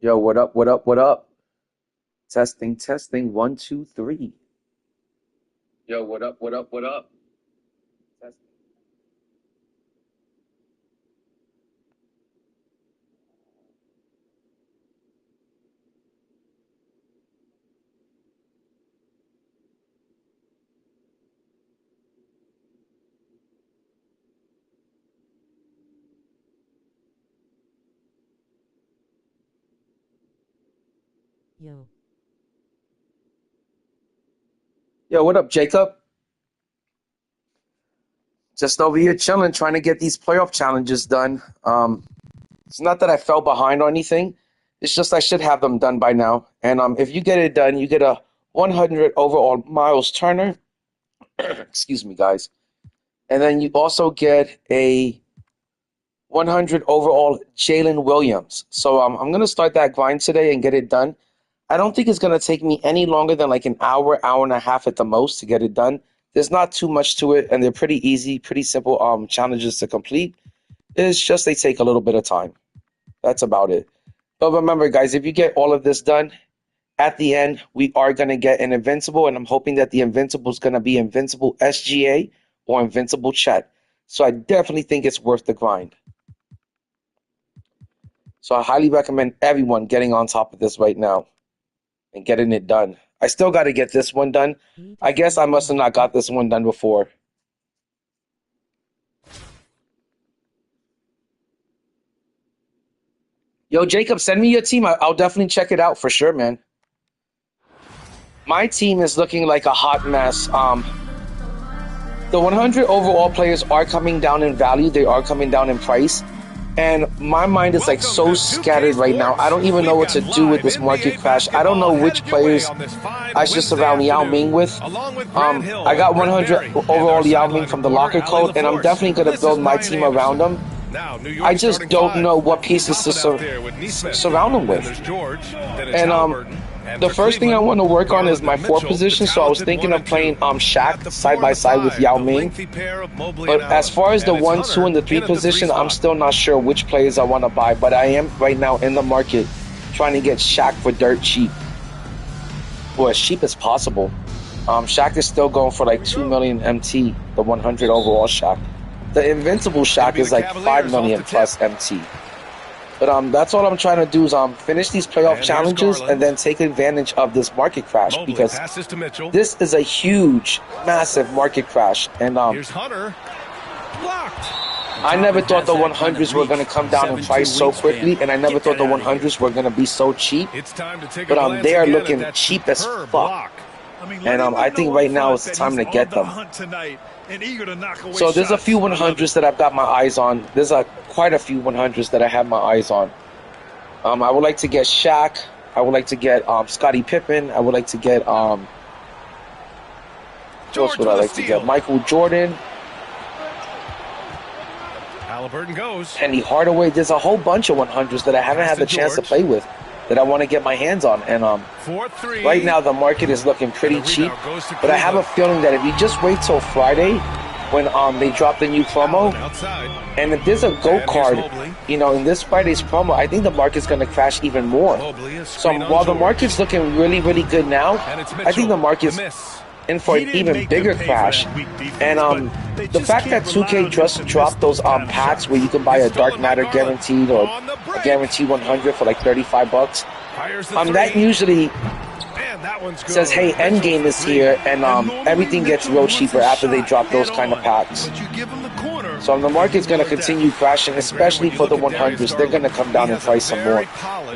Yo, what up? What up? What up? Testing, testing. One, two, three. Yo, what up? What up? What up? Testing. Yo, Yo, what up, Jacob? Just over here chilling, trying to get these playoff challenges done. It's not that I fell behind or anything. It's just I should have them done by now. And if you get it done, you get a 100 overall Miles Turner. Excuse me, guys. And then you also get a 100 overall Jalen Williams. So I'm going to start that grind today and get it done. I don't think it's going to take me any longer than like an hour, hour and a half at the most to get it done. There's not too much to it, and they're pretty easy, pretty simple challenges to complete. It's just they take a little bit of time. That's about it. But remember, guys, if you get all of this done, at the end, we are going to get an Invincible, and I'm hoping that the Invincible is going to be Invincible SGA or Invincible Chet. So I definitely think it's worth the grind. So I highly recommend everyone getting on top of this right now and getting it done. I still got to get this one done. I guess I must have not got this one done before. Yo, Jacob, send me your team. I'll definitely check it out for sure, man. My team is looking like a hot mess. The 100 overall players are coming down in value. They are coming down in price. And my mind is like so scattered right now. I don't even know what to do with this market crash. I don't know which players I should surround Yao Ming with. I got 100 overall Yao Ming from the locker code, and I'm definitely going to build my team around him. I just don't know what pieces to surround him with. And the first thing I want to work on is my 4 position, so I was thinking of playing Shaq side by side with Yao Ming. But as far as the 1, 2, and the 3 position, I'm still not sure which players I want to buy, but I am right now in the market trying to get Shaq for dirt cheap. Or as cheap as possible. Shaq is still going for like 2 million MT, the 100 overall Shaq. The Invincible Shaq is like 5 million plus MT. But that's all I'm trying to do is finish these playoff challenges and then take advantage of this market crash, because this is a huge, massive market crash. And I never thought the 100s were going to come down in price so quickly, and I never thought the 100s were going to be so cheap. But they are looking cheap as fuck. And I think right now is the time to get them. So there's a few 100s that I've got my eyes on. There's quite a few 100s that I have my eyes on. I would like to get Shaq. I would like to get Scottie Pippen. I would like to get what else would I like to get? Michael Jordan. Halliburton goes. Penny Hardaway. There's a whole bunch of 100s that I haven't had the chance to play with, that I want to get my hands on. And right now the market is looking pretty cheap, but I have a feeling that if you just wait till Friday when they drop the new promo, and if there's a GOAT card, you know, in this Friday's promo, I think the market's going to crash even more. So while the market's looking really, really good now, I think the market's in for an even bigger crash. And the fact that 2K just dropped those packs where you can buy a Dark Matter guaranteed or a guaranteed 100 for like $35, that usually says, hey, Endgame is here, and everything gets real cheaper after they drop those kind of packs. So the market's going to continue crashing, especially for the 100s. They're going to come down in price some more,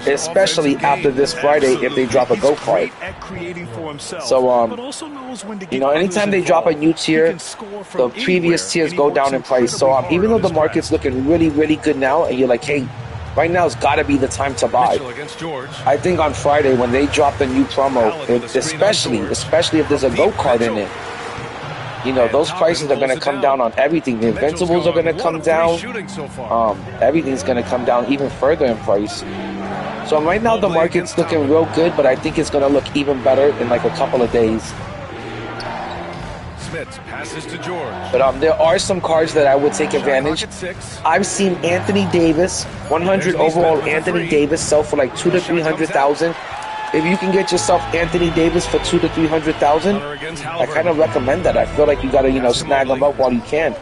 especially after this Friday if they drop a GO card. So, you know, anytime they drop a new tier, the previous tiers go down in price. So even though the market's looking really, really good now, and you're like, hey, right now it's got to be the time to buy, I think on Friday when they drop the new promo, especially if there's a GO card in it, you know, those prices are going to come down on everything. The Invincibles are going to come down. Everything's going to come down even further in price. So right now the market's looking real good, but I think it's going to look even better in like a couple of days. Smith passes to George. But there are some cards that I would take advantage. I've seen Anthony Davis, 100 overall Anthony Davis, sell for like 200,000 to 300,000. If you can get yourself Anthony Davis for 200,000 to 300,000, I kind of recommend that. I feel like you gotta, snag them up while you can.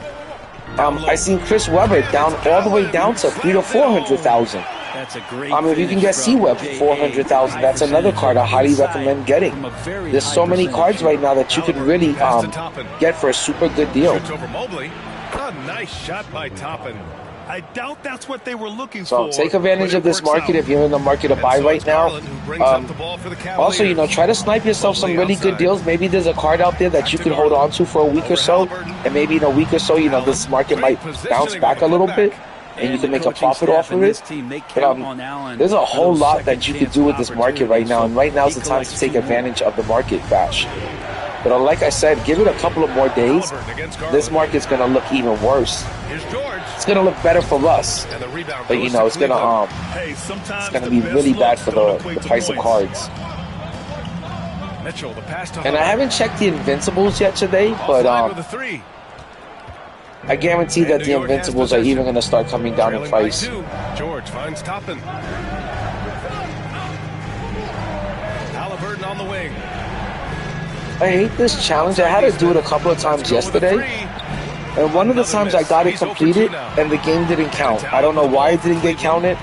I seen Chris Webber down all the way down to 300,000 to 400,000. That's a great if you can get C-Web for 400,000, that's another card I highly recommend getting. There's so many cards right now that you could really get for a super good deal. Over Mobley. A nice shot by Toppin. I doubt that's what they were looking so for. So take advantage of this market if you're in the market to buy right now. Also, try to snipe yourself some really good deals. Maybe there's a card out there that you can hold on to for a week or so, and maybe in a week or so, this market might bounce back a little bit, and you can make a profit off of it. But there's a whole lot that you could do with this market right now, and right now is the time to take advantage of the market crash. But like I said, give it a couple of more days. This market's going to look even worse. It's going to look better for us. But, it's going to be really bad for the price of cards. And I haven't checked the Invincibles yet today, but I guarantee that the Invincibles are even going to start coming down in price. George finds Toppin. Halliburton on the wing. I hate this challenge. I had to do it a couple of times yesterday, and one of the times I got it completed and the game didn't count. I don't know why it didn't get counted,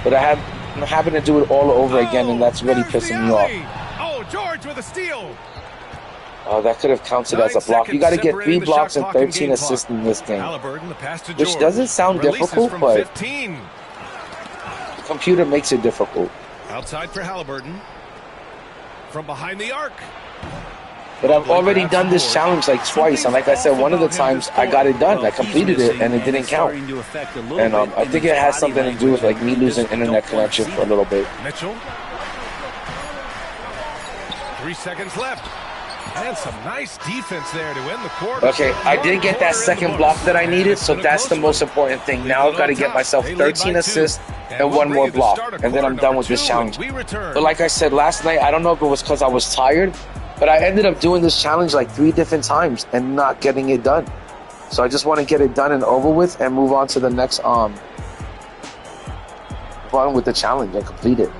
but I'm having to do it all over again, and that's really pissing me off. Oh, George with a steal. Oh, that could have counted as a block. You got to get 3 blocks and 13 assists in this game, which doesn't sound difficult, but the computer makes it difficult. Outside for Halliburton. From behind the arc. But I've already done this challenge like twice, and like I said, one of the times I got it done, I completed it, and it didn't count. And I think it has something to do with like me losing internet connection for a little bit. Mitchell. 3 seconds left. And some nice defense there to end the quarter. Okay, I did get that second block that I needed, so that's the most important thing. Now I've got to get myself 13 assists and 1 more block, and then I'm done with this challenge. But like I said last night, I don't know if it was because I was tired, but I ended up doing this challenge like 3 different times and not getting it done. So I just want to get it done and over with and move on to the next one with the challenge and complete it.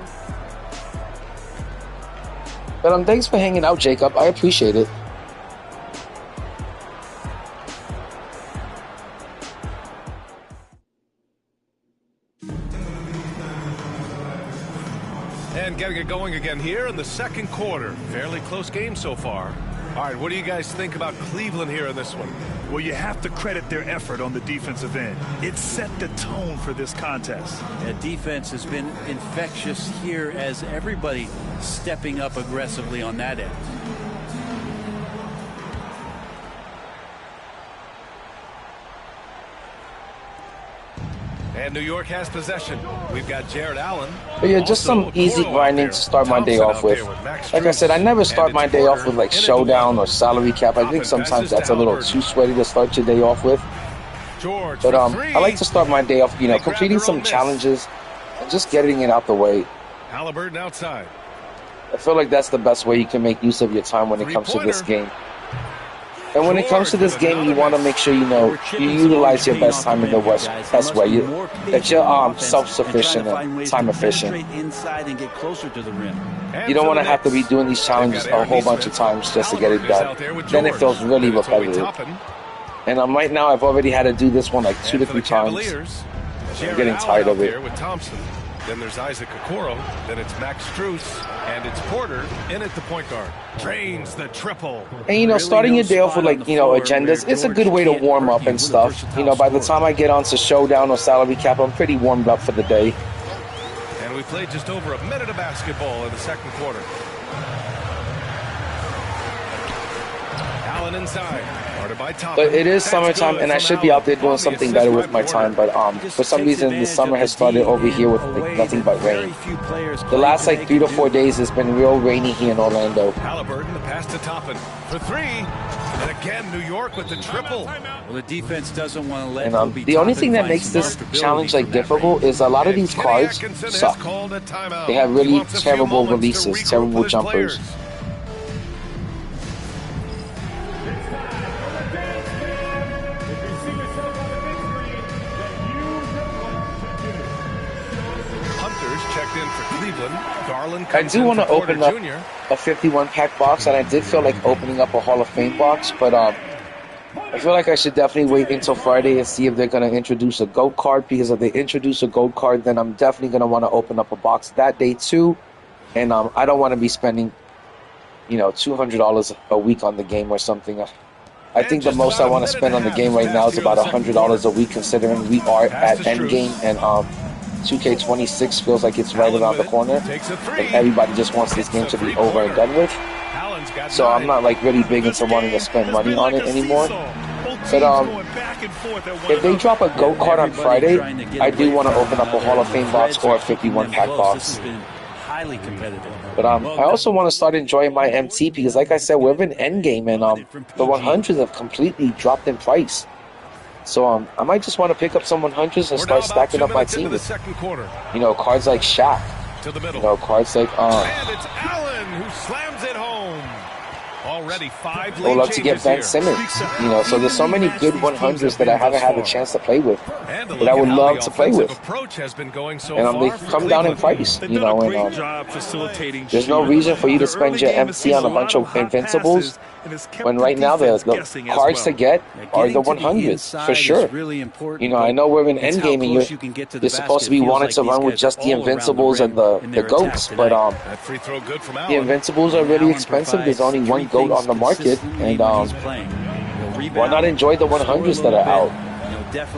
But thanks for hanging out, Jacob. I appreciate it. And getting it going again here in the second quarter. Fairly close game so far. All right, what do you guys think about Cleveland here in this one? Well, you have to credit their effort on the defensive end. It set the tone for this contest. The defense has been infectious here as everybody stepping up aggressively on that end. And New York has possession. We've got Jared Allen. But yeah, just some easy grinding to start my day off with. Like I said, I never start my day off with like showdown or salary cap. I think sometimes that's a little too sweaty to start your day off with. But I like to start my day off, completing some challenges and just getting it out the way. Halliburton outside. I feel like that's the best way you can make use of your time when it comes to this game. And when it comes to this game, you want to make sure you utilize your best time in the best way. That you're self-sufficient and time efficient. You don't want to have to be doing these challenges a whole bunch of times just to get it done. Then it feels really repetitive. And right now, I've already had to do this one like 2 to 3 times. I'm getting tired of it. Then there's Isaac Okoro. Then it's Max Strus. And it's Porter in at the point guard. Drains the triple. And, starting your day off with, agendas, it's a good way to warm up and stuff. By the time I get on to showdown or salary cap, I'm pretty warmed up for the day. And we played just over a minute of basketball in the second quarter. Allen inside. But it is summertime, and I should be out there doing something better with my time. But for some reason, the summer has started over here with nothing but rain. The last 3 to 4 days has been real rainy here in Orlando. Halliburton, the pass to Toppin for 3, and again New York with the triple. Well, the defense doesn't want to let the only thing that makes this challenge difficult is a lot of these cards suck. They have really terrible releases, terrible jumpers. Majors checked in for Cleveland. Garland I do want to open up a 51 pack box, and I did feel like opening up a Hall of Fame box, but I feel like I should definitely wait until Friday and see if they're going to introduce a GOAT card, because if they introduce a GOAT card, then I'm definitely going to want to open up a box that day too. And I don't want to be spending, you know, $200 a week on the game or something. I think the most I want to spend on the game right now is about $100 a week, considering we are at endgame, and 2K26 feels like it's right around the corner, and everybody just wants this game to be over and done with. So I'm not like really big into wanting to spend money on it anymore. But if they drop a GOAT card on Friday, I do want to open up a Hall of Fame box or a 51 pack box. Highly competitive. But I also want to start enjoying my MT, because like I said, we're in endgame, and the 100s have completely dropped in price. So I might just want to pick up some 100s and start stacking up my team with, you know, cards like Shaq, you know, cards like and it's Allen who slams it home. Already 5 I would love to get Ben Simmons, you know, so there's so many good 100s that I haven't had a chance to play with, that I would love to play with. And they come down in price, you know, and there's no reason for you to spend your MT on a bunch of Invincibles, when right now the cards to get are the 100s, for sure. You know, I know we're in endgame, and you're supposed to be wanting to run with just the Invincibles and the GOATs, but the Invincibles are really expensive. There's only one GOAT on the market, and why not enjoy the 100s that are out?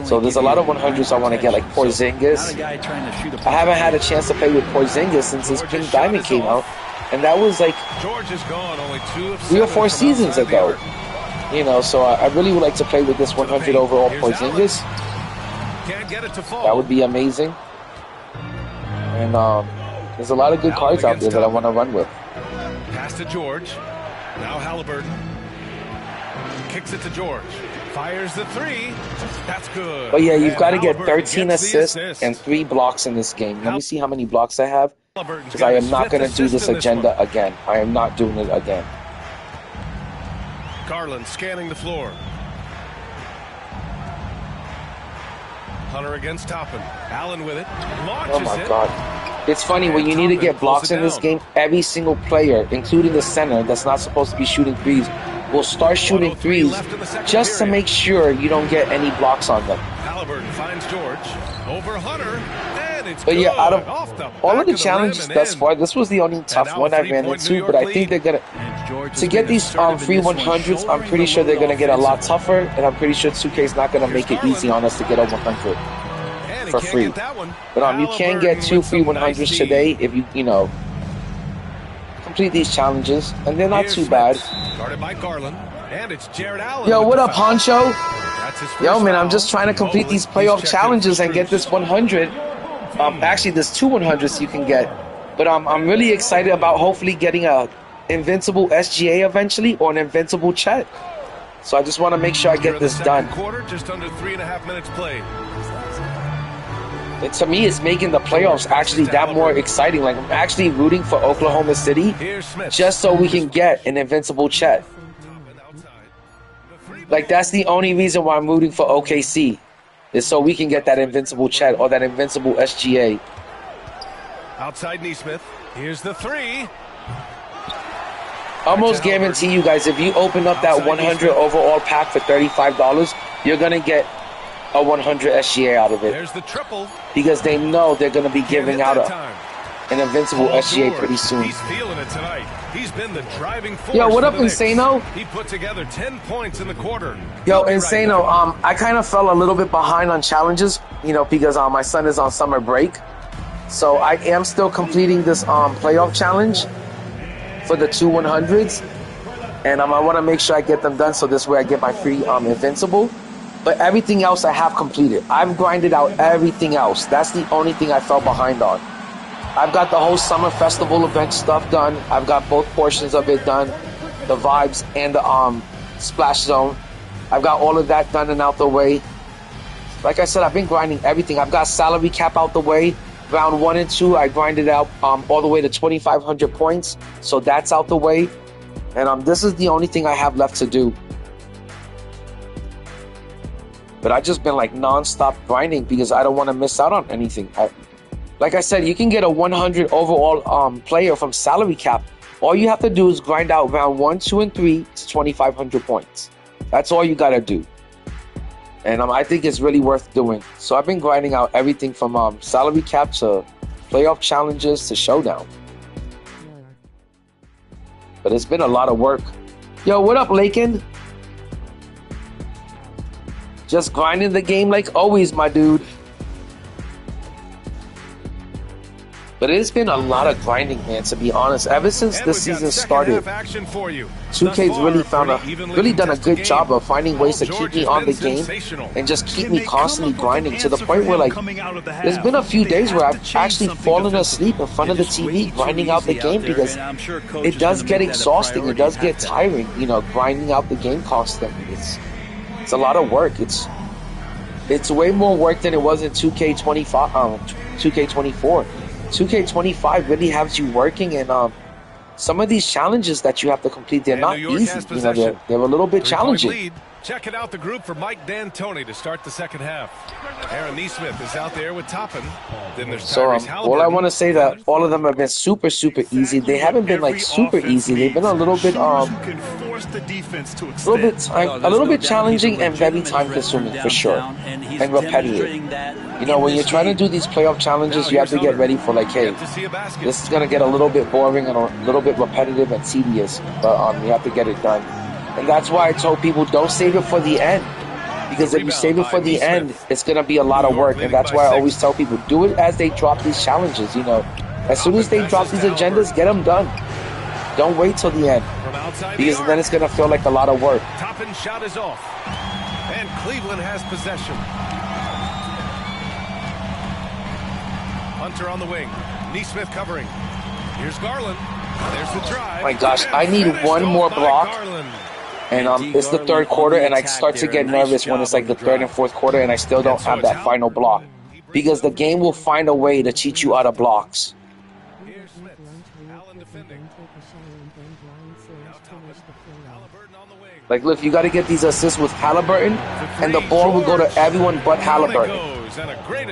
So there's a lot of 100s I want to get, like Porzingis. I haven't had a chance to play with Porzingis since his Pink Diamond came out, and that was like 3 or 4 seasons ago. You know, so I really would like to play with this 100 overall Porzingis. That would be amazing. And there's a lot of good cards out there that I want to run with. Pass to George. Now Halliburton. Kicks it to George. Fires the 3. That's good. But yeah, you've got to get 13 assists and 3 blocks in this game. Let me see how many blocks I have, because I am not going to do this agenda again. I am not doing it again. Garland scanning the floor. Hunter against Toppin. Allen with it. Oh my God. It's funny, when you need to get blocks in this game, every single player, including the center that's not supposed to be shooting threes, will start shooting threes just to make sure you don't get any blocks on them. Halliburton finds George. Over Hunter. And it's but yeah, out of all of the challenges thus far, this was the only tough one I ran into, but I think they're going to get these free 100s, I'm pretty sure they're going to get a lot tougher, and I'm pretty sure 2K is not going to make it easy on us to get a 100 for free. But you can get 2 free 100s today if you know, complete these challenges, and they're not too bad. Yo, what up, Honcho? Yo, man, I'm just trying to complete these playoff challenges and get this 100. Actually, there's 2 100s you can get, but I'm really excited about hopefully getting a Invincible SGA eventually, or an Invincible Chet. So I just want to make sure I get this done. Just under 3.5 minutes played. And to me, it's making the playoffs actually that more exciting. Like, I'm actually rooting for Oklahoma City just so we can get an Invincible Chet. Like, that's the only reason why I'm rooting for OKC, is so we can get that Invincible Chet or that Invincible SGA. Outside Nesmith. Here's the 3. Almost guarantee you guys, if you open up that 100 overall pack for $35, you're going to get a 100 SGA out of it. There's the triple. Because they know they're going to be giving out an Invincible SGA pretty soon. He's feeling it tonight. He's been the driving force. Yo, what up, Insano? He put together 10 points in the quarter. Yo, Insano, I kind of fell a little bit behind on challenges, you know, because my son is on summer break. So I am still completing this playoff challenge for the 2 100s. And I want to make sure I get them done so this way I get my free Invincible. But everything else I have completed. I've grinded out everything else. That's the only thing I fell behind on. I've got the whole summer festival event stuff done. I've got both portions of it done. The vibes and the splash zone. I've got all of that done and out the way. Like I said, I've been grinding everything. I've got salary cap out the way. Round 1 and 2, I grinded out all the way to 2,500 points. So that's out the way. And this is the only thing I have left to do. But I've just been like non-stop grinding because I don't want to miss out on anything. Like I said, you can get a 100 overall player from salary cap. All you have to do is grind out round 1, 2, and 3 to 2,500 points. That's all you got to do. And I think it's really worth doing. So I've been grinding out everything from salary cap to playoff challenges to showdown. But it's been a lot of work. Yo, what up, Lakin? Just grinding the game like always, my dude. But it's been a lot of grinding, man, to be honest. Ever since the season started, 2K's really done a good job of finding ways to keep me on the game and just keep me constantly grinding to the point where, like, there's been a few days where I've actually fallen asleep in front of the TV grinding out the game because it does get exhausting. It does get tiring, you know, grinding out the game constantly. It's a lot of work. It's way more work than it was in 2K24. 2K25 really has you working, and some of these challenges that you have to complete, they're not easy. You know, they're a little bit challenging. Checking out the group for Mike D'Antoni to start the second half. Aaron Neesmith is out there with Toppin. Then there's Tyrese Halliburton. All I want to say that all of them have been super easy. They haven't been like super easy. They've been a little bit challenging and very time consuming for sure, and repetitive. You know, when you're trying to do these playoff challenges, you have to get ready for, like, hey, this is gonna get a little bit boring and a little bit repetitive and tedious, but you have to get it done. And that's why I told people, don't save it for the end. Because if you save it for the end, it's going to be a lot of work. And that's why I always tell people, do it as they drop these challenges, you know. As soon as they drop these agendas, get them done. Don't wait till the end. Because then it's going to feel like a lot of work. Toppin shot is off. And Cleveland has possession. Hunter on the wing. Neesmith covering. Here's Garland. There's the drive. My gosh, I need one more block. And it's the third quarter, and I start to get nervous when it's like the third and fourth quarter, and I still don't have that final block. Because the game will find a way to cheat you out of blocks. Like, look, you got to get these assists with Halliburton, and the ball will go to everyone but Halliburton.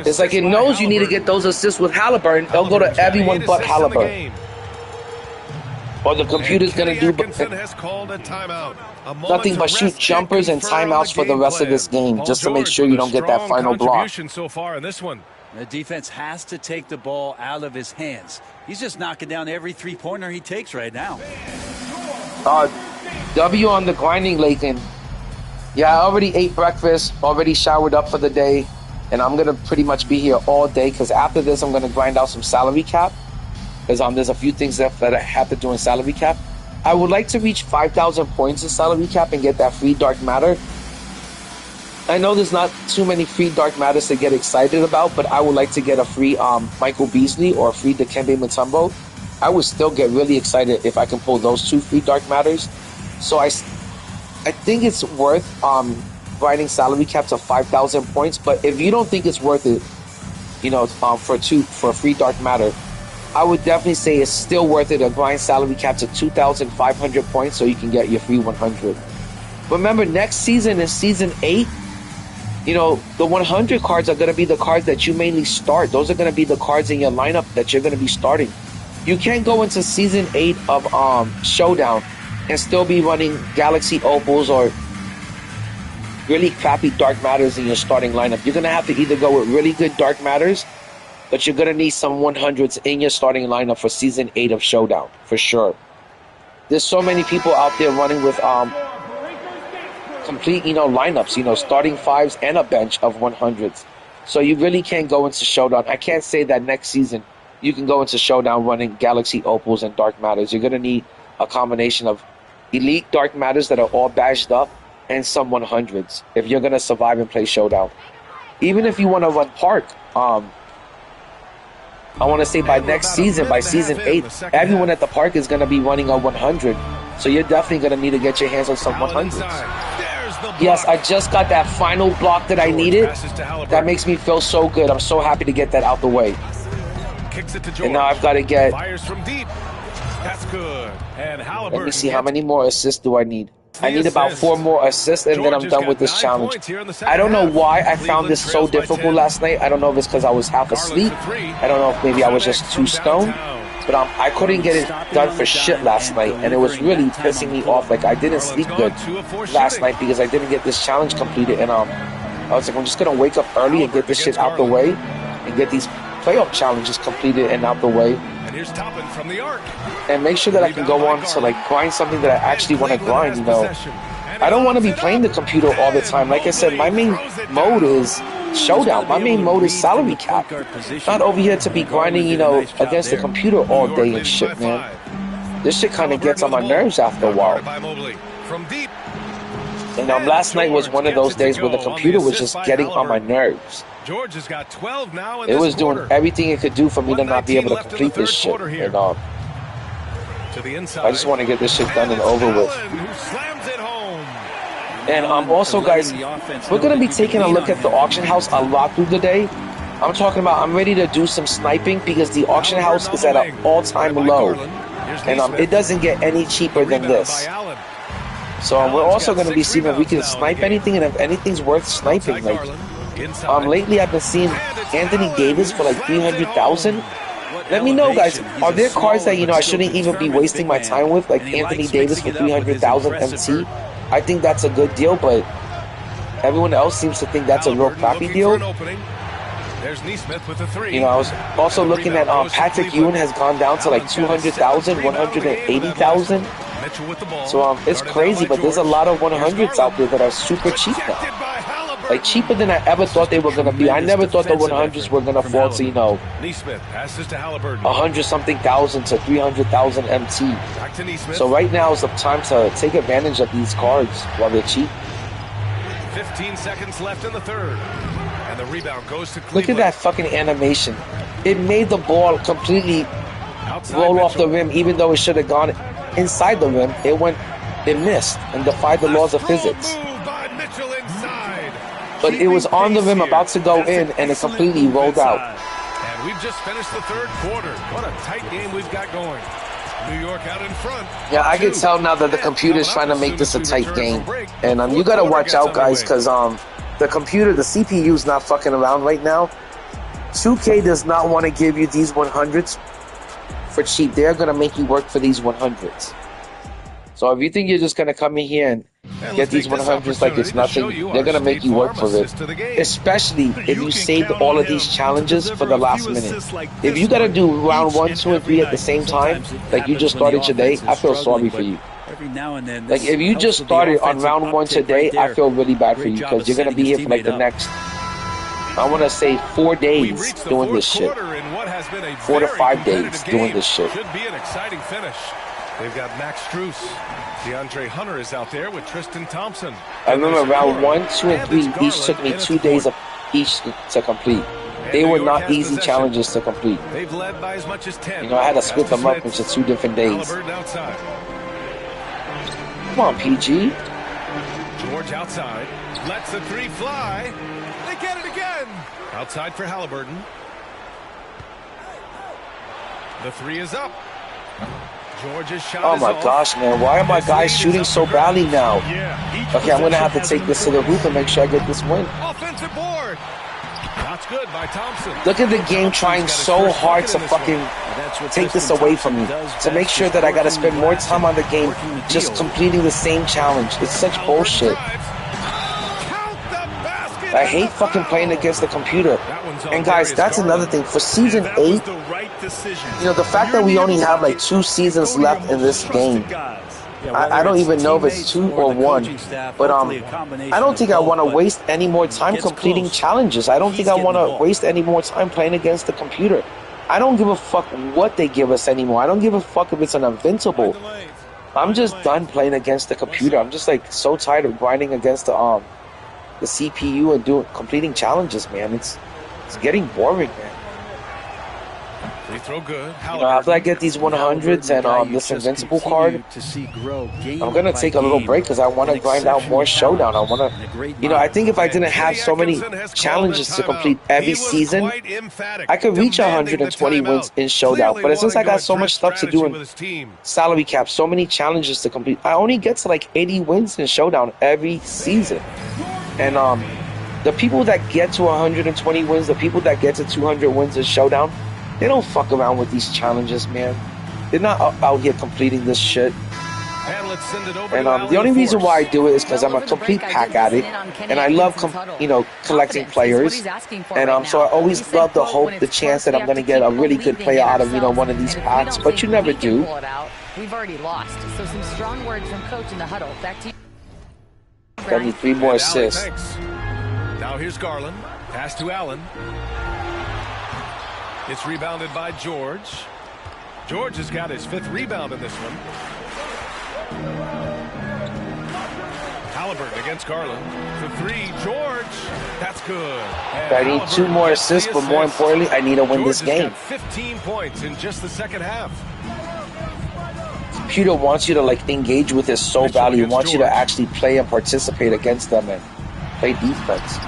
It's like it knows you need to get those assists with Halliburton. It'll go to everyone but Halliburton. Or the computer's going to do nothing but shoot jumpers and timeouts for the rest of this game, just to make sure you don't get that final block. So far in this one. The defense has to take the ball out of his hands. He's just knocking down every three-pointer he takes right now. W on the grinding, Lakin. Yeah, I already ate breakfast, already showered up for the day, and I'm going to pretty much be here all day because after this I'm going to grind out some salary cap. Because there's a few things that I have to do in salary cap. I would like to reach 5,000 points in salary cap and get that free dark matter. I know there's not too many free dark matters to get excited about, but I would like to get a free Michael Beasley or a free Dikembe Mutombo. I would still get really excited if I can pull those 2 free dark matters. So I think it's worth grinding salary cap to 5,000 points. But if you don't think it's worth it, you know, for a free dark matter, I would definitely say it's still worth it to grind salary cap to 2,500 points so you can get your free 100. Remember, next season in Season 8, you know, the 100 cards are going to be the cards that you mainly start. Those are going to be the cards in your lineup that you're going to be starting. You can't go into Season 8 of Showdown and still be running Galaxy Opals or really crappy Dark Matters in your starting lineup. You're going to have to either go with really good Dark Matters, but you're going to need some 100s in your starting lineup for Season 8 of Showdown, for sure. There's so many people out there running with complete, you know, lineups, you know, starting 5s and a bench of 100s. So you really can't go into Showdown. I can't say that next season you can go into Showdown running Galaxy Opals and Dark Matters. You're going to need a combination of elite Dark Matters that are all badged up and some 100s if you're going to survive and play Showdown. Even if you want to run Park, I want to say by next season, by Season 8, everyone at the Park is going to be running a 100. So you're definitely going to need to get your hands on some 100s. Yes, I just got that final block that I needed. That makes me feel so good. I'm so happy to get that out the way. And now I've got to get... Fires from deep. That's good. And let me see, how many more assists do I need? I need about 4 more assists, and then I'm done with this challenge. I don't know why I found this so difficult last night. I don't know if it's because I was half asleep. I don't know if maybe I was just too stoned. But I couldn't get it done for shit last night, and it was really pissing me off. Like, I didn't sleep good last night because I didn't get this challenge completed. And I was like, I'm just going to wake up early and get this shit out the way and get these playoff challenges completed and out the way. Here's Toppin from the arc. And make sure that I can go on to, like, grind something that I actually want to grind, you know. I don't want to be playing the computer all the time. Like I said, my main mode is Showdown. My main mode is Salary Cap. Not over here to be grinding, you know, against the computer all day and shit, man. This shit kind of gets on my nerves after a while. And last night was one of those days where the computer was just getting on my nerves. George has got 12 now. It was doing everything it could do for me to not be able to complete this shit. And I just want to get this shit done and over with. And also, guys, we're going to be taking a look at the auction house a lot through the day. I'm talking about I'm ready to do some sniping because the auction house is at an all-time low. And it doesn't get any cheaper than this. So we're also going to be seeing if we can snipe anything and if anything's worth sniping. Like, lately I've been seeing Anthony Davis for like 300,000. Let me know, guys. Are there cards that, you know, I shouldn't even be wasting my time with, like Anthony Davis for 300,000 MT? I think that's a good deal, but everyone else seems to think that's a real crappy deal. You know, I was also looking at Patrick Ewing has gone down to like 200,000, 180,000. So it's crazy, but there's a lot of 100s out there that are super cheap now. Like, cheaper than I ever thought they were going to be. I never thought the 100s were going to fall to, you know, 100-something thousand to 300,000 MT. So right now is the time to take advantage of these cards while they're cheap. 15 seconds left in the third. And the rebound goes to Cleveland. Look at that fucking animation. It made the ball completely roll off the rim, even though it should have gone inside the rim. It missed and defied the laws of physics. But it was on the rim, about to go in, and it completely rolled out. And we've just finished the third quarter. What a tight game we've got going. New York out in front. Yeah, I can tell now that the computer's trying to make this a tight game. And you gotta watch out, guys, because the computer, the CPU's not fucking around right now. 2K does not want to give you these 100s for cheap. They're gonna make you work for these 100s. So if you think you're just gonna come in here and get these 100s like it's nothing, they're gonna make you work for it. Especially if you saved all of these challenges for the last minute. If you gotta do round 1, 2, and 3 at the same time, like you just started today, I feel sorry for you. Like, if you just started on round 1 today, I feel really bad for you because you're gonna be here for like the next, I want to say 4 days doing this shit. 4 to 5 days doing this shit. Should be an exciting finish. They've got Max Strus. DeAndre Hunter is out there with Tristan Thompson. I remember round 1, 2, and 3, each took me 2 days each to complete. They were not easy challenges to complete. They've led by as much as 10. You know, I had to split them up into 2 different days. Come on, PG. George outside. Lets the three fly. They get it again. Outside for Halliburton. The three is up. George's shot. Oh my gosh, man. Why are my guys shooting so badly now? Okay, I'm going to have to take this to the roof and make sure I get this win. Offensive board. That's good by Thompson. Look at the game trying so hard to fucking take this away from me. To make sure that I got to spend more time on the game just completing the same challenge. It's such bullshit. I hate fucking playing against the computer. And guys, that's another thing. For Season 8, you know, the fact that we only have like 2 seasons left in this game, I don't even know if it's 2 or 1. But I don't think I want to waste any more time completing challenges. I don't think I want to waste any more time playing against the computer. I don't give a fuck what they give us anymore. I don't give a fuck if it's an invincible. I'm just done playing against the computer. I'm just like so tired of grinding against the CPU and completing challenges, man. It's getting boring, man. They throw good. After I get these 100s and this Invincible card, I'm going to take a little break because I want to grind out more Showdown. I want to, I think if I didn't have so many challenges to complete every season, I could reach 120 wins in Showdown. But since I got so much stuff to do in salary cap, so many challenges to complete, I only get to like 80 wins in Showdown every season. And the people that get to 120 wins, the people that get to 200 wins in Showdown, they don't fuck around with these challenges, man. They're not out here completing this shit. And the only reason why I do it is because I'm a complete pack addict, and I love, collecting players. And so I always love the hope, the chance that I'm going to get a really good player out of, one of these packs. But you never do. We've already lost. So some strong words from coach in the huddle. Back to you. Got me 3 more assists. Now here's Garland. Pass to Allen. It's rebounded by George. George has got his 5th rebound in this one. Halliburton against Garland. For 3, George. That's good. I need 2 more assists, but more importantly, I need to win this game. 15 points in just the second half. Computer wants you to engage with his soul value. He wants you to actually play and participate against them and play defense.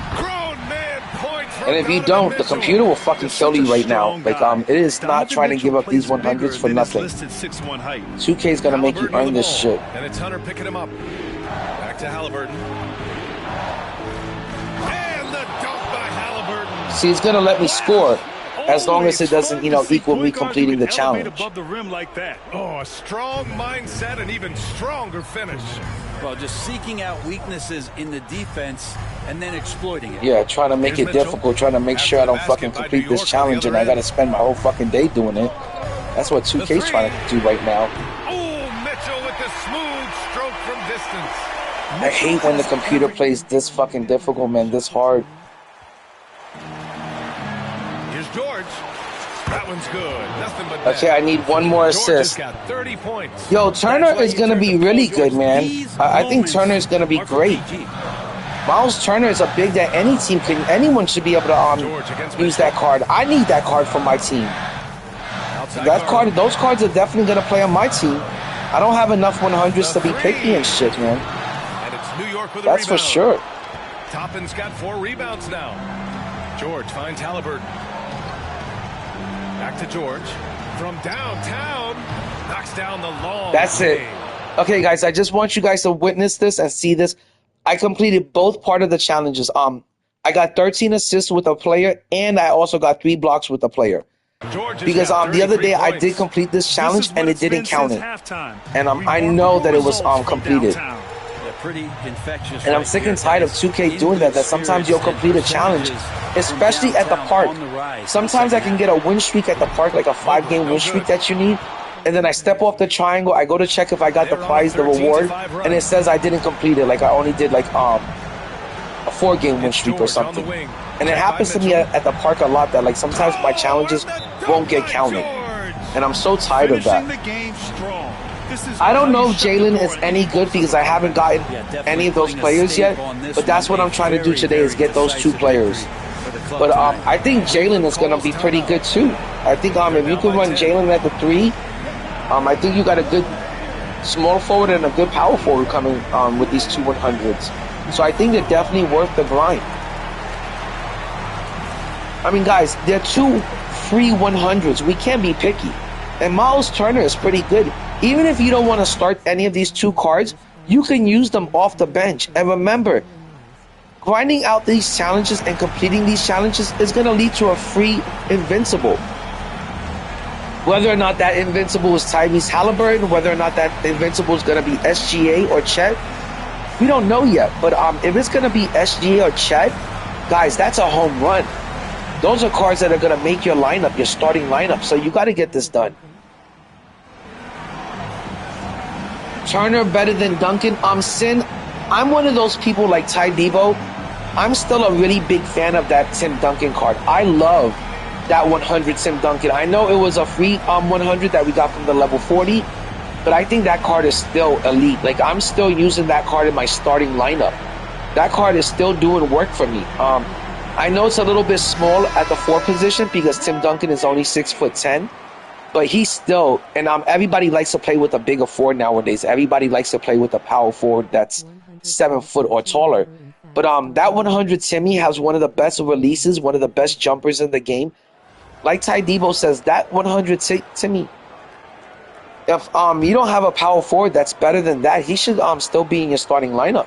And if you don't, the computer will fucking kill you right now. It is not trying to give up these 100s for nothing. 2K is gonna make you earn this shit. And it's Hunter picking him up. Back to Halliburton. And the dunk by Halliburton. See, it's gonna let me score as long as it doesn't, equal me completing the challenge. Above the rim like that. Oh, a strong mindset and even stronger finish. Well, just seeking out weaknesses in the defense and then exploiting it. Yeah, trying to make it difficult, trying to make sure I don't fucking complete this challenge and I gotta spend my whole fucking day doing it. That's what 2K's trying to do right now. Oh, Mitchell with the smooth stroke from distance. I hate when the computer plays this fucking difficult, man, this hard. Here's George. That one's good. Nothing but okay, I need 1 more assist. Got 30 points. Yo, Turner is going to be really good, man. I think Turner is going to be great. Miles Turner is a big that anyone should be able to use that card. I need that card for my team. Those cards are definitely going to play on my team. I don't have enough 100s to be picky and shit, man. And it's New York with That's for sure. Toppin's got 4 rebounds now. George finds Halliburton. Back to George. From downtown. Knocks down the long. That's it. Okay, guys, I just want you guys to witness this and see this. I completed both part of the challenges. I got 13 assists with a player, and I also got 3 blocks with a player. Because the other day I did complete this challenge and it didn't count it. And I know that it was completed. Pretty infectious. And I'm sick and tired of 2K doing that sometimes you'll complete a challenge, especially at the park. Sometimes I can get a win streak at the park, like a 5-game win streak that you need, and then I step off the triangle, I go to check if I got the prize, the reward, and it says I didn't complete it, like I only did like a 4-game win streak or something. And it happens to me at the park a lot that sometimes my challenges won't get counted. And I'm so tired of that. I don't know if Jalen is any good because I haven't gotten any of those players yet, but that's what I'm trying to do today is get those 2 players. But I think Jalen is going to be pretty good too. I think if you can run Jalen at the 3, I think you got a good small forward and a good power forward coming with these 2 100s. So I think they're definitely worth the grind. I mean, guys, they're 2 free 100s. We can't be picky. And Miles Turner is pretty good. Even if you don't want to start any of these 2 cards, you can use them off the bench. And remember, grinding out these challenges and completing these challenges is going to lead to a free Invincible. Whether or not that Invincible is Tyrese Halliburton, whether or not that Invincible is going to be SGA or Chet, we don't know yet. But if it's going to be SGA or Chet, guys, that's a home run. Those are cards that are going to make your lineup, your starting lineup. So you got to get this done. Turner better than Duncan. Sin, I'm one of those people like Ty Devo. I'm still a really big fan of that Tim Duncan card. I love that 100 Tim Duncan. I know it was a free 100 that we got from the level 40, but I think that card is still elite. I'm still using that card in my starting lineup. That card is still doing work for me. I know it's a little bit small at the 4 position because Tim Duncan is only 6'10", but he's still, and everybody likes to play with a bigger forward nowadays. Everybody likes to play with a power forward that's 7 foot or taller. But that 100 Timmy has one of the best releases, one of the best jumpers in the game. Like Ty Debo says, that 100 Timmy, if you don't have a power forward that's better than that, he should still be in your starting lineup.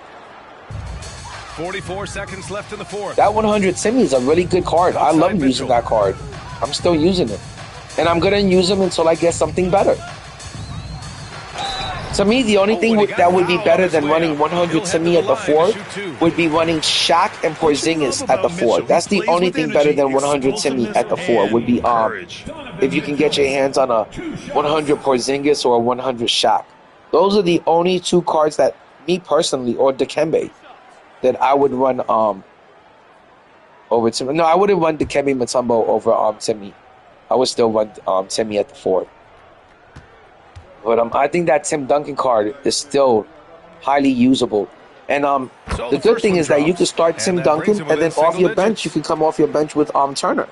44 seconds left in the fourth. That 100 Timmy is a really good card. I love using that card. I'm still using it. And I'm going to use him until I get something better. To me, the only thing that would be better than running 100 Timmy at the 4 would be running Shaq and Porzingis at the 4. That's the only thing better than 100 Timmy at the 4 would be if you can get your hands on a 100 Porzingis or a 100 Shaq. Those are the only 2 cards that me personally, or Dikembe, that I would run over Timmy. No, I wouldn't run Dikembe Mutombo over Timmy. I would still run Timmy at the 4. But I think that Tim Duncan card is still highly usable. And the good thing is that you can start Tim Duncan, and then off your bench, you can come off your bench with Turner.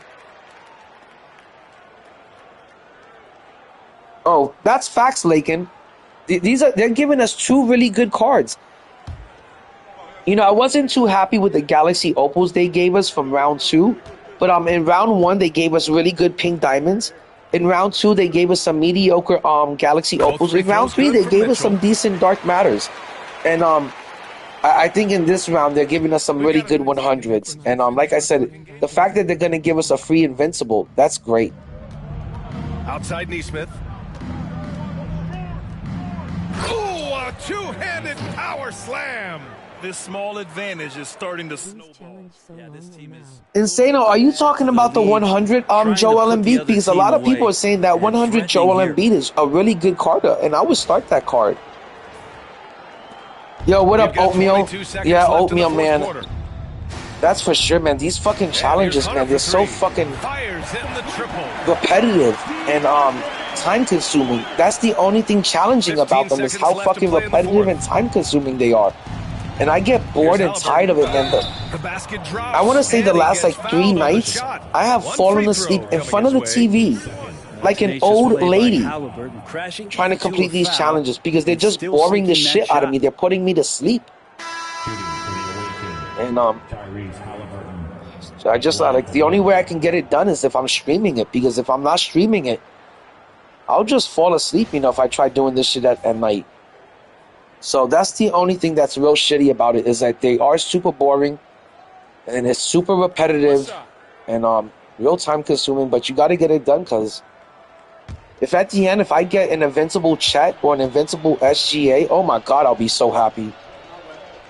Oh, that's facts, Lakin. They're giving us 2 really good cards. You know, I wasn't too happy with the Galaxy Opals they gave us from round 2, but in round 1 they gave us really good pink diamonds. In round 2 they gave us some mediocre Galaxy Opals. In round 3 they gave us some decent Dark Matters. And I think in this round they're giving us some really good 100s. And like I said, the fact that they're going to give us a free Invincible, that's great. Outside Neesmith. Ooh, a two-handed power slam. This small advantage is starting to snowball. Yeah, this team is Insano, are you talking about the 100 Joel Embiid? Because a lot of people are saying that 100 Joel Embiid is a really good card, and I would start that card. Yo, what up, Oatmeal? Yeah, Oatmeal, man. That's for sure, man. These fucking challenges, man, they're so fucking repetitive and time-consuming. That's the only thing challenging about them, is how fucking repetitive and time-consuming they are. And I get bored and tired of it, man. I want to say the last, 3 nights, I have fallen asleep in front of the TV like an old lady trying to complete these challenges because they're just boring the shit out of me. They're putting me to sleep. And, so I just, the only way I can get it done is if I'm streaming it, because if I'm not streaming it, I'll just fall asleep, if I try doing this shit at night. So that's the only thing that's real shitty about it, is that they are super boring and it's super repetitive and real time consuming, but you got to get it done, because if at the end, if I get an Invincible Chet or an Invincible SGA, oh my God, I'll be so happy.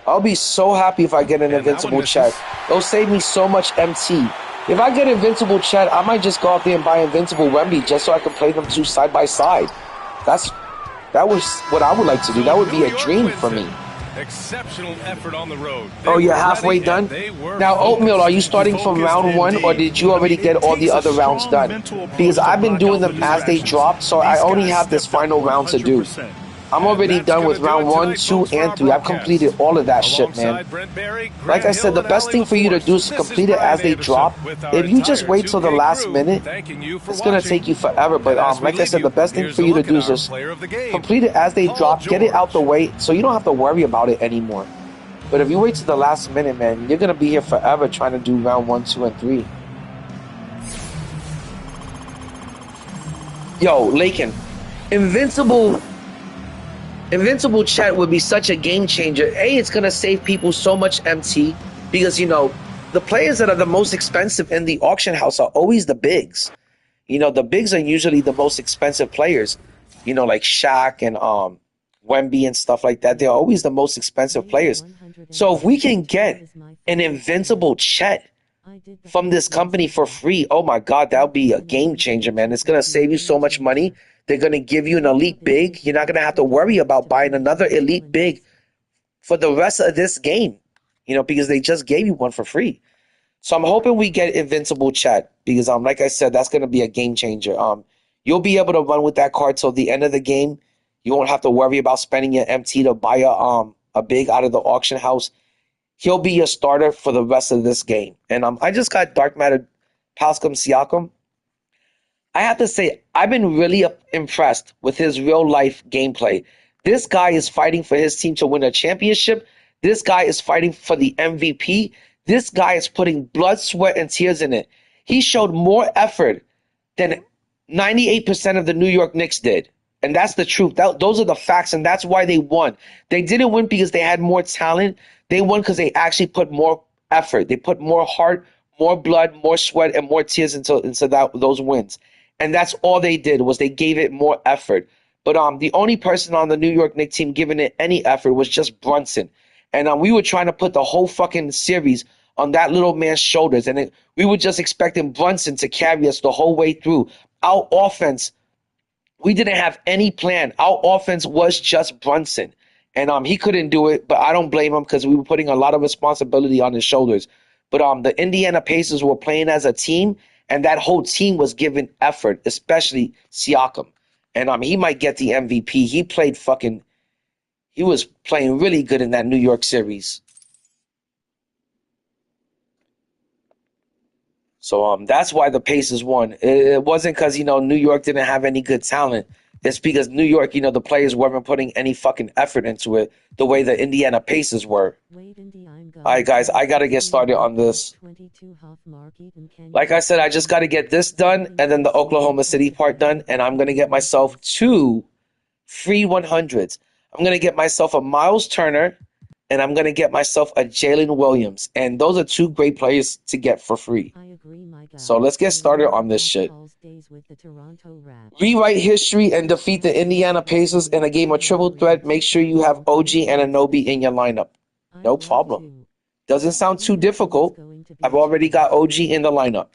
I'll be so happy if I get an Invincible Chet. It'll save me so much MT. If I get Invincible Chet, I might just go out there and buy Invincible Wemby just so I can play them 2 side by side. That was what I would like to do. That would be a dream for me. Exceptional effort on the road. Oh, you're halfway done? Now, Oatmeal, are you starting from round 1, or did you already get all the other rounds done? Because I've been doing them as they drop, so I only have this final round to do. I'm already done with round 1, 2, and 3. I've completed all of that shit, man. Like I said, the best thing for you to do is to complete it as they drop. If you just wait till the last minute, it's going to take you forever. But like I said, the best thing for you to do is just complete it as they drop, get it out the way, so you don't have to worry about it anymore. But if you wait till the last minute, man, you're going to be here forever trying to do round 1, 2, and 3. Yo, Lakin, Invincible Chet would be such a game changer. It's going to save people so much MT because, the players that are the most expensive in the auction house are always the bigs. The bigs are usually the most expensive players, like Shaq and Wemby and stuff like that. They're always the most expensive players. So if we can get an Invincible Chet from this company for free, oh my God, that'll be a game changer, man. It's going to save you so much money. They're going to give you an elite big. You're not going to have to worry about buying another elite big for the rest of this game, because they just gave you one for free. So I'm hoping we get Invincible Chet because, like I said, that's going to be a game changer. You'll be able to run with that card till the end of the game. You won't have to worry about spending your MT to buy a big out of the auction house. he'll be a starter for the rest of this game. And I just got Dark Matter Pascal Siakam. I have to say, I've been really impressed with his real-life gameplay. This guy is fighting for his team to win a championship. This guy is fighting for the MVP. This guy is putting blood, sweat, and tears in it. He showed more effort than 98% of the New York Knicks did. And that's the truth. Those are the facts, and that's why they won. They didn't win because they had more talent. They won because they actually put more effort. They put more heart, more blood, more sweat, and more tears into those wins. And that's all they did, was they gave it more effort. But the only person on the New York Knicks team giving it any effort was just Brunson. And we were trying to put the whole fucking series on that little man's shoulders. And we were just expecting Brunson to carry us the whole way through. Our offense, we didn't have any plan. Our offense was just Brunson. And he couldn't do it, but I don't blame him because we were putting a lot of responsibility on his shoulders. But the Indiana Pacers were playing as a team, and that whole team was giving effort, especially Siakam. And he might get the MVP. He was playing really good in that New York series. So that's why the Pacers won. It wasn't because, New York didn't have any good talent. It's because New York, the players weren't putting any fucking effort into it the way the Indiana Pacers were. All right, guys, I got to get started on this. Like I said, I just got to get this done and then the Oklahoma City part done, and I'm going to get myself 2 free 100s. I'm going to get myself a Miles Turner, and I'm going to get myself a Jalen Williams. And those are 2 great players to get for free. So let's get started on this shit. Rewrite history and defeat the Indiana Pacers in a game of triple threat. Make sure you have OG Anunoby in your lineup. No problem. Doesn't sound too difficult. I've already got OG in the lineup.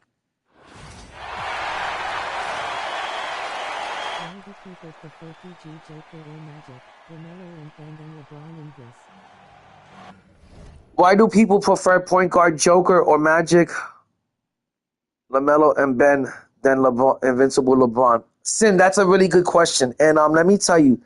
Why do people prefer point guard Joker or Magic, LaMelo, and Ben than LeBron, Invincible LeBron? Sin, that's a really good question. And let me tell you,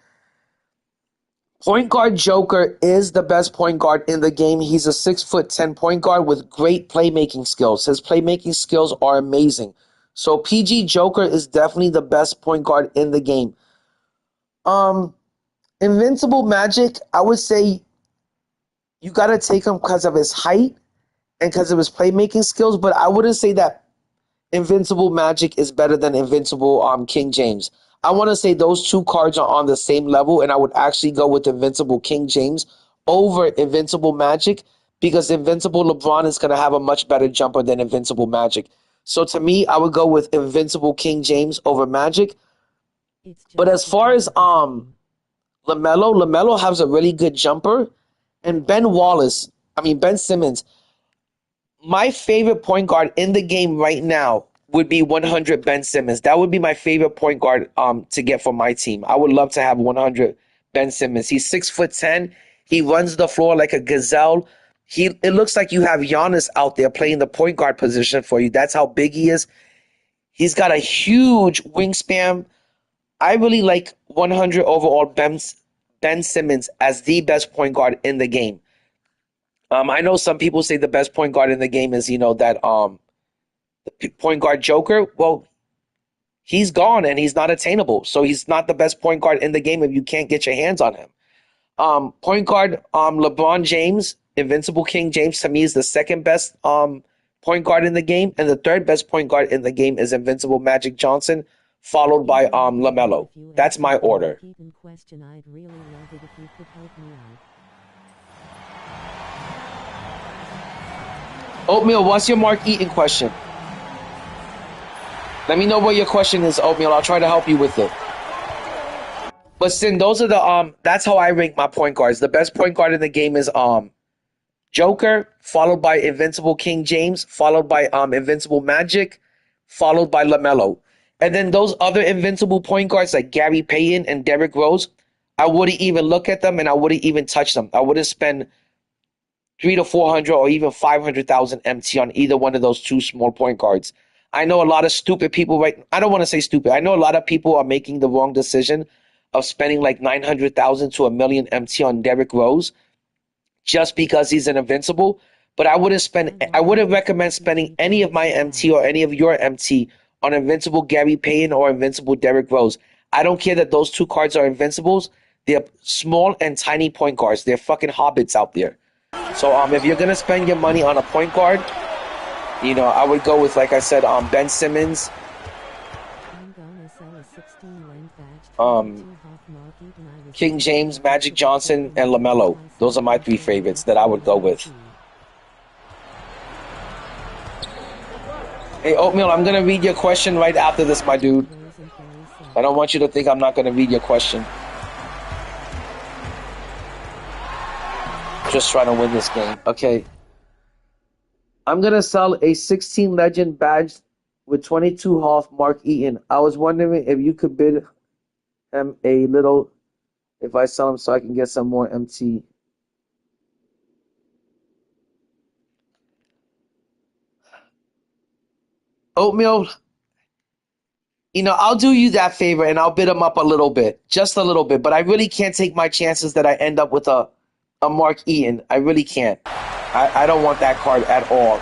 point guard Joker is the best point guard in the game. He's a 6'10" point guard with great playmaking skills. His playmaking skills are amazing. So PG Joker is definitely the best point guard in the game. Invincible Magic, I would say you got to take him because of his height and because of his playmaking skills, but I wouldn't say that Invincible Magic is better than Invincible King James. I want to say those 2 cards are on the same level, and I would actually go with Invincible King James over Invincible Magic because Invincible LeBron is going to have a much better jumper than Invincible Magic. So to me, I would go with Invincible King James over Magic. But as far as LaMelo has a really good jumper, and Ben Simmons, my favorite point guard in the game right now would be 100 Ben Simmons. That would be my favorite point guard to get for my team. I would love to have 100 Ben Simmons. He's 6'10". He runs the floor like a gazelle. It looks like you have Giannis out there playing the point guard position for you. That's how big he is. He's got a huge wingspan. I really like 100 overall Ben Simmons as the best point guard in the game. I know some people say the best point guard in the game is, that the point guard Joker. Well, he's gone and he's not attainable. So he's not the best point guard in the game if you can't get your hands on him. Point guard LeBron James, Invincible King James, to me is the second best point guard in the game. And the third best point guard in the game is Invincible Magic Johnson, followed by LaMelo. That's my order. Oatmeal, what's your Mark Eaton question? Let me know what your question is, Oatmeal. I'll try to help you with it. But Sin, those are the that's how I rank my point guards. The best point guard in the game is Joker, followed by Invincible King James, followed by Invincible Magic, followed by LaMelo. And then those other invincible point guards like Gary Payton and Derrick Rose, I wouldn't even look at them and I wouldn't even touch them. I wouldn't spend $300,000 to $400,000 or even $500,000 MT on either one of those 2 small point guards. I know a lot of stupid people, I don't want to say stupid. I know a lot of people are making the wrong decision of spending like $900,000 to $1 million MT on Derrick Rose. just because he's an invincible. But I wouldn't recommend spending any of my MT or any of your MT on invincible Gary Payton or invincible Derrick Rose. I don't care that those two cards are invincibles. They're small and tiny point guards. They're fucking hobbits out there. So if you're gonna spend your money on a point guard, you know, I would go with, like I said, Ben Simmons, King James, Magic Johnson, and LaMelo. Those are my 3 favorites that I would go with. Hey, Oatmeal, I'm gonna read your question right after this, my dude. I don't want you to think I'm not gonna read your question. Just trying to win this game. Okay. I'm going to sell a 16 Legend badge with 22 Hoff Mark Eaton. I was wondering if you could bid him a little if I sell him so I can get some more MT. Oatmeal, you know, I'll do you that favor and I'll bid him up a little bit. Just a little bit. But I really can't take my chances that I end up with a Mark Eaton. I really can't. I don't want that card at all.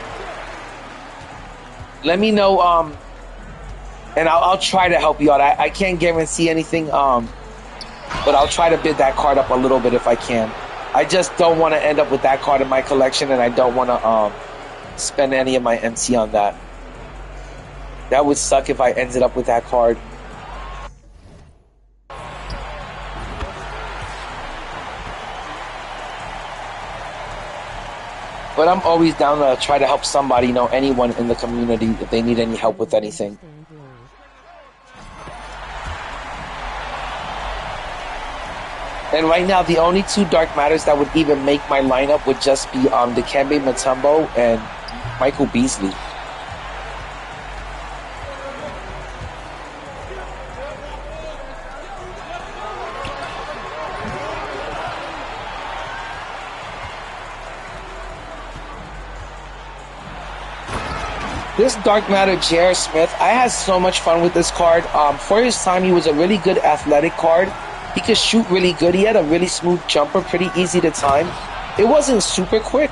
Let me know, and I'll try to help you out. I can't guarantee anything, but I'll try to bid that card up a little bit if I can. I just don't want to end up with that card in my collection, and I don't want to spend any of my MT on that. That would suck if I ended up with that card. But I'm always down to try to help somebody, you know, anyone in the community if they need any help with anything. And right now, the only 2 Dark Matters that would even make my lineup would just be Dikembe Mutombo and Michael Beasley. This Dark Matter, J.R. Smith, I had so much fun with this card. For his time, he was a really good athletic card. He could shoot really good. He had a really smooth jumper, pretty easy to time. It wasn't super quick,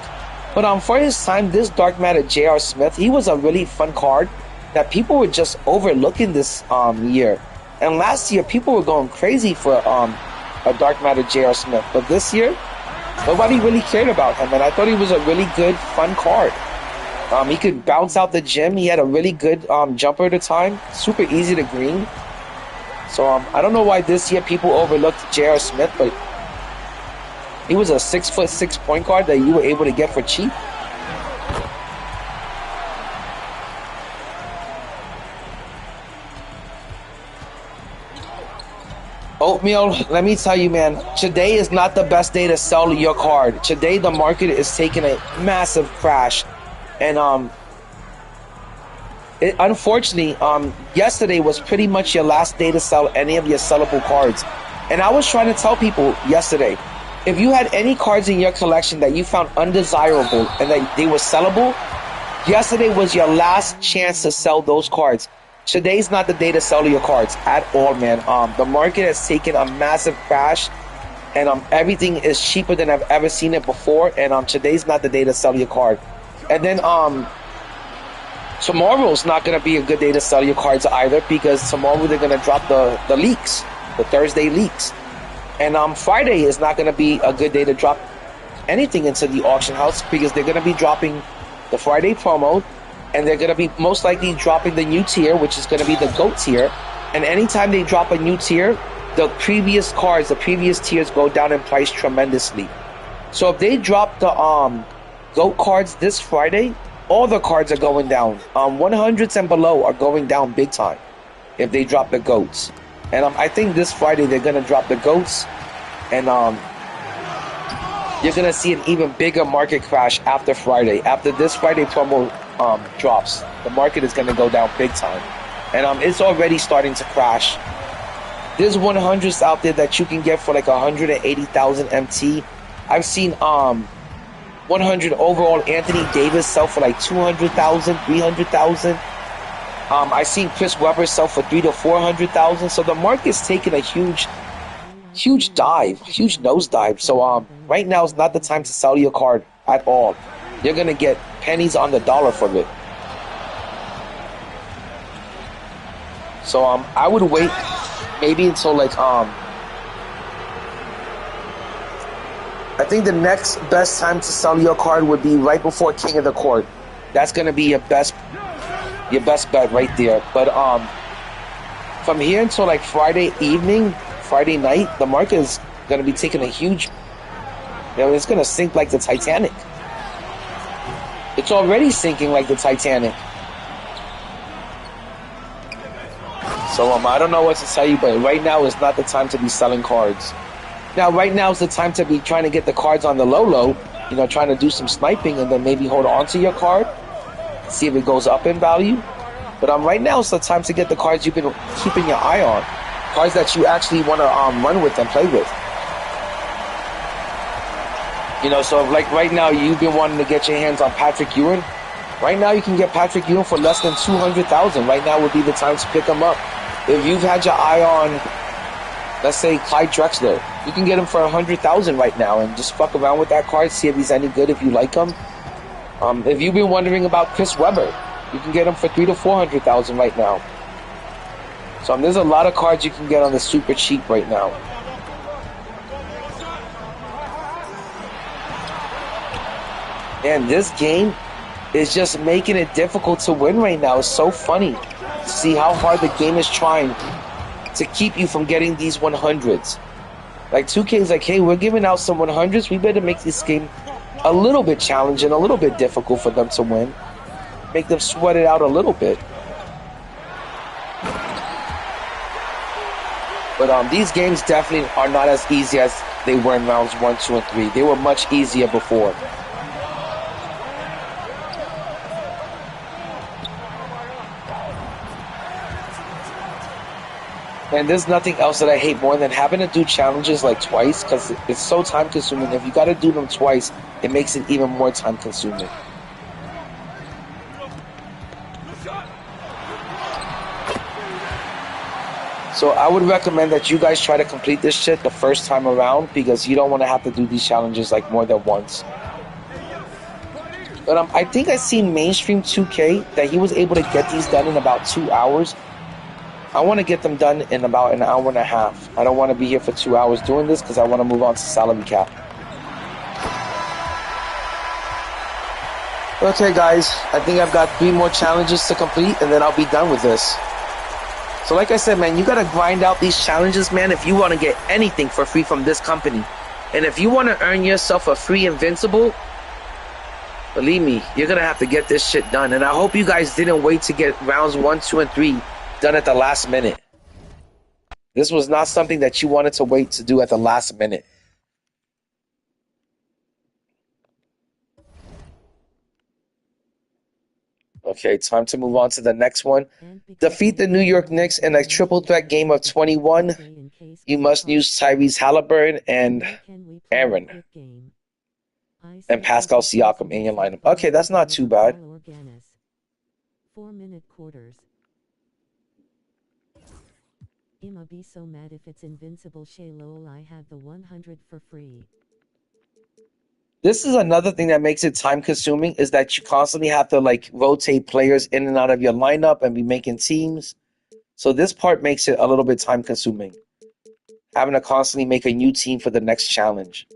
but for his time, this Dark Matter, J.R. Smith, he was a really fun card that people were just overlooking this year. And last year, people were going crazy for a Dark Matter, J.R. Smith. But this year, nobody really cared about him, and I thought he was a really good, fun card. He could bounce out the gym. He had a really good jumper at the time. Super easy to green. So I don't know why this year people overlooked J.R. Smith, but he was a 6'6" point guard that you were able to get for cheap. Oatmeal, let me tell you, man, today is not the best day to sell your card. Today the market is taking a massive crash. And unfortunately, yesterday was pretty much your last day to sell any of your sellable cards. And I was trying to tell people yesterday, if you had any cards in your collection that you found undesirable and that they were sellable, yesterday was your last chance to sell those cards. Today's not the day to sell your cards at all, man. The market has taken a massive crash, and everything is cheaper than I've ever seen it before. And today's not the day to sell your card. And then tomorrow's not going to be a good day to sell your cards either, because tomorrow they're going to drop the leaks, the Thursday leaks. And Friday is not going to be a good day to drop anything into the auction house, because they're going to be dropping the Friday promo, and they're going to be most likely dropping the new tier, which is going to be the GOAT tier. And anytime they drop a new tier, the previous cards, the previous tiers go down in price tremendously. So if they drop the GOAT cards this Friday, all the cards are going down. 100s and below are going down big time if they drop the GOATs. And I think this Friday they're going to drop the GOATs, and you're going to see an even bigger market crash after Friday. After this Friday promo drops, the market is going to go down big time. And it's already starting to crash. There's 100s out there that you can get for like 180,000 MT. I've seen 100 overall Anthony Davis sell for like 200,000, 300,000. I seen Chris Webber sell for 300,000 to 400,000. So the market's taking a huge huge dive, huge nosedive. So right now is not the time to sell your card at all. You're gonna get pennies on the dollar from it. So I would wait maybe until like I think the next best time to sell your card would be right before King of the Court. That's gonna be your best bet right there. But from here until like Friday evening, Friday night, the market is gonna be taking a huge, it's gonna sink like the Titanic. It's already sinking like the Titanic. So I don't know what to tell you, but right now is not the time to be selling cards. Now, right now is the time to be trying to get the cards on the low, trying to do some sniping and then maybe hold on to your card, see if it goes up in value. But right now is the time to get the cards you've been keeping your eye on, cards that you actually want to run with and play with. So like right now you've been wanting to get your hands on Patrick Ewing. Right now you can get Patrick Ewing for less than $200,000. Right now would be the time to pick him up. If you've had your eye on, let's say, Clyde Drexler, you can get him for $100,000 right now and just fuck around with that card, see if he's any good if you like him. If you've been wondering about Chris Webber, you can get him for $300,000 to $400,000 right now. So there's a lot of cards you can get on the super cheap right now. And this game is just making it difficult to win right now. It's so funny to see how hard the game is trying to keep you from getting these 100s. Like 2K is like, hey, we're giving out some 100s. We better make this game a little bit challenging, a little bit difficult for them to win. Make them sweat it out a little bit. But these games definitely are not as easy as they were in rounds 1, 2, and 3. They were much easier before. And there's nothing else that I hate more than having to do challenges like twice, because it's so time consuming. If you got to do them twice, it makes it even more time consuming. So I would recommend that you guys try to complete this shit the first time around, because you don't want to have to do these challenges like more than once. But I think I seen Mainstream 2K that he was able to get these done in about 2 hours. I want to get them done in about an hour and a half. I don't want to be here for 2 hours doing this because I want to move on to salary cap. Okay, guys, I think I've got 3 more challenges to complete, and then I'll be done with this. So like I said, man, you got to grind out these challenges, man, if you want to get anything for free from this company. And if you want to earn yourself a free Invincible, believe me, you're going to have to get this shit done. And I hope you guys didn't wait to get rounds 1, 2, and 3 done at the last minute. This was not something that you wanted to wait to do at the last minute. Okay, time to move on to the next one. Defeat the New York Knicks in a triple threat game of 21. You must use Tyrese Halliburton and Aaron and Pascal Siakam in your lineup. Okay, that's not too bad. 4-minute quarters. I'ma be so mad if it's Invincible Shaylol. I have the 100 for free. This is another thing that makes it time consuming, is that you constantly have to like rotate players in and out of your lineup and be making teams. So this part makes it a little bit time consuming, having to constantly make a new team for the next challenge.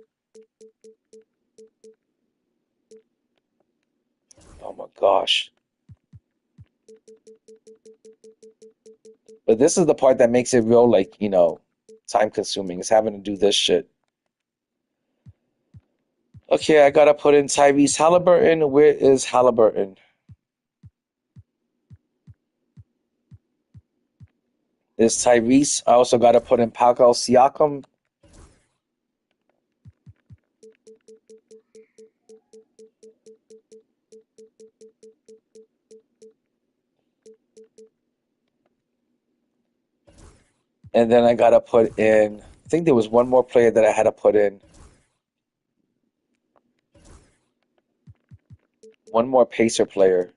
Oh my gosh. But this is the part that makes it real, like, time consuming, is having to do this shit. Okay, I gotta put in Tyrese Halliburton. Where is Halliburton? There's Tyrese. I also gotta put in Pascal Siakam. And then I gotta put in, I think there was one more player that I had to put in. One more Pacer player.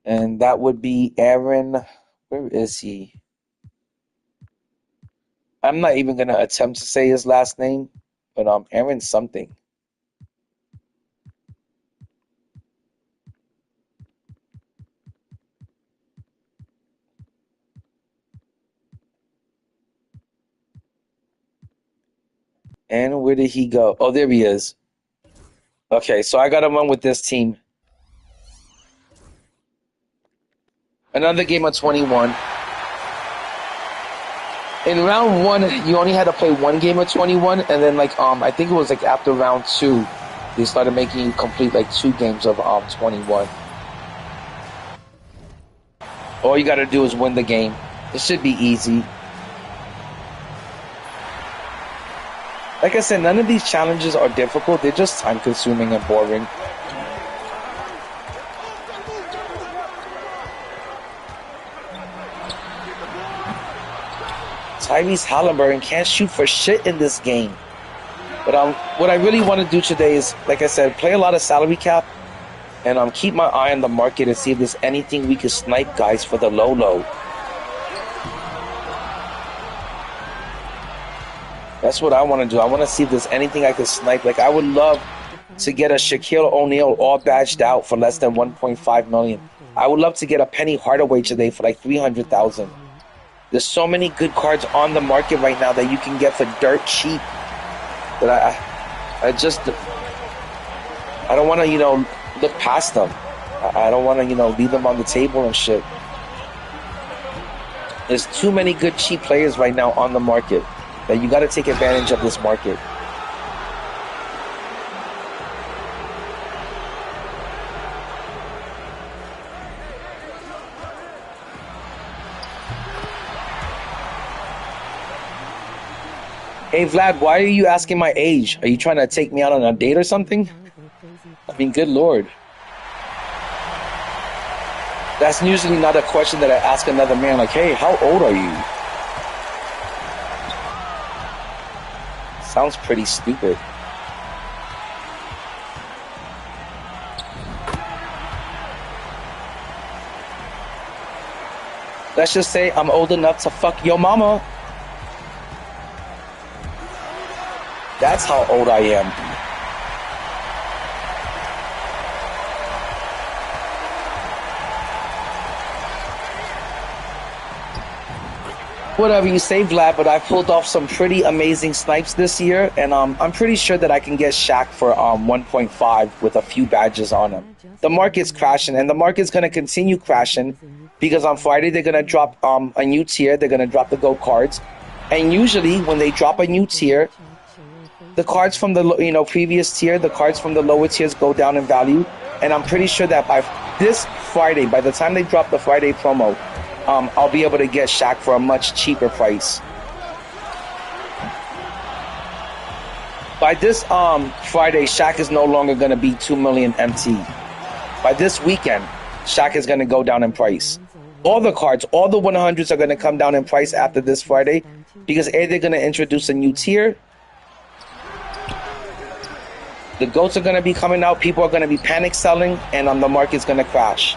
And And that would be Aaron. Where is he? I'm not even going to attempt to say his last name, but Aaron something. And where did he go? Oh, there he is. Okay, so I got to run with this team. Another game of 21. In round 1, you only had to play one game of 21, and then I think it was after round 2, they started making you complete 2 games of 21. All you got to do is win the game. It should be easy. Like I said, none of these challenges are difficult. They're just time-consuming and boring. Tyrese Halliburton can't shoot for shit in this game. But what I really want to do today is, like I said, play a lot of salary cap and keep my eye on the market and see if there's anything we can snipe, guys, for the low. That's what I want to do. I want to see if there's anything I can snipe. I would love to get a Shaquille O'Neal all badged out for less than $1.5 million. I would love to get a Penny Hardaway today for $300,000. There's so many good cards on the market right now that you can get for dirt cheap. But I don't want to, look past them. I don't want to, leave them on the table and shit. There's too many good cheap players right now on the market that you got to take advantage of this market. Hey Vlad, why are you asking my age? Are you trying to take me out on a date or something? I mean, good lord. That's usually not a question that I ask another man, hey, how old are you? Sounds pretty stupid. Let's just say I'm old enough to fuck your mama. That's how old I am. Whatever you say, Vlad, but I pulled off some pretty amazing snipes this year, and I'm pretty sure that I can get Shaq for 1.5 with a few badges on him. The market's crashing, and the market's going to continue crashing because on Friday they're going to drop a new tier. They're going to drop the GOAT cards, and usually when they drop a new tier, the cards from the previous tier, the cards from the lower tiers go down in value, and I'm pretty sure that by this Friday, by the time they drop the Friday promo, I'll be able to get Shaq for a much cheaper price. By this Friday, Shaq is no longer going to be 2 million MT. By this weekend, Shaq is going to go down in price. All the cards, all the 100s are going to come down in price after this Friday because they're going to introduce a new tier. The GOATs are going to be coming out. People are going to be panic selling, and the market's going to crash.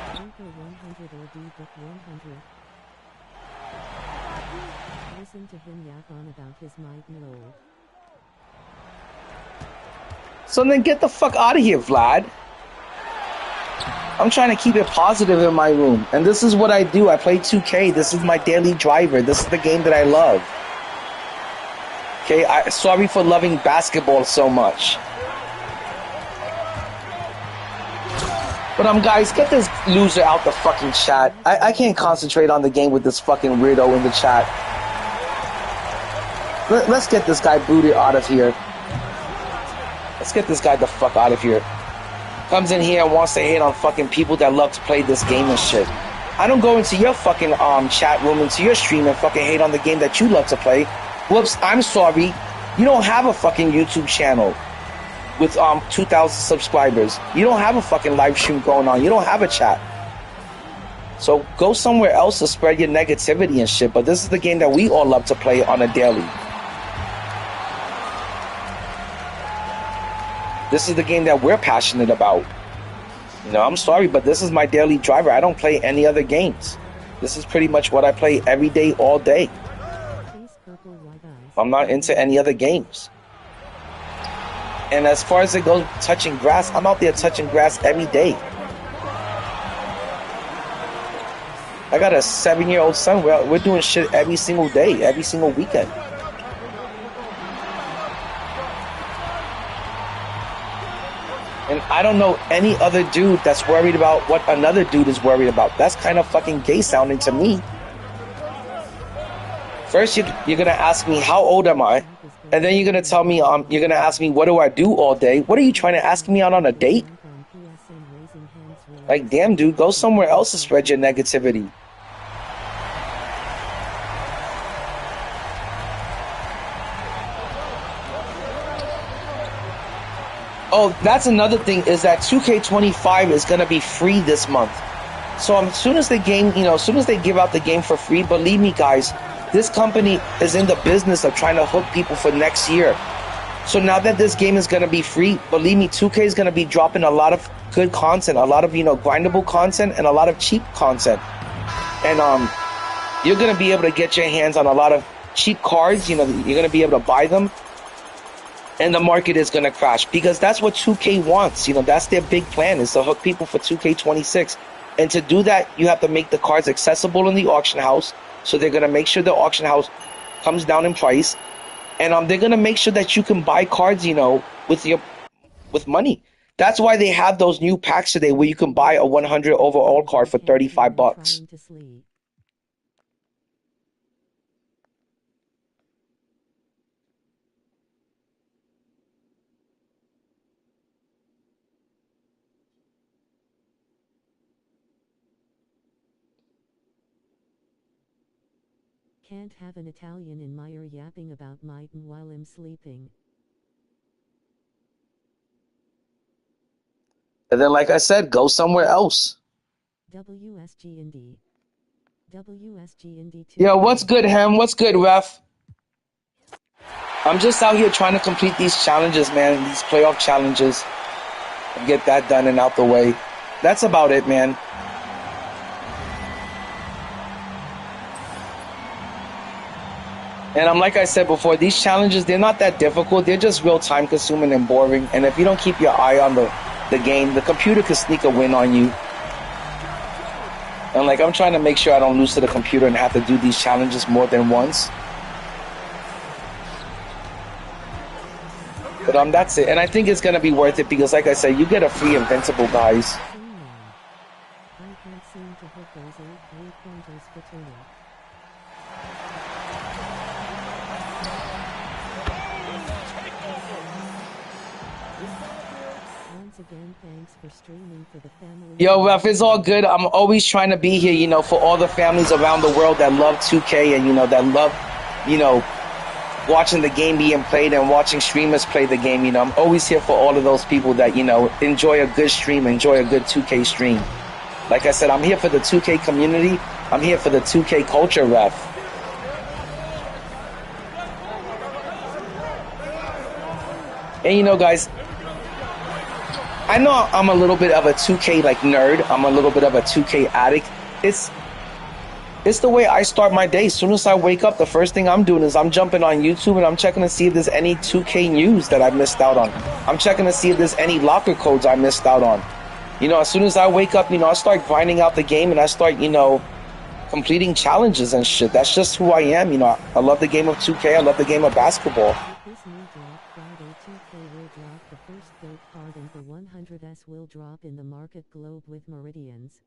Listen to him yap on about his might and load. So then get the fuck out of here, Vlad. I'm trying to keep it positive in my room. And this is what I do. I play 2K. This is my daily driver. This is the game that I love. Okay, sorry for loving basketball so much. But guys, get this loser out the fucking chat. I can't concentrate on the game with this fucking weirdo in the chat. Let's get this guy booted out of here. Let's get this guy the fuck out of here. Comes in here and wants to hate on fucking people that love to play this game and shit. I don't go into your fucking chat room, into your stream and fucking hate on the game that you love to play. Whoops, I'm sorry. You don't have a fucking YouTube channel with 2,000 subscribers. You don't have a fucking live stream going on. You don't have a chat. So go somewhere else to spread your negativity and shit. But this is the game that we all love to play on a daily. This is the game that we're passionate about. You know, I'm sorry, but this is my daily driver. I don't play any other games. This is pretty much what I play every day, all day. I'm not into any other games. And as far as it goes, touching grass, I'm out there touching grass every day. I got a 7-year-old son. We're doing shit every single day, every single weekend. And I don't know any other dude that's worried about what another dude is worried about. That's kind of fucking gay sounding to me. First, you're going to ask me, how old am I? And then you're going to tell me, you're going to ask me, what do I do all day? What are you trying to ask me out on a date? Like, damn, dude, go somewhere else to spread your negativity. Oh, that's another thing, is that 2K25 is going to be free this month. So as soon as the game, you know, as soon as they give out the game for free, believe me, guys, this company is in the business of trying to hook people for next year. So now that this game is going to be free, believe me, 2K is going to be dropping a lot of good content, a lot of, you know, grindable content, and a lot of cheap content. And you're going to be able to get your hands on a lot of cheap cards. You know, you're going to be able to buy them. And the market is going to crash, because that's what 2K wants. You know, that's their big plan, is to hook people for 2K26. And to do that, you have to make the cards accessible in the auction house. So they're going to make sure the auction house comes down in price. And they're going to make sure that you can buy cards, you know, with money. That's why they have those new packs today where you can buy a 100 overall card for $35. Can't have an Italian in my ear yapping about Maiden while I'm sleeping. And then, like I said, go somewhere else. WSG&D. WSG&D 2. Yo, what's good, Hem? What's good, Ref? I'm just out here trying to complete these challenges, man. These playoff challenges. And get that done and out the way. That's about it, man. And like I said before, these challenges, they're not that difficult. They're just real time consuming and boring. And if you don't keep your eye on the game, the computer can sneak a win on you. And like, I'm trying to make sure I don't lose to the computer and have to do these challenges more than once. But that's it. And I think it's going to be worth it because, like I said, you get a free Invincible, guys. I can't seem to hit those 8 3-pointers for Tony. Again, thanks for streaming for the family. Yo, Ref, it's all good. I'm always trying to be here, you know, for all the families around the world that love 2K and, you know, that love, you know, watching the game being played and watching streamers play the game. You know, I'm always here for all of those people that, you know, enjoy a good stream, enjoy a good 2K stream. Like I said, I'm here for the 2K community. I'm here for the 2K culture, Ref. And, you know, guys, I know I'm a little bit of a 2K like nerd. I'm a little bit of a 2K addict. It's the way I start my day. As soon as I wake up, the first thing I'm doing is I'm jumping on YouTube and I'm checking to see if there's any 2K news that I missed out on. I'm checking to see if there's any locker codes I missed out on. You know, as soon as I wake up, you know, I start grinding out the game and I start, you know, completing challenges and shit. That's just who I am. You know, I love the game of 2K. I love the game of basketball. The first gold card and the 100S will drop in the market globe with Meridians.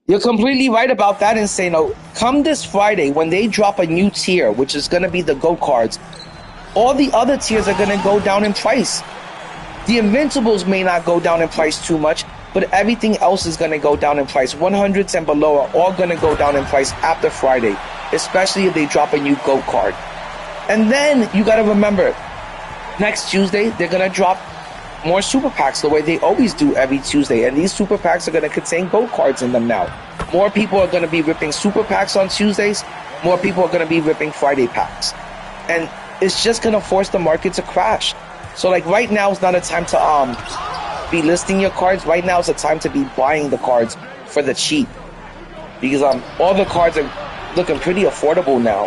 You're completely right about that, Insano. Come this Friday when they drop a new tier, which is going to be the GO cards, all the other tiers are going to go down in price. The Invincibles may not go down in price too much, but everything else is going to go down in price. 100s and below are all going to go down in price after Friday, especially if they drop a new GO card. And then you got to remember, next Tuesday, they're going to drop more super packs the way they always do every Tuesday. And these super packs are going to contain GO cards in them now. More people are going to be ripping super packs on Tuesdays. More people are going to be ripping Friday packs. And it's just going to force the market to crash. So like right now is not a time to be listing your cards. Right now is a time to be buying the cards for the cheap, because all the cards are looking pretty affordable now.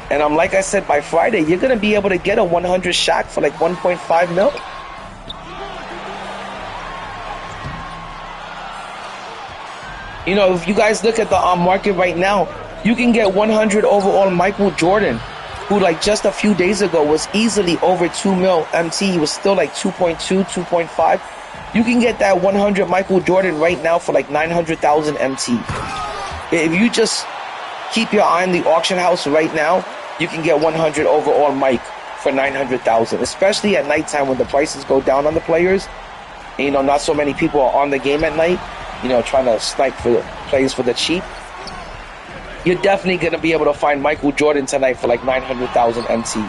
And like I said, by Friday you're gonna be able to get a 100 Shaq for like 1.5 mil. You know, if you guys look at the market right now, you can get 100 overall Michael Jordan, who like just a few days ago was easily over 2 mil MT. He was still like 2.2, 2.5. You can get that 100 Michael Jordan right now for like 900,000 MT. If you just keep your eye on the auction house right now, you can get 100 overall Mike for 900,000, especially at nighttime when the prices go down on the players. And, you know, not so many people are on the game at night, you know, trying to snipe for plays for the cheap. You're definitely going to be able to find Michael Jordan tonight for like 900,000 MT.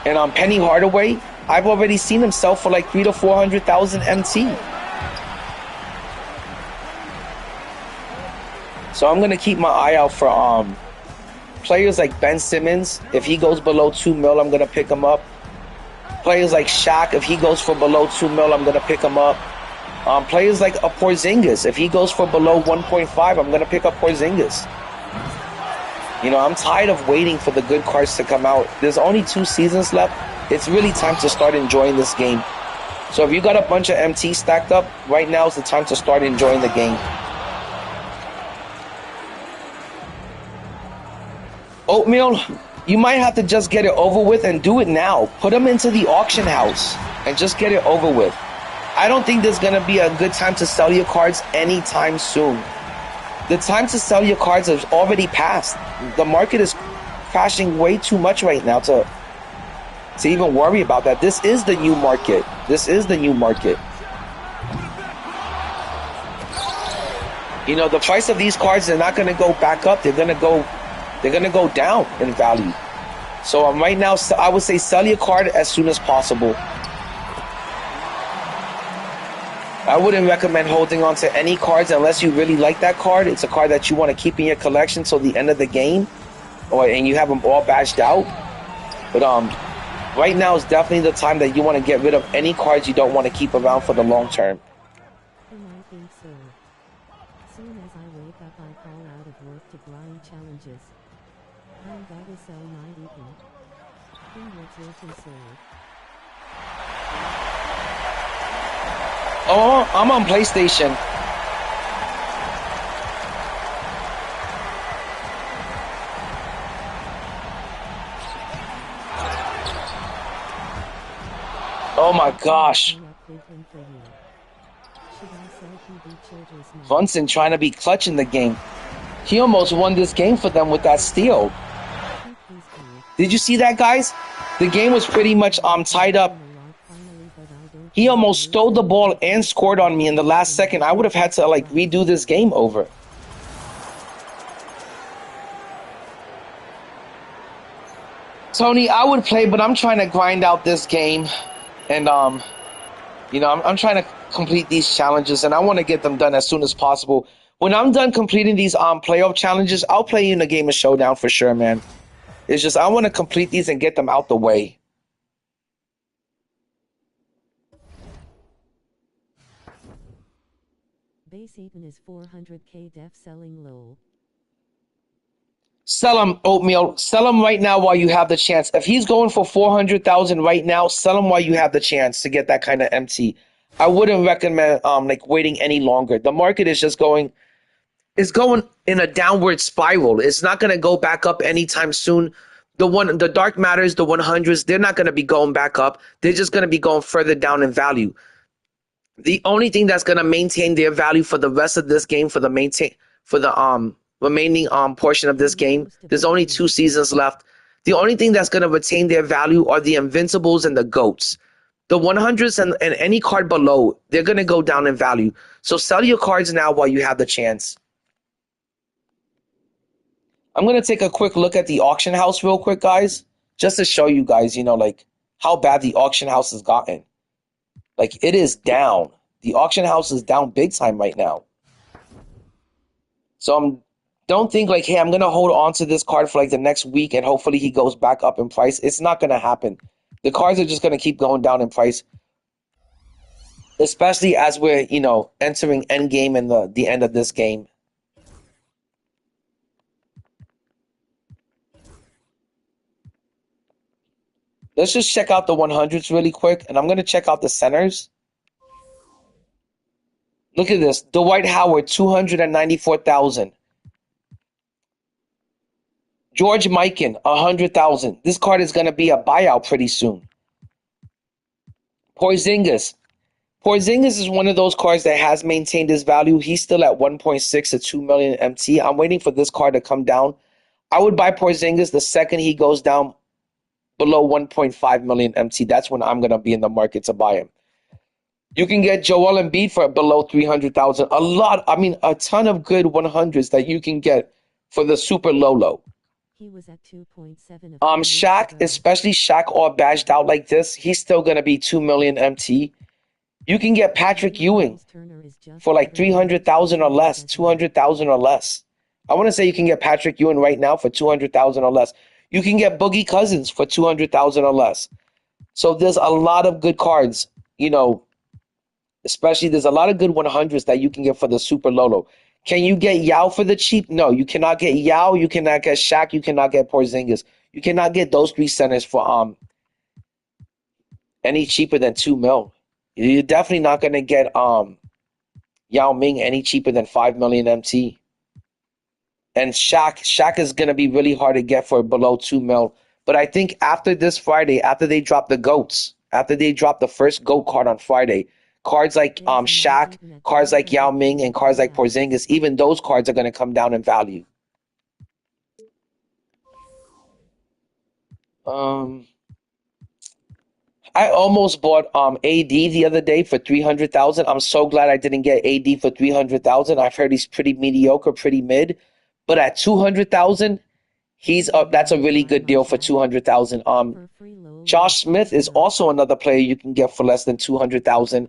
And Penny Hardaway, I've already seen him sell for like 300,000 to 400,000 MT. So I'm going to keep my eye out for players like Ben Simmons. If he goes below 2 mil, I'm going to pick him up. Players like Shaq, if he goes for below 2 mil, I'm going to pick him up. Players like a Porzingis, if he goes for below 1.5, I'm going to pick up Porzingis. You know, I'm tired of waiting for the good cards to come out. There's only 2 seasons left. It's really time to start enjoying this game. So if you got a bunch of MT stacked up, right now is the time to start enjoying the game. Oatmeal, you might have to just get it over with and do it now. Put them into the auction house and just get it over with. I don't think there's going to be a good time to sell your cards anytime soon. The time to sell your cards has already passed. The market is crashing way too much right now to even worry about that. This is the new market. This is the new market. You know, the price of these cards, they're not going to go back up. They're going to go down in value. So right now, I would say sell your card as soon as possible. I wouldn't recommend holding on to any cards unless you really like that card. It's a card that you want to keep in your collection till the end of the game, and you have them all badged out. But right now is definitely the time that you want to get rid of any cards you don't want to keep around for the long term. I think so. Soon as I wake up, I call out of work to grind challenges. I'm gotta sell my eating. In what's your concern? Oh, I'm on PlayStation. Oh my gosh. Brunson trying to be clutch in the game. He almost won this game for them with that steal. Did you see that, guys? The game was pretty much tied up. He almost stole the ball and scored on me in the last second. I would have had to like redo this game over. Tony, I would play, but I'm trying to grind out this game. And, you know, I'm trying to complete these challenges, and I want to get them done as soon as possible. When I'm done completing these playoff challenges, I'll play you in a game of Showdown for sure, man. It's just I want to complete these and get them out the way. Base Eaton is 400k def selling low. Sell him, Oatmeal. Sell him right now while you have the chance. If he's going for 400,000 right now, sell him while you have the chance to get that kind of MT. I wouldn't recommend like waiting any longer. The market is just going in a downward spiral. It's not going to go back up anytime soon. The dark matters, the 100s, they're not going to be going back up. They're just going to be going further down in value. The only thing that's going to maintain their value for the rest of this game, for the remaining portion of this game, there's only 2 seasons left. The only thing that's going to retain their value are the Invincibles and the GOATs. The 100s and any card below, they're going to go down in value. So sell your cards now while you have the chance. I'm going to take a quick look at the auction house real quick, guys, just to show you guys, you know, like how bad the auction house has gotten. Like, it is down. The auction house is down big time right now. So don't think like, hey, I'm going to hold on to this card for like the next week and hopefully he goes back up in price. It's not going to happen. The cards are just going to keep going down in price, especially as we're, entering end game and the end of this game. Let's just check out the 100s really quick, and I'm going to check out the centers. Look at this. Dwight Howard, 294,000. George Mikan, 100,000. This card is going to be a buyout pretty soon. Porzingis. Porzingis is one of those cards that has maintained his value. He's still at 1.6 to 2 million MT. I'm waiting for this card to come down. I would buy Porzingis the second he goes down below 1.5 million MT. That's when I'm going to be in the market to buy him. You can get Joel Embiid for below 300,000. A ton of good 100s that you can get for the super low. He was at 2.7. Shaq, especially Shaq all badged out like this, he's still going to be 2 million MT. You can get Patrick Ewing for like 300,000 or less, 200,000 or less. I want to say you can get Patrick Ewing right now for 200,000 or less. You can get Boogie Cousins for 200,000 or less. So there's a lot of good cards, especially there's a lot of good 100s that you can get for the super low. Can you get Yao for the cheap? No, you cannot get Yao. You cannot get Shaq. You cannot get Porzingis. You cannot get those three centers for any cheaper than 2 mil. You're definitely not going to get Yao Ming any cheaper than 5 million MT. And Shaq is going to be really hard to get for below 2 mil. But I think after this Friday, after they drop the GOATs, after they drop the first GOAT card on Friday, cards like Shaq, cards like Yao Ming, and cards like Porzingis, even those cards are going to come down in value. I almost bought AD the other day for 300,000. I'm so glad I didn't get AD for 300,000. I've heard he's pretty mediocre, pretty mid. But at 200,000, he's up. That's a really good deal for 200,000. Josh Smith is also another player you can get for less than 200,000.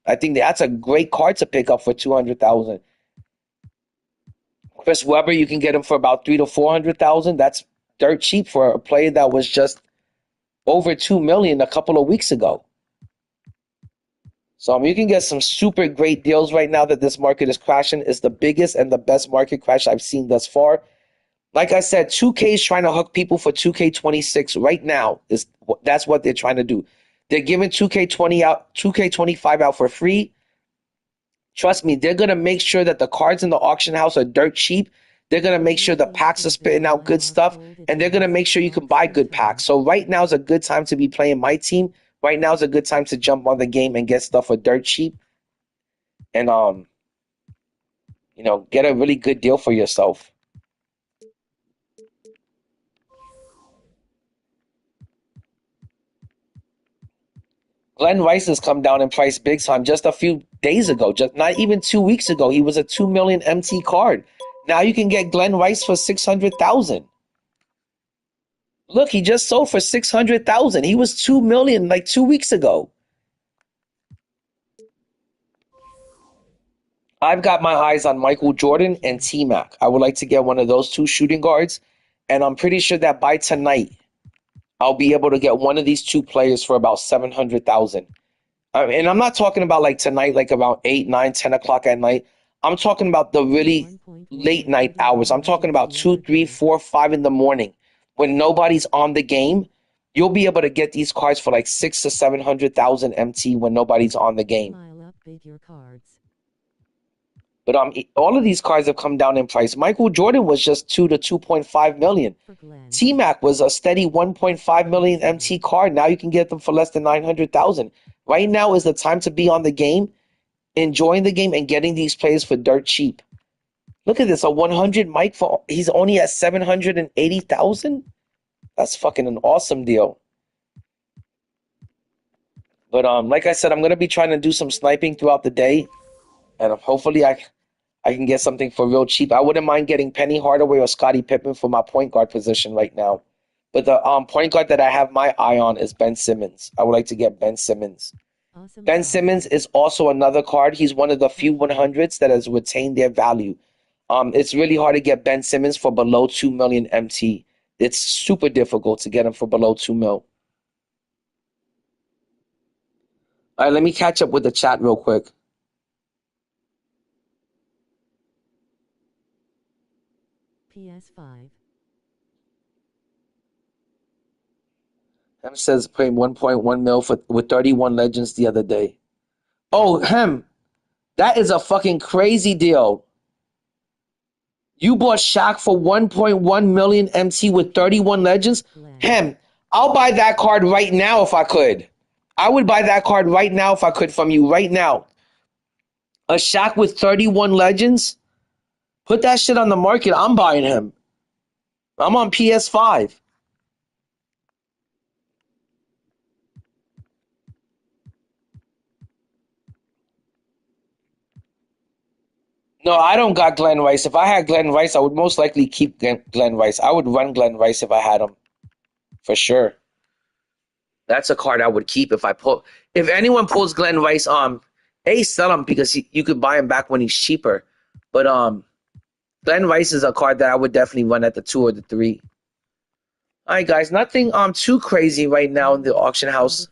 I think that's a great card to pick up for 200,000. Chris Webber, you can get him for about 300,000 to 400,000. That's dirt cheap for a player that was just over 2 million a couple of weeks ago. So you can get some super great deals right now that this market is crashing. It's the biggest and the best market crash I've seen thus far. Like I said, 2K is trying to hook people for 2K26 right now. That's what they're trying to do. They're giving 2K20 out, 2K25 out for free. Trust me, they're going to make sure that the cards in the auction house are dirt cheap. They're going to make sure the packs are spitting out good stuff, and they're going to make sure you can buy good packs. So right now is a good time to be playing my team. Right now is a good time to jump on the game and get stuff for dirt cheap. And, get a really good deal for yourself. Glenn Rice has come down in price big time just a few days ago. Just not even 2 weeks ago, he was a 2 million MT card. Now you can get Glenn Rice for 600,000. Look, he just sold for 600,000. He was 2 million like 2 weeks ago. I've got my eyes on Michael Jordan and T-Mac. I would like to get one of those two shooting guards, and I'm pretty sure that by tonight, I'll be able to get one of these two players for about 700,000. And I'm not talking about like tonight, like around 8, 9, 10 o'clock at night. I'm talking about the really late night hours. I'm talking about 2, 3, 4, 5 in the morning when nobody's on the game. You'll be able to get these cards for like 600,000 to 700,000 MT when nobody's on the game. But all of these cards have come down in price. Michael Jordan was just 2 to 2.5 million. T-Mac was a steady 1.5 million MT card. Now you can get them for less than 900,000. Right now is the time to be on the game, enjoying the game, and getting these players for dirt cheap. Look at this, a 100 Mike he's only at 780,000. That's fucking an awesome deal. But like I said, I'm gonna be trying to do some sniping throughout the day, and hopefully I can get something for real cheap. I wouldn't mind getting Penny Hardaway or Scottie Pippen for my point guard position right now. But the point guard that I have my eye on is Ben Simmons. I would like to get Ben Simmons. Awesome. Ben Simmons is also another card. He's one of the few 100s that has retained their value. It's really hard to get Ben Simmons for below 2 million MT. It's super difficult to get him for below 2 mil. All right, let me catch up with the chat real quick. PS5. Hem says paying 1.1 mil with 31 Legends the other day. Oh, Hem, that is a fucking crazy deal. You bought Shaq for 1.1 million MT with 31 Legends? Hem, I'll buy that card right now if I could. I would buy that card right now if I could from you right now. A Shaq with 31 Legends? Put that shit on the market. I'm buying him. I'm on PS5. No, I don't got Glenn Rice. If I had Glenn Rice, I would most likely keep Glenn Rice. I would run Glenn Rice if I had him. For sure. That's a card I would keep if I pull. If anyone pulls Glenn Rice, sell him because you could buy him back when he's cheaper. But Glenn Rice is a card that I would definitely run at the 2 or the 3. All right, guys, nothing too crazy right now in the auction house.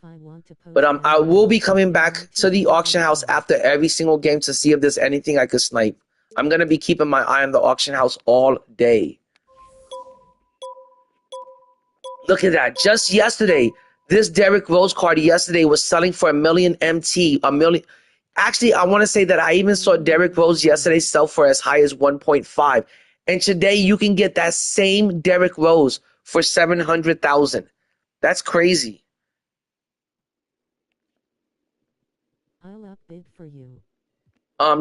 But I will be coming back to the auction house after every single game to see if there's anything I could snipe. I'm going to be keeping my eye on the auction house all day. Look at that. Just yesterday, this Derrick Rose card yesterday was selling for $1 million MT. $1 million. Actually, I want to say that I even saw Derrick Rose yesterday sell for as high as 1.5. And today you can get that same Derrick Rose for 700,000. That's crazy. I'll upbid for you.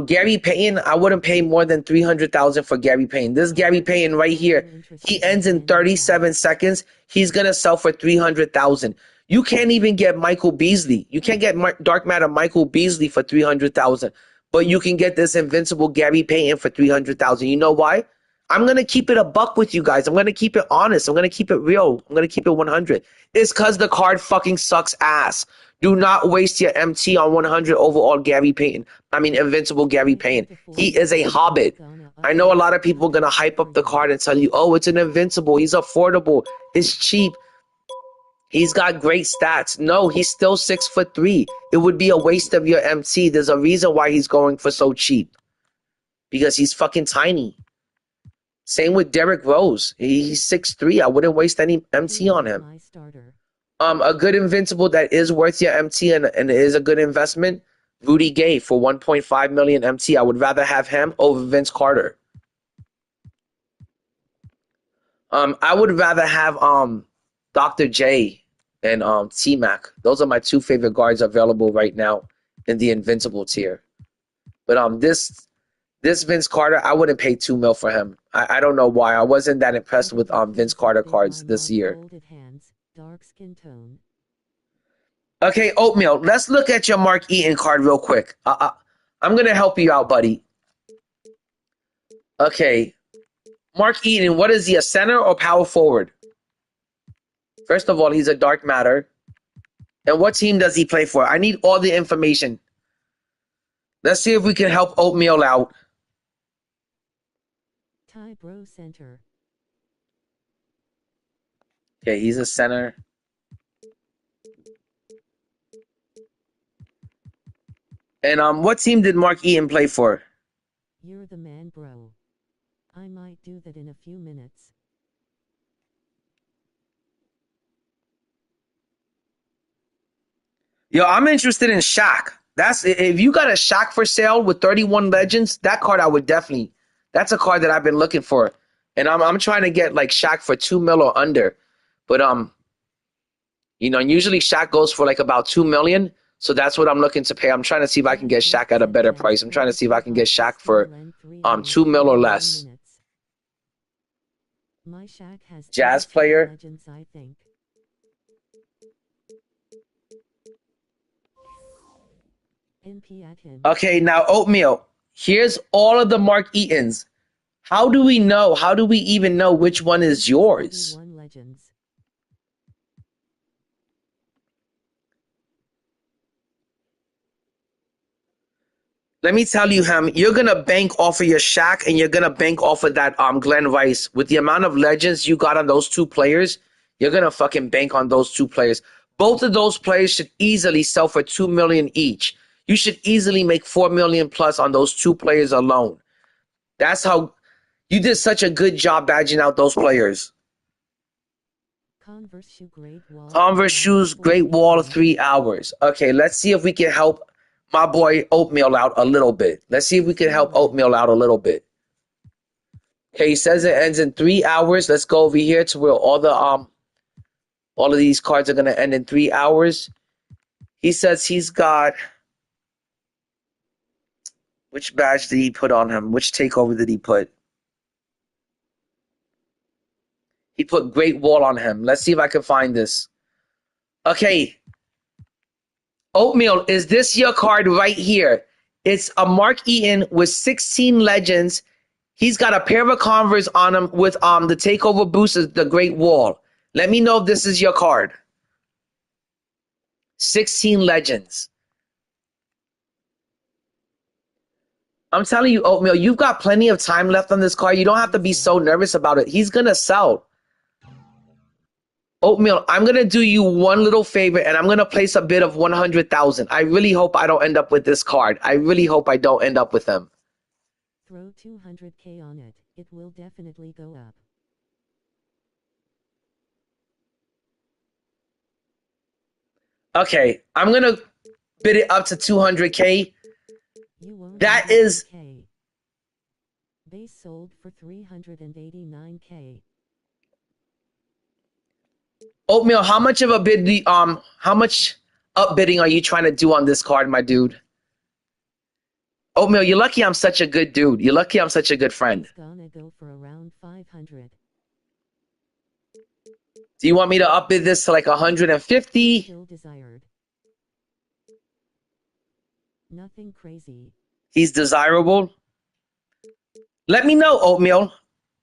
Gary Payton, I wouldn't pay more than 300,000 for Gary Payton. This Gary Payton right here, he ends in 37 seconds. He's gonna sell for 300,000. You can't even get Michael Beasley. You can't get Dark Matter Michael Beasley for 300,000, but you can get this invincible Gary Payton for 300,000. You know why? I'm gonna keep it a buck with you guys. I'm gonna keep it honest. I'm gonna keep it real. I'm gonna keep it 100. It's because the card fucking sucks ass. Do not waste your MT on 100 overall Gary Payton. I mean, invincible Gary Payton. He is a hobbit. I know a lot of people are going to hype up the card and tell you, oh, it's an invincible. He's affordable. It's cheap. He's got great stats. No, he's still 6'3". It would be a waste of your MT. There's a reason why he's going for so cheap. Because he's fucking tiny. Same with Derrick Rose. He's 6'3". I wouldn't waste any MT on him. A good invincible that is worth your MT and is a good investment, Rudy Gay for 1.5 million MT. I would rather have him over Vince Carter. I would rather have Dr. J and T-Mac. Those are my 2 favorite guards available right now in the invincible tier. But this Vince Carter, I wouldn't pay 2 mil for him. I don't know why. I wasn't that impressed with Vince Carter cards this year. Dark skin tone. Okay, Oatmeal, let's look at your Mark Eaton card real quick. I'm going to help you out, buddy. Okay, Mark Eaton, what is he, a center or power forward? First of all, he's a Dark Matter. And what team does he play for? I need all the information. Let's see if we can help Oatmeal out. Ty Bro Center. Okay, he's a center. And what team did Mark Eaton play for? You're the man, bro. I might do that in a few minutes. Yo, I'm interested in Shaq. If you got a Shaq for sale with 31 Legends, that card I would definitely. That's a card that I've been looking for, and I'm trying to get like Shaq for 2 mil or under. But usually Shaq goes for like about 2 million. So that's what I'm looking to pay. I'm trying to see if I can get Shaq at a better price. I'm trying to see if I can get Shaq for 2 mil or less. Jazz player. Okay, now Oatmeal. Here's all of the Mark Eatons. How do we know? How do we even know which one is yours? Let me tell you, Ham, you're going to bank off of your Shaq and you're going to bank off of that Glenn Rice. With the amount of legends you got on those 2 players, you're going to fucking bank on those 2 players. Both of those players should easily sell for $2 million each. You should easily make $4 million plus on those two players alone. That's how you did such a good job badging out those players. Converse shoes, Great Wall, 3 hours. Okay, let's see if we can help my boy Oatmeal out a little bit. Let's see if we can help Oatmeal out a little bit. Okay, he says it ends in 3 hours. Let's go over here to where all of these cards are gonna end in 3 hours. He says he's got, which badge did he put on him? Which takeover did he put? He put Great Wall on him. Let's see if I can find this. Okay. Oatmeal, is this your card right here? It's a Mark Eaton with 16 legends. He's got a pair of Converse on him with the takeover boosters, the Great Wall. Let me know if this is your card. 16 legends. I'm telling you, Oatmeal, you've got plenty of time left on this card. You don't have to be so nervous about it. He's going to sell. Oatmeal, I'm going to do you one little favor, and I'm going to place a bid of 100,000. I really hope I don't end up with this card. I really hope I don't end up with him. Throw 200K on it. It will definitely go up. Okay, I'm going to bid it up to 200K. That is... Base sold for 389K. Oatmeal, how much of a bid how much upbidding are you trying to do on this card, my dude? Oatmeal, you're lucky I'm such a good dude. You're lucky I'm such a good friend. It's gonna go for around 500. Do you want me to upbid this to like 150? Still desired. Nothing crazy. He's desirable. Let me know, Oatmeal.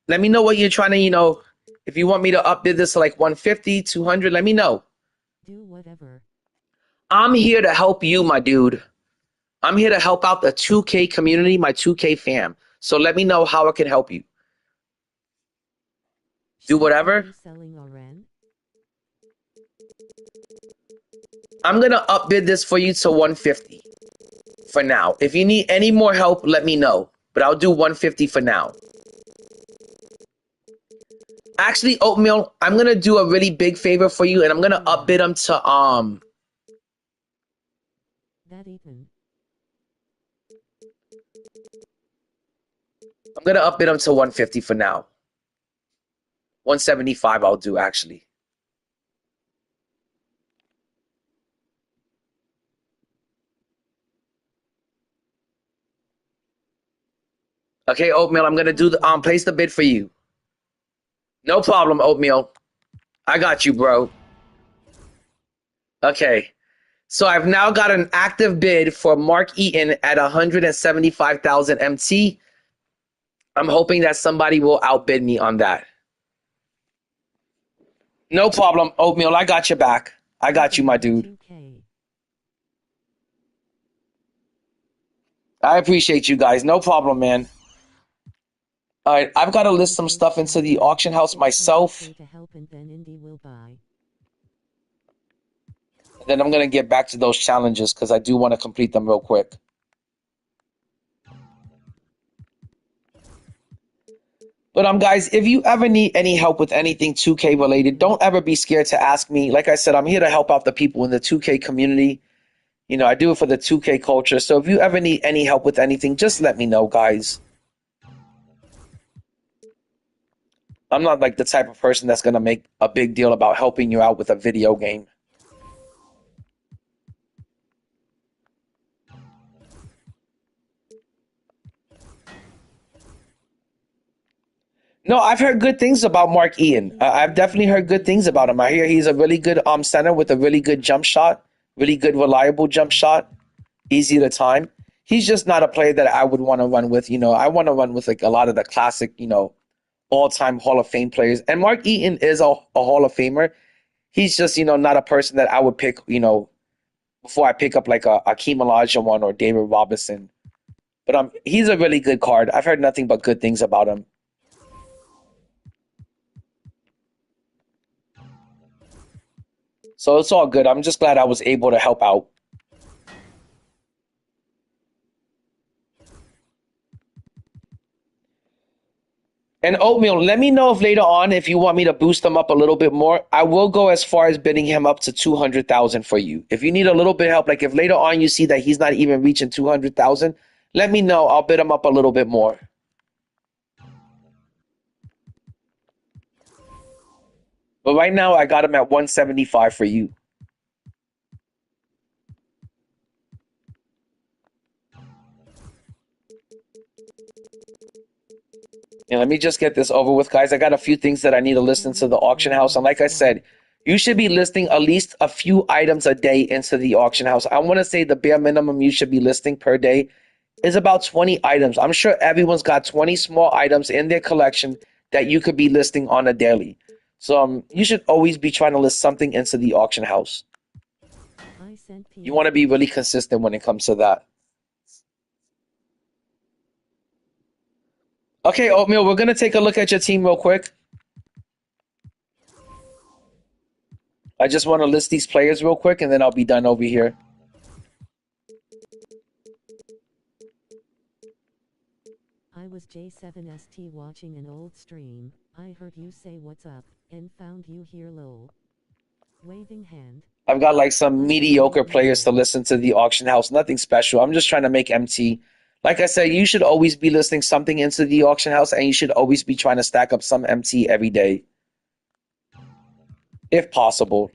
Let me know what you're trying to, if you want me to upbid this to like 150, 200, let me know. Do whatever. I'm here to help you, my dude. I'm here to help out the 2K community, my 2K fam. So let me know how I can help you. Do whatever. I'm going to upbid this for you to 150 for now. If you need any more help, let me know. But I'll do 150 for now. Actually, Oatmeal, I'm going to do a really big favor for you, and I'm going to upbid them to, That Ethan. I'm going to upbid them to 150 for now. 175 I'll do, actually. Okay, Oatmeal, I'm going to do the, place the bid for you. No problem, Oatmeal. I got you, bro. Okay. So I've now got an active bid for Mark Eaton at 175,000 MT. I'm hoping that somebody will outbid me on that. No problem, Oatmeal. I got your back. I got you, my dude. I appreciate you guys. No problem, man. All right, I've got to list some stuff into the auction house myself. Then I'm going to get back to those challenges because I do want to complete them real quick. But guys, if you ever need any help with anything 2K related, don't ever be scared to ask me. Like I said, I'm here to help out the people in the 2K community. I do it for the 2K culture. So if you ever need any help with anything, just let me know, guys. I'm not like the type of person that's going to make a big deal about helping you out with a video game. No, I've heard good things about Mark Eaton. I've definitely heard good things about him. I hear he's a really good center with a really good jump shot, really good, reliable jump shot, easy to time. He's just not a player that I would want to run with. I want to run with like a lot of the classic, all-time Hall of Fame players. And Mark Eaton is a Hall of Famer. He's just, not a person that I would pick, before I pick up like a Akeem Olajuwon or David Robinson. But he's a really good card. I've heard nothing but good things about him. So it's all good. I'm just glad I was able to help out. And Oatmeal, let me know if later on if you want me to boost him up a little bit more. I will go as far as bidding him up to 200,000 for you. If you need a little bit of help, like if later on you see that he's not even reaching 200,000, let me know. I'll bid him up a little bit more. But right now I got him at 175 for you. And let me just get this over with, guys. I got a few things that I need to list into the auction house. And like I said, you should be listing at least a few items a day into the auction house. I want to say the bare minimum you should be listing per day is about 20 items. I'm sure everyone's got 20 small items in their collection that you could be listing on a daily. So you should always be trying to list something into the auction house. You want to be really consistent when it comes to that. Okay, Oatmeal, we're going to take a look at your team real quick. I just want to list these players real quick, and then I'll be done over here. I was J7ST watching an old stream. I heard you say what's up, and found you here lol. Waving hand. I've got like some mediocre players to listen to the auction house. Nothing special. I'm just trying to make MT. Like I said, you should always be listing something into the auction house, and you should always be trying to stack up some MT every day, if possible.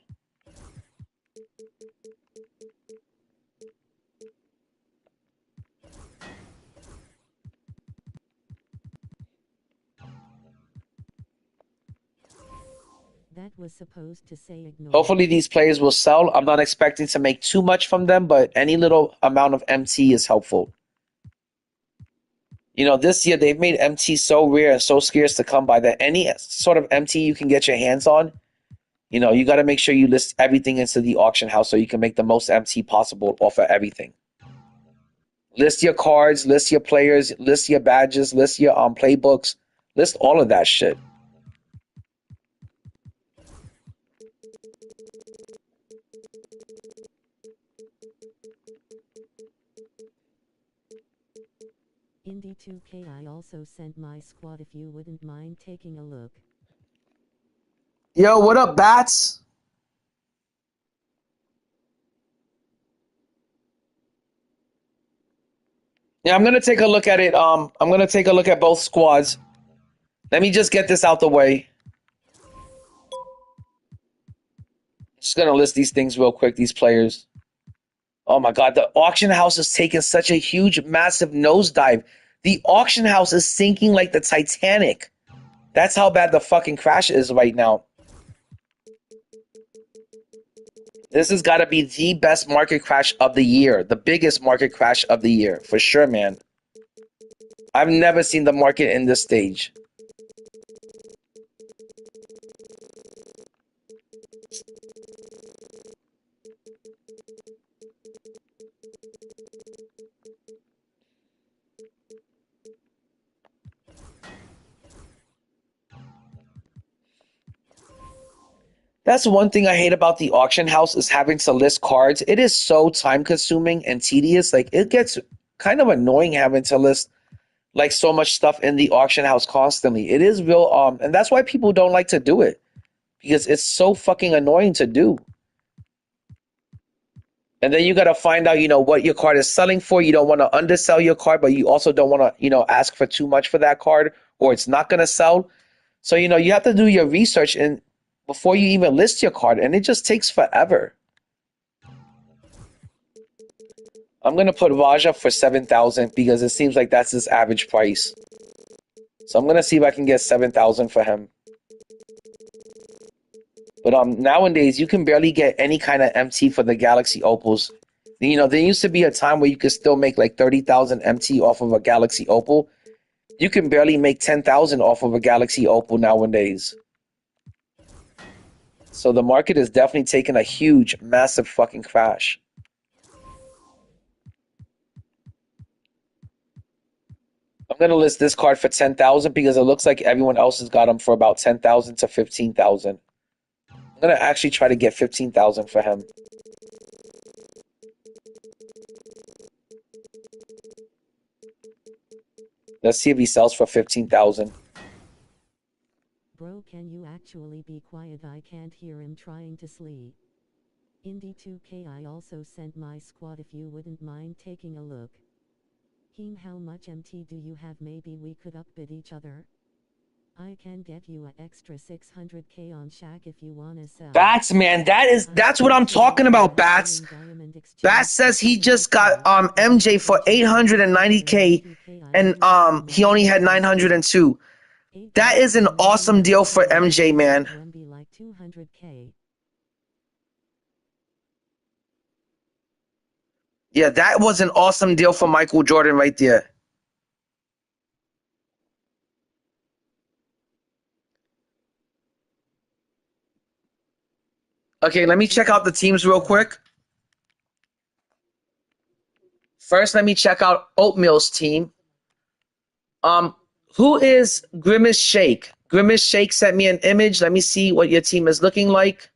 That was supposed to say ignore. Hopefully these players will sell. I'm not expecting to make too much from them, but any little amount of MT is helpful. You know, this year they've made MT so rare and so scarce to come by that any sort of MT you can get your hands on, you know, you got to make sure you list everything into the auction house so you can make the most MT possible off of everything. List your cards, list your players, list your badges, list your playbooks, list all of that shit. Indy 2K, I also sent my squad if you wouldn't mind taking a look. Yo, what up, Bats? Yeah, I'm gonna take a look at it. I'm gonna take a look at both squads. Let me just get this out the way. Just gonna list these things real quick, these players. Oh my God, the auction house is taking such a huge, massive nosedive. The auction house is sinking like the Titanic. That's how bad the fucking crash is right now. This has got to be the best market crash of the year. The biggest market crash of the year. For sure, man. I've never seen the market in this stage. That's one thing I hate about the auction house is having to list cards. It is so time consuming and tedious. Like it gets kind of annoying having to list like so much stuff in the auction house constantly. It is real and that's why people don't like to do it because it's so fucking annoying to do. And then you got to find out, you know, what your card is selling for. You don't want to undersell your card, but you also don't want to, you know, ask for too much for that card or it's not going to sell. So, you know, you have to do your research and before you even list your card, and it just takes forever. I'm going to put Raja for 7,000 because it seems like that's his average price. So I'm going to see if I can get 7,000 for him. But nowadays, you can barely get any kind of MT for the Galaxy Opals. You know, there used to be a time where you could still make like 30,000 MT off of a Galaxy Opal. You can barely make 10,000 off of a Galaxy Opal nowadays. So the market is definitely taking a huge, massive fucking crash. I'm going to list this card for 10,000 because it looks like everyone else has got them for about 10,000 to 15,000. I'm going I'm going to actually try to get 15,000 for him. Let's see if he sells for 15,000. Bro, can you actually be quiet? I can't hear him trying to sleep. Indy 2K, I also sent my squad if you wouldn't mind taking a look. Heem, how much MT do you have? Maybe we could upbid each other. I can get you an extra 600k on Shaq if you wanna sell. Bats, man, that's what I'm talking about, Bats. Bats says he just got MJ for 890k and he only had 902. That is an awesome deal for MJ, man. Yeah, that was an awesome deal for Michael Jordan right there. Okay, let me check out the teams real quick. First, let me check out Oatmeal's team. Who is Grimace Shake? Grimace Shake sent me an image. Let me see what your team is looking like.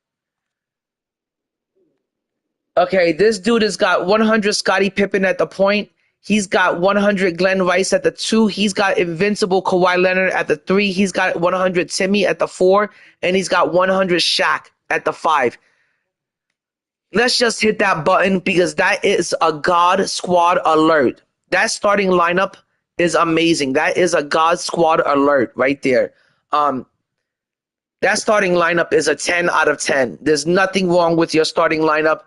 Okay, this dude has got 100 Scottie Pippen at the point. He's got 100 Glenn Rice at the 2. He's got invincible Kawhi Leonard at the 3. He's got 100 Timmy at the 4. And he's got 100 Shaq at the 5. Let's just hit that button because that is a God Squad alert. That starting lineup is amazing. That is a God Squad alert right there. That starting lineup is a 10 out of 10. There's nothing wrong with your starting lineup.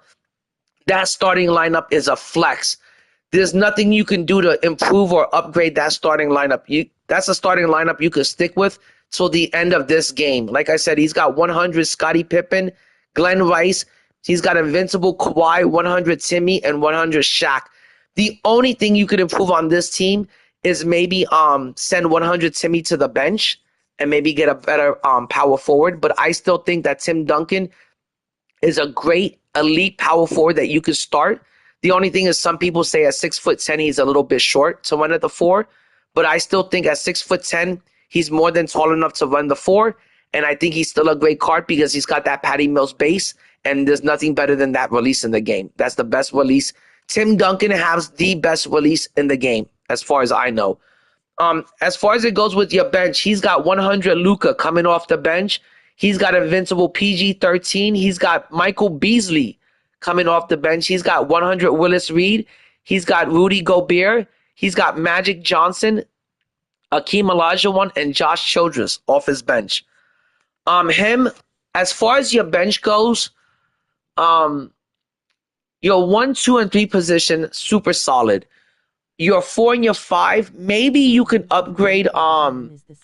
That starting lineup is a flex. There's nothing you can do to improve or upgrade that starting lineup. That's a starting lineup you could stick with till the end of this game. Like I said, he's got 100 Scottie Pippen, Glenn Rice. He's got invincible Kawhi, 100 Timmy, and 100 Shaq. The only thing you could improve on this team is maybe send 100 Timmy to the bench and maybe get a better power forward. But I still think that Tim Duncan is a great elite power forward that you could start. The only thing is some people say at 6'10" he's a little bit short to run at the 4. But I still think at 6'10", he's more than tall enough to run the 4. And I think he's still a great card because he's got that Patty Mills base. And there's nothing better than that release in the game. That's the best release. Tim Duncan has the best release in the game, as far as I know. As far as it goes with your bench, he's got 100 Luka coming off the bench. He's got invincible PG-13. He's got Michael Beasley coming off the bench. He's got 100 Willis Reed. He's got Rudy Gobert. He's got Magic Johnson, Akeem Olajuwon, and Josh Childress off his bench. As far as your bench goes, your 1, 2, and 3 position, super solid. Your 4 and your 5, maybe you could upgrade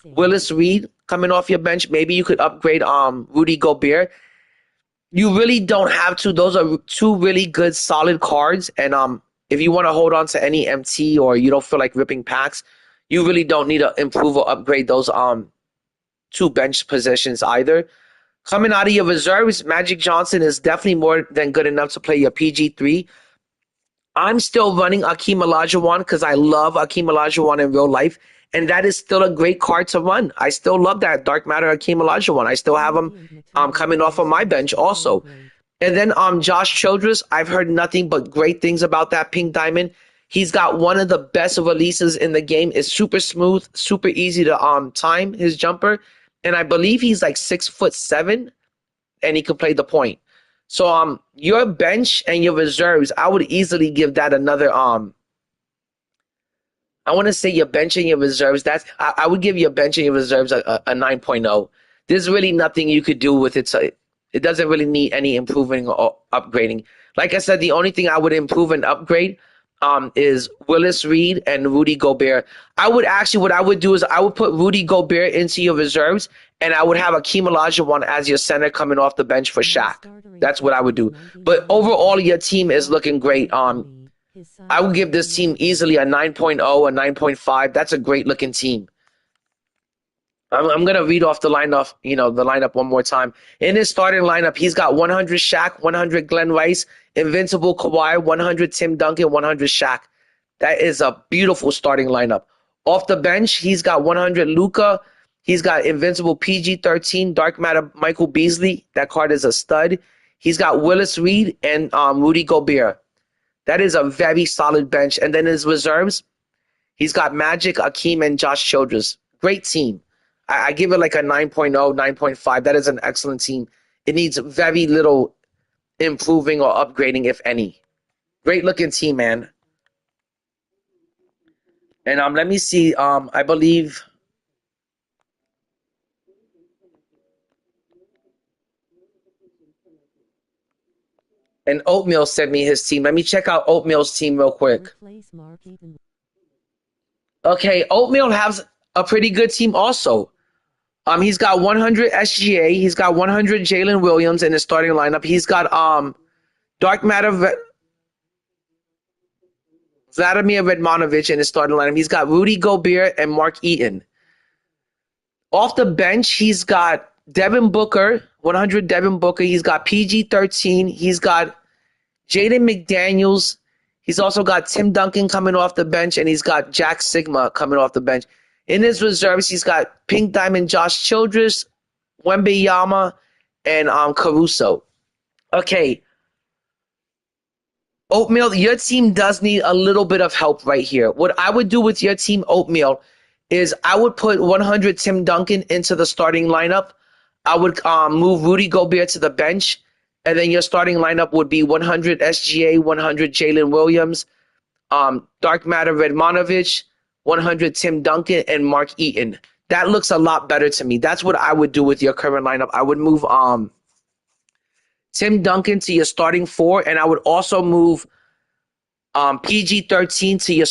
Willis Reed coming off your bench. Maybe you could upgrade Rudy Gobert. You really don't have to. Those are 2 really good, solid cards. And if you want to hold on to any MT or you don't feel like ripping packs, you really don't need to improve or upgrade those 2 bench positions either. Coming out of your reserves, Magic Johnson is definitely more than good enough to play your PG-3. I'm still running Akeem Olajuwon because I love Akeem Olajuwon in real life, and that is still a great card to run. I still love that Dark Matter Akeem Olajuwon. I still have him coming off of my bench also. And then Josh Childress, I've heard nothing but great things about that Pink Diamond. He's got one of the best releases in the game. It's super smooth, super easy to time his jumper. And I believe he's like 6'7", and he can play the point. So your bench and your reserves, I would easily give that another I want to say your bench and your reserves. I would give your bench and your reserves a 9.0. There's really nothing you could do with it. So it doesn't really need any improving or upgrading. Like I said, the only thing I would improve and upgrade is Willis Reed and Rudy Gobert. What I would do is I would put Rudy Gobert into your reserves, and I would have Akeem Olajuwon as your center coming off the bench for Shaq. That's what I would do. But overall, your team is looking great. I would give this team easily a 9.0, a 9.5. That's a great looking team. I'm going to read off the lineup one more time. In his starting lineup, he's got 100 Shaq, 100 Glenn Rice, invincible Kawhi, 100 Tim Duncan, 100 Shaq. That is a beautiful starting lineup. Off the bench, he's got 100 Luka, He's got Invincible PG-13, Dark Matter Michael Beasley. That card is a stud. He's got Willis Reed and Rudy Gobert. That is a very solid bench. And then his reserves, he's got Magic, Akeem, and Josh Childress. Great team. I give it like a 9.0, 9.5. That is an excellent team. It needs very little improving or upgrading, if any. Great looking team, man. And let me see. I believe. And Oatmeal sent me his team. Let me check out Oatmeal's team real quick. Okay, Oatmeal has a pretty good team also. He's got 100 SGA. He's got 100 Jalen Williams in his starting lineup. He's got Dark Matter Vladimir Redmanovich in his starting lineup. He's got Rudy Gobert and Mark Eaton. Off the bench, he's got Devin Booker, 100 Devin Booker. He's got PG-13. He's got Jaden McDaniels. He's also got Tim Duncan coming off the bench, and he's got Jack Sigma coming off the bench. In his reserves, he's got Pink Diamond Josh Childress, Wembanyama, and Caruso. Okay. Oatmeal, your team does need a little bit of help right here. What I would do with your team, Oatmeal, is I would put 100 Tim Duncan into the starting lineup. I would move Rudy Gobert to the bench, and then your starting lineup would be 100 SGA, 100 Jalen Williams, Dark Matter Redmanovich, 100 Tim Duncan, and Mark Eaton. That looks a lot better to me. That's what I would do with your current lineup. I would move Tim Duncan to your starting 4, and I would also move PG-13 to your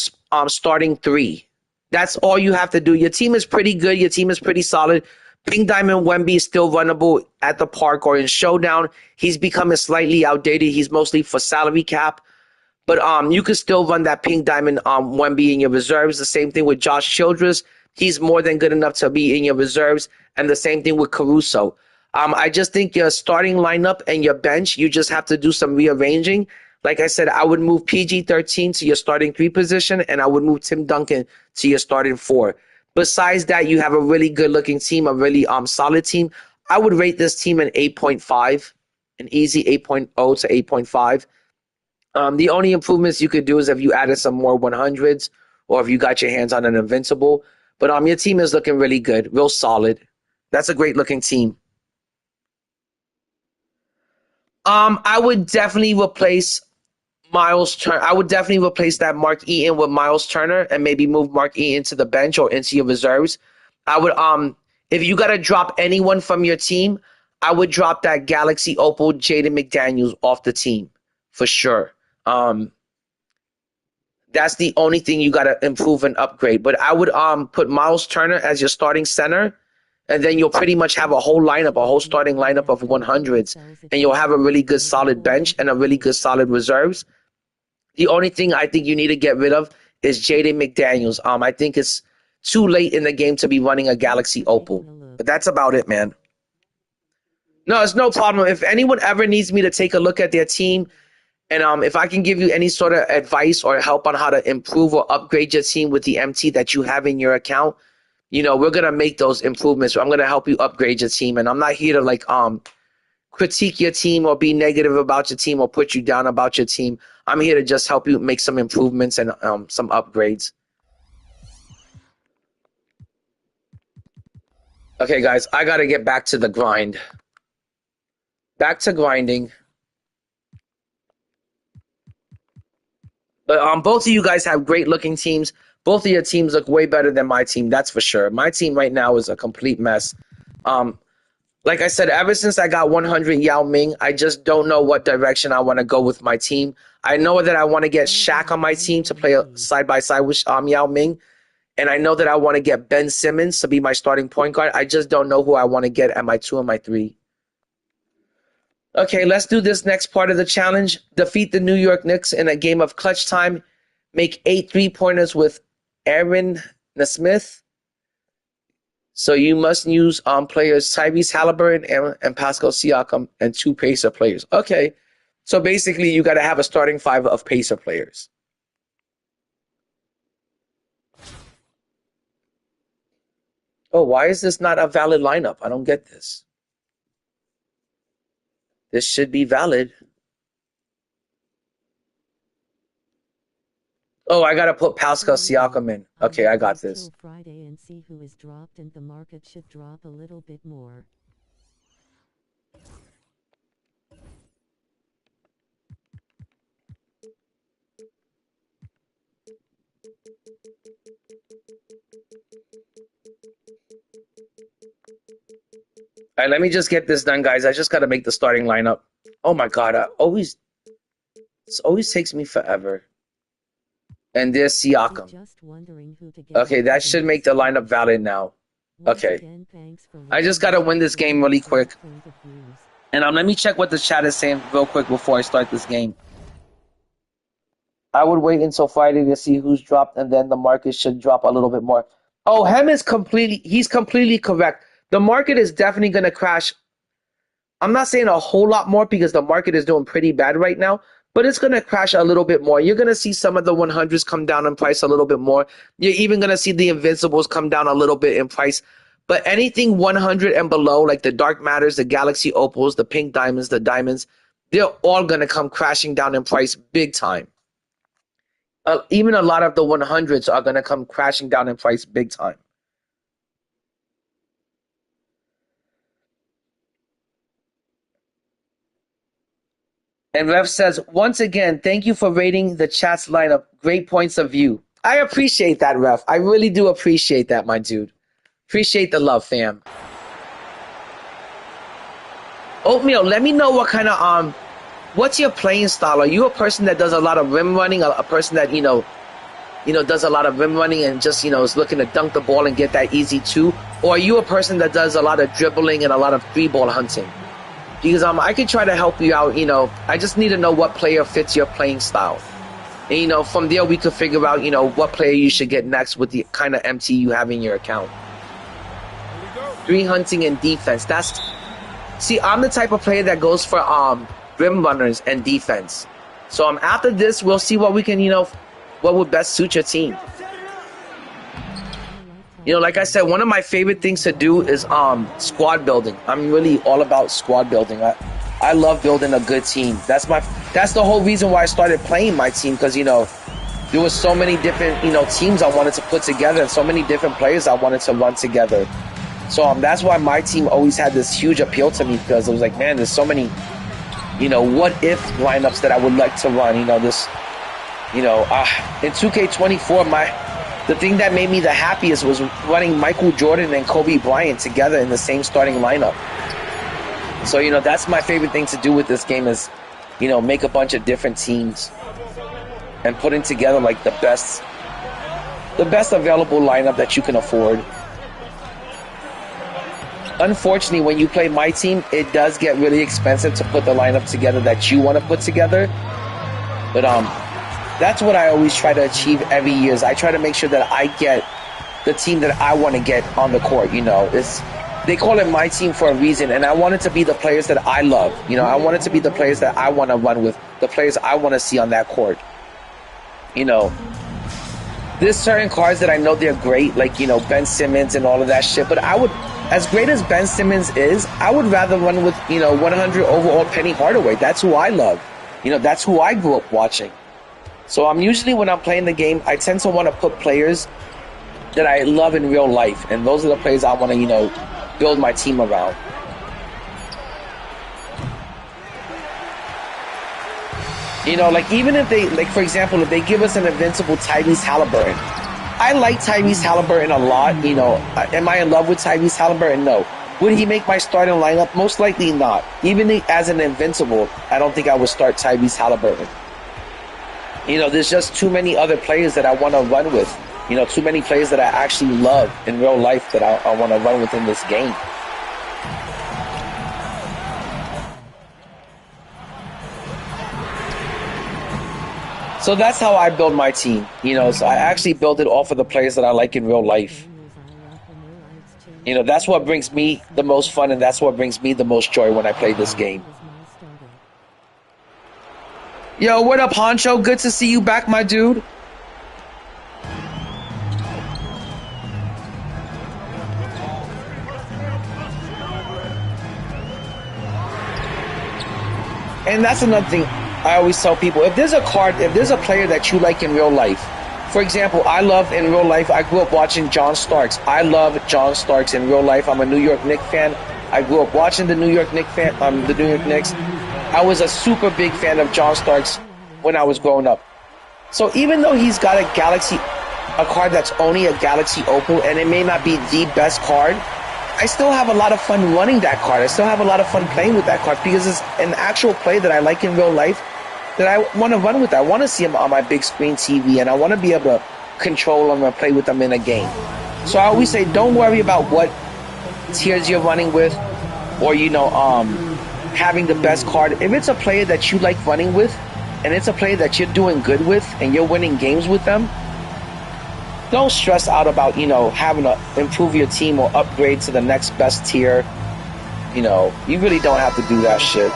starting 3. That's all you have to do. Your team is pretty good. Your team is pretty solid. Pink Diamond Wemby is still runnable at the park or in Showdown. He's becoming slightly outdated. He's mostly for salary cap. But you can still run that Pink Diamond Wemby in your reserves. The same thing with Josh Childress. He's more than good enough to be in your reserves. And the same thing with Caruso. I just think your starting lineup and your bench, you just have to do some rearranging. Like I said, I would move PG-13 to your starting 3 position, and I would move Tim Duncan to your starting 4. Besides that, you have a really good-looking team, a really solid team. I would rate this team an 8.5, an easy 8.0 to 8.5. The only improvements you could do is if you added some more 100s or if you got your hands on an Invincible. But your team is looking really good, real solid. That's a great-looking team. I would definitely replace Miles Turner. I would definitely replace that Mark Eaton with Miles Turner and maybe move Mark Eaton to the bench or into your reserves. I would if you gotta drop anyone from your team, I would drop that Galaxy Opal Jaden McDaniels off the team for sure. That's the only thing you gotta improve and upgrade. But I would put Miles Turner as your starting center. And then you'll pretty much have a whole lineup, a whole starting lineup of 100s. And you'll have a really good solid bench and a really good solid reserves. The only thing I think you need to get rid of is Jaden McDaniels. I think it's too late in the game to be running a Galaxy Opal. But that's about it, man. No, it's no problem. If anyone ever needs me to take a look at their team, and if I can give you any sort of advice or help on how to improve or upgrade your team with the MT that you have in your account, we're going to make those improvements. I'm going to help you upgrade your team. And I'm not here to critique your team or be negative about your team or put you down about your team. I'm here to just help you make some improvements and some upgrades. Okay, guys, I got to get back to the grind. Back to grinding. But both of you guys have great looking teams. Both of your teams look way better than my team, that's for sure. My team right now is a complete mess. Like I said, ever since I got 100 Yao Ming, I just don't know what direction I want to go with my team. I know that I want to get Shaq on my team to play side-by-side with Yao Ming. And I know that I want to get Ben Simmons to be my starting point guard. I just don't know who I want to get at my 2 and my 3. Okay, let's do this next part of the challenge. Defeat the New York Knicks in a game of clutch time. Make 8 3-pointers with Aaron Nesmith. So you must use players Tyrese Halliburton and Pascal Siakam and 2 Pacer players. Okay, so basically you got to have a starting 5 of Pacer players. Oh, why is this not a valid lineup? I don't get this. This should be valid. Oh, I gotta put Pascal Siakam in. Okay, I got this. Friday and see who is dropped, and the market should drop a little bit more. All right, let me just get this done, guys. I just gotta make the starting lineup. Oh my God, this always takes me forever. And there's Siakam. Okay, that should make the lineup valid now. Okay. I just gotta win this game really quick. And let me check what the chat is saying real quick before I start this game. I would wait until Friday to see who's dropped, and then the market should drop a little bit more. Oh, he's completely correct. The market is definitely gonna crash. I'm not saying a whole lot more because the market is doing pretty bad right now, but it's going to crash a little bit more. You're going to see some of the 100s come down in price a little bit more. You're even going to see the Invincibles come down a little bit in price. But anything 100 and below, like the Dark Matters, the Galaxy Opals, the Pink Diamonds, the Diamonds, they're all going to come crashing down in price big time. Even a lot of the 100s are going to come crashing down in price big time. And Rev says, once again, thank you for rating the chat's lineup. Great points of view. I appreciate that, Rev. I really do appreciate that, my dude. Appreciate the love, fam. Oatmeal, let me know what kind of, what's your playing style? Are you a person that does a lot of rim running? A person that, does a lot of rim running and just, is looking to dunk the ball and get that easy two? Or are you a person that does a lot of dribbling and a lot of three-ball hunting? Because I could try to help you out, I just need to know what player fits your playing style. And, from there we could figure out, what player you should get next with the kind of MT you have in your account. Three hunting and defense. See, I'm the type of player that goes for rim runners and defense. So after this, we'll see what we can, what would best suit your team. Like I said, one of my favorite things to do is squad building. I'm really all about squad building. I love building a good team. That's the whole reason why I started playing my team, because there was so many different teams I wanted to put together and so many different players I wanted to run together. So that's why my team always had this huge appeal to me, because it was like, man, there's so many what if lineups that I would like to run. In 2K24 the thing that made me the happiest was running Michael Jordan and Kobe Bryant together in the same starting lineup. So, that's my favorite thing to do with this game is, make a bunch of different teams and putting together like the best available lineup that you can afford. Unfortunately, when you play my team, it does get really expensive to put the lineup together that you want to put together. But, that's what I always try to achieve every year. Is I try to make sure that I get the team that I want to get on the court. They call it my team for a reason, and I want it to be the players that I love. I want it to be the players that I want to run with, the players I want to see on that court. There's certain cards that I know they're great, like Ben Simmons and all of that shit. But as great as Ben Simmons is, I would rather run with 100 overall Penny Hardaway. That's who I love. That's who I grew up watching. So usually when I'm playing the game, I tend to want to put players that I love in real life. And those are the players I want to, build my team around. Like even if for example, if they give us an invincible Tyrese Halliburton, I like Tyrese Halliburton a lot. Am I in love with Tyrese Halliburton? No. Would he make my starting lineup? Most likely not. Even as an invincible, I don't think I would start Tyrese Halliburton. There's just too many other players that I want to run with. Too many players that I actually love in real life that I want to run with in this game. So that's how I build my team. So I actually build it off of the players that I like in real life. That's what brings me the most fun, and that's what brings me the most joy when I play this game. Yo, what up, Honcho? Good to see you back, my dude. And that's another thing I always tell people. If there's a player that you like in real life, for example, I love in real life, I grew up watching John Starks. I love John Starks in real life. I'm a New York Knicks fan. I grew up watching the New York Knicks. I was a super big fan of John Starks when I was growing up. So even though he's got a card that's only a Galaxy Opal, and it may not be the best card, I still have a lot of fun running that card. I still have a lot of fun playing with that card because it's an actual play that I like in real life that I want to run with. I want to see him on my big screen TV, and I want to be able to control him and play with him in a game. So I always say, don't worry about what tiers you're running with, or having the best card. If it's a player that you like running with, and it's a player that you're doing good with, and you're winning games with them, don't stress out about having to improve your team or upgrade to the next best tier. You really don't have to do that shit.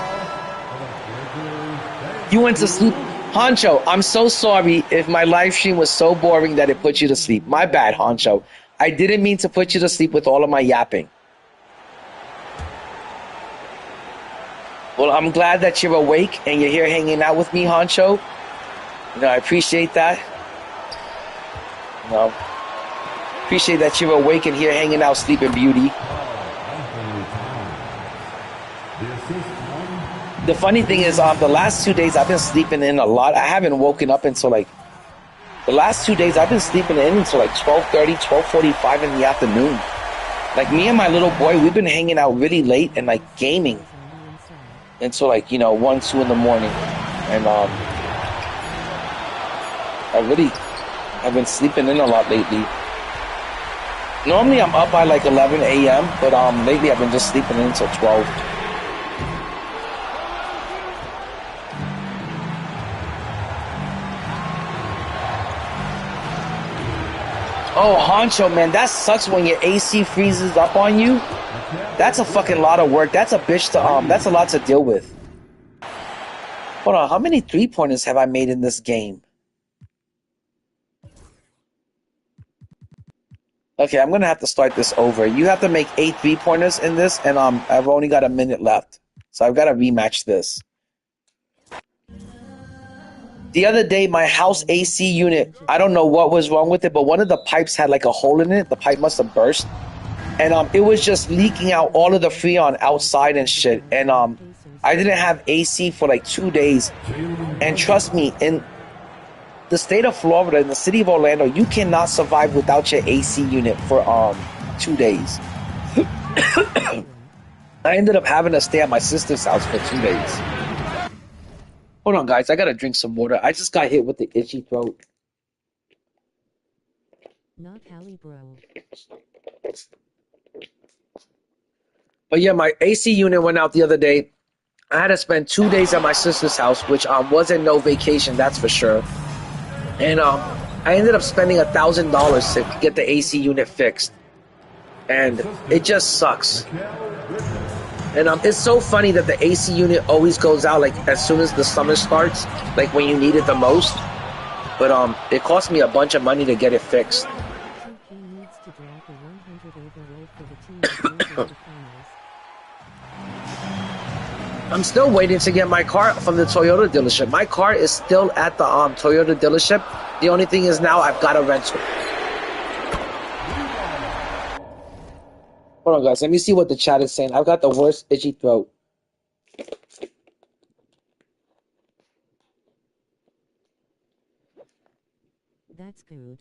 You went to sleep. Honcho, I'm so sorry if my live stream was so boring that it put you to sleep. My bad, Honcho. I didn't mean to put you to sleep with all of my yapping. Well, I'm glad that you're awake and you're here hanging out with me, Honcho. I appreciate that. Appreciate that you're awake and here hanging out, Sleeping Beauty. The funny thing is, the last 2 days I've been sleeping in a lot. I haven't woken up until the last 2 days I've been sleeping in until 12:30, 12:45 in the afternoon. Me and my little boy, we've been hanging out really late and gaming until 1, 2 in the morning. And I've been sleeping in a lot lately. Normally I'm up by 11 a.m., but lately I've been just sleeping in until 12. Oh, Honcho, man, that sucks when your AC freezes up on you. That's a fucking lot of work. That's a bitch to that's a lot to deal with. Hold on, how many 3-pointers have I made in this game? Okay, I'm gonna have to start this over. You have to make 8 3-pointers in this, and I've only got a minute left, so I've got to rematch this. The other day, my house AC unit, I don't know what was wrong with it, but one of the pipes had a hole in it. The pipe must have burst, and it was just leaking out all of the Freon outside and shit. And I didn't have AC for 2 days, and trust me, in the state of Florida, in the city of Orlando, you cannot survive without your AC unit for 2 days. I ended up having to stay at my sister's house for 2 days. Hold on, guys. I gotta drink some water. I just got hit with the itchy throat. Not Hallie, bro. But yeah, my AC unit went out the other day. I had to spend 2 days at my sister's house, which wasn't no vacation, that's for sure. And I ended up spending $1,000 to get the AC unit fixed, and it just sucks. And it's so funny that the AC unit always goes out as soon as the summer starts, when you need it the most. But it cost me a bunch of money to get it fixed. I'm still waiting to get my car from the Toyota dealership. My car is still at the Toyota dealership. The only thing is now I've got a rental. Hold on, guys. Let me see what the chat is saying. I've got the worst itchy throat. That's good.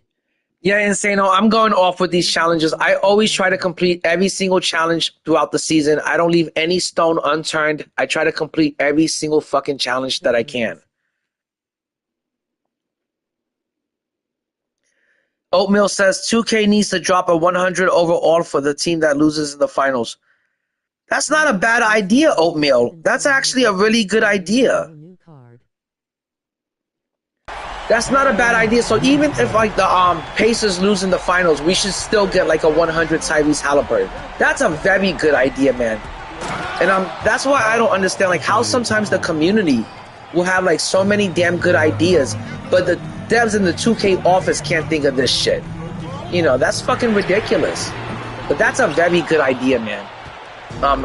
Yeah, Insano, I'm going off with these challenges. I always try to complete every single challenge throughout the season. I don't leave any stone unturned. I try to complete every single fucking challenge that I can. Oatmeal says 2K needs to drop a 100 overall for the team that loses in the finals. That's not a bad idea, Oatmeal. That's actually a really good idea. That's not a bad idea. So even if the Pacers lose in the finals, we should still get a 100 Tyrese Halliburton. That's a very good idea, man. And that's why I don't understand how sometimes the community will have so many damn good ideas, but the devs in the 2K office can't think of this shit. That's fucking ridiculous. But that's a very good idea, man.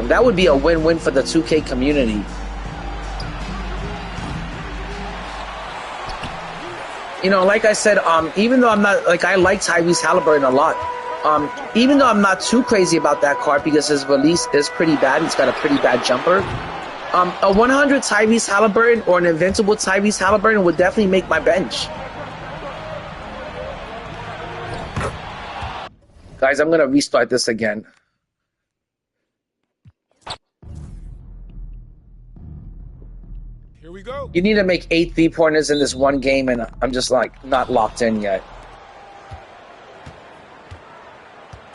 That would be a win-win for the 2K community. You know, like I said, even though I'm not, like, I like Tyrese Halliburton a lot. Even though I'm not too crazy about that card because his release is pretty bad. He's got a pretty bad jumper. A 100 Tyrese Halliburton or an invincible Tyrese Halliburton would definitely make my bench. Guys, I'm going to restart this again. Here we go. You need to make 8 3-pointers in this one game, and I'm just, like, not locked in yet.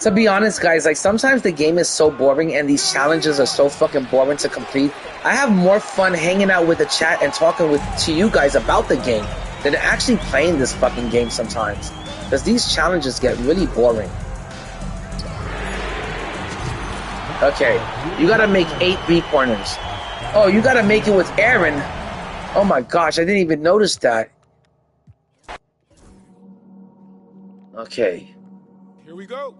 To be honest, guys, like, sometimes the game is so boring and these challenges are so fucking boring to complete. I have more fun hanging out with the chat and talking to you guys about the game than actually playing this fucking game sometimes. Because these challenges get really boring. Okay, you gotta make 8 3-pointers. Oh, you gotta make it with Aaron. Oh my gosh, I didn't even notice that. Okay. Here we go.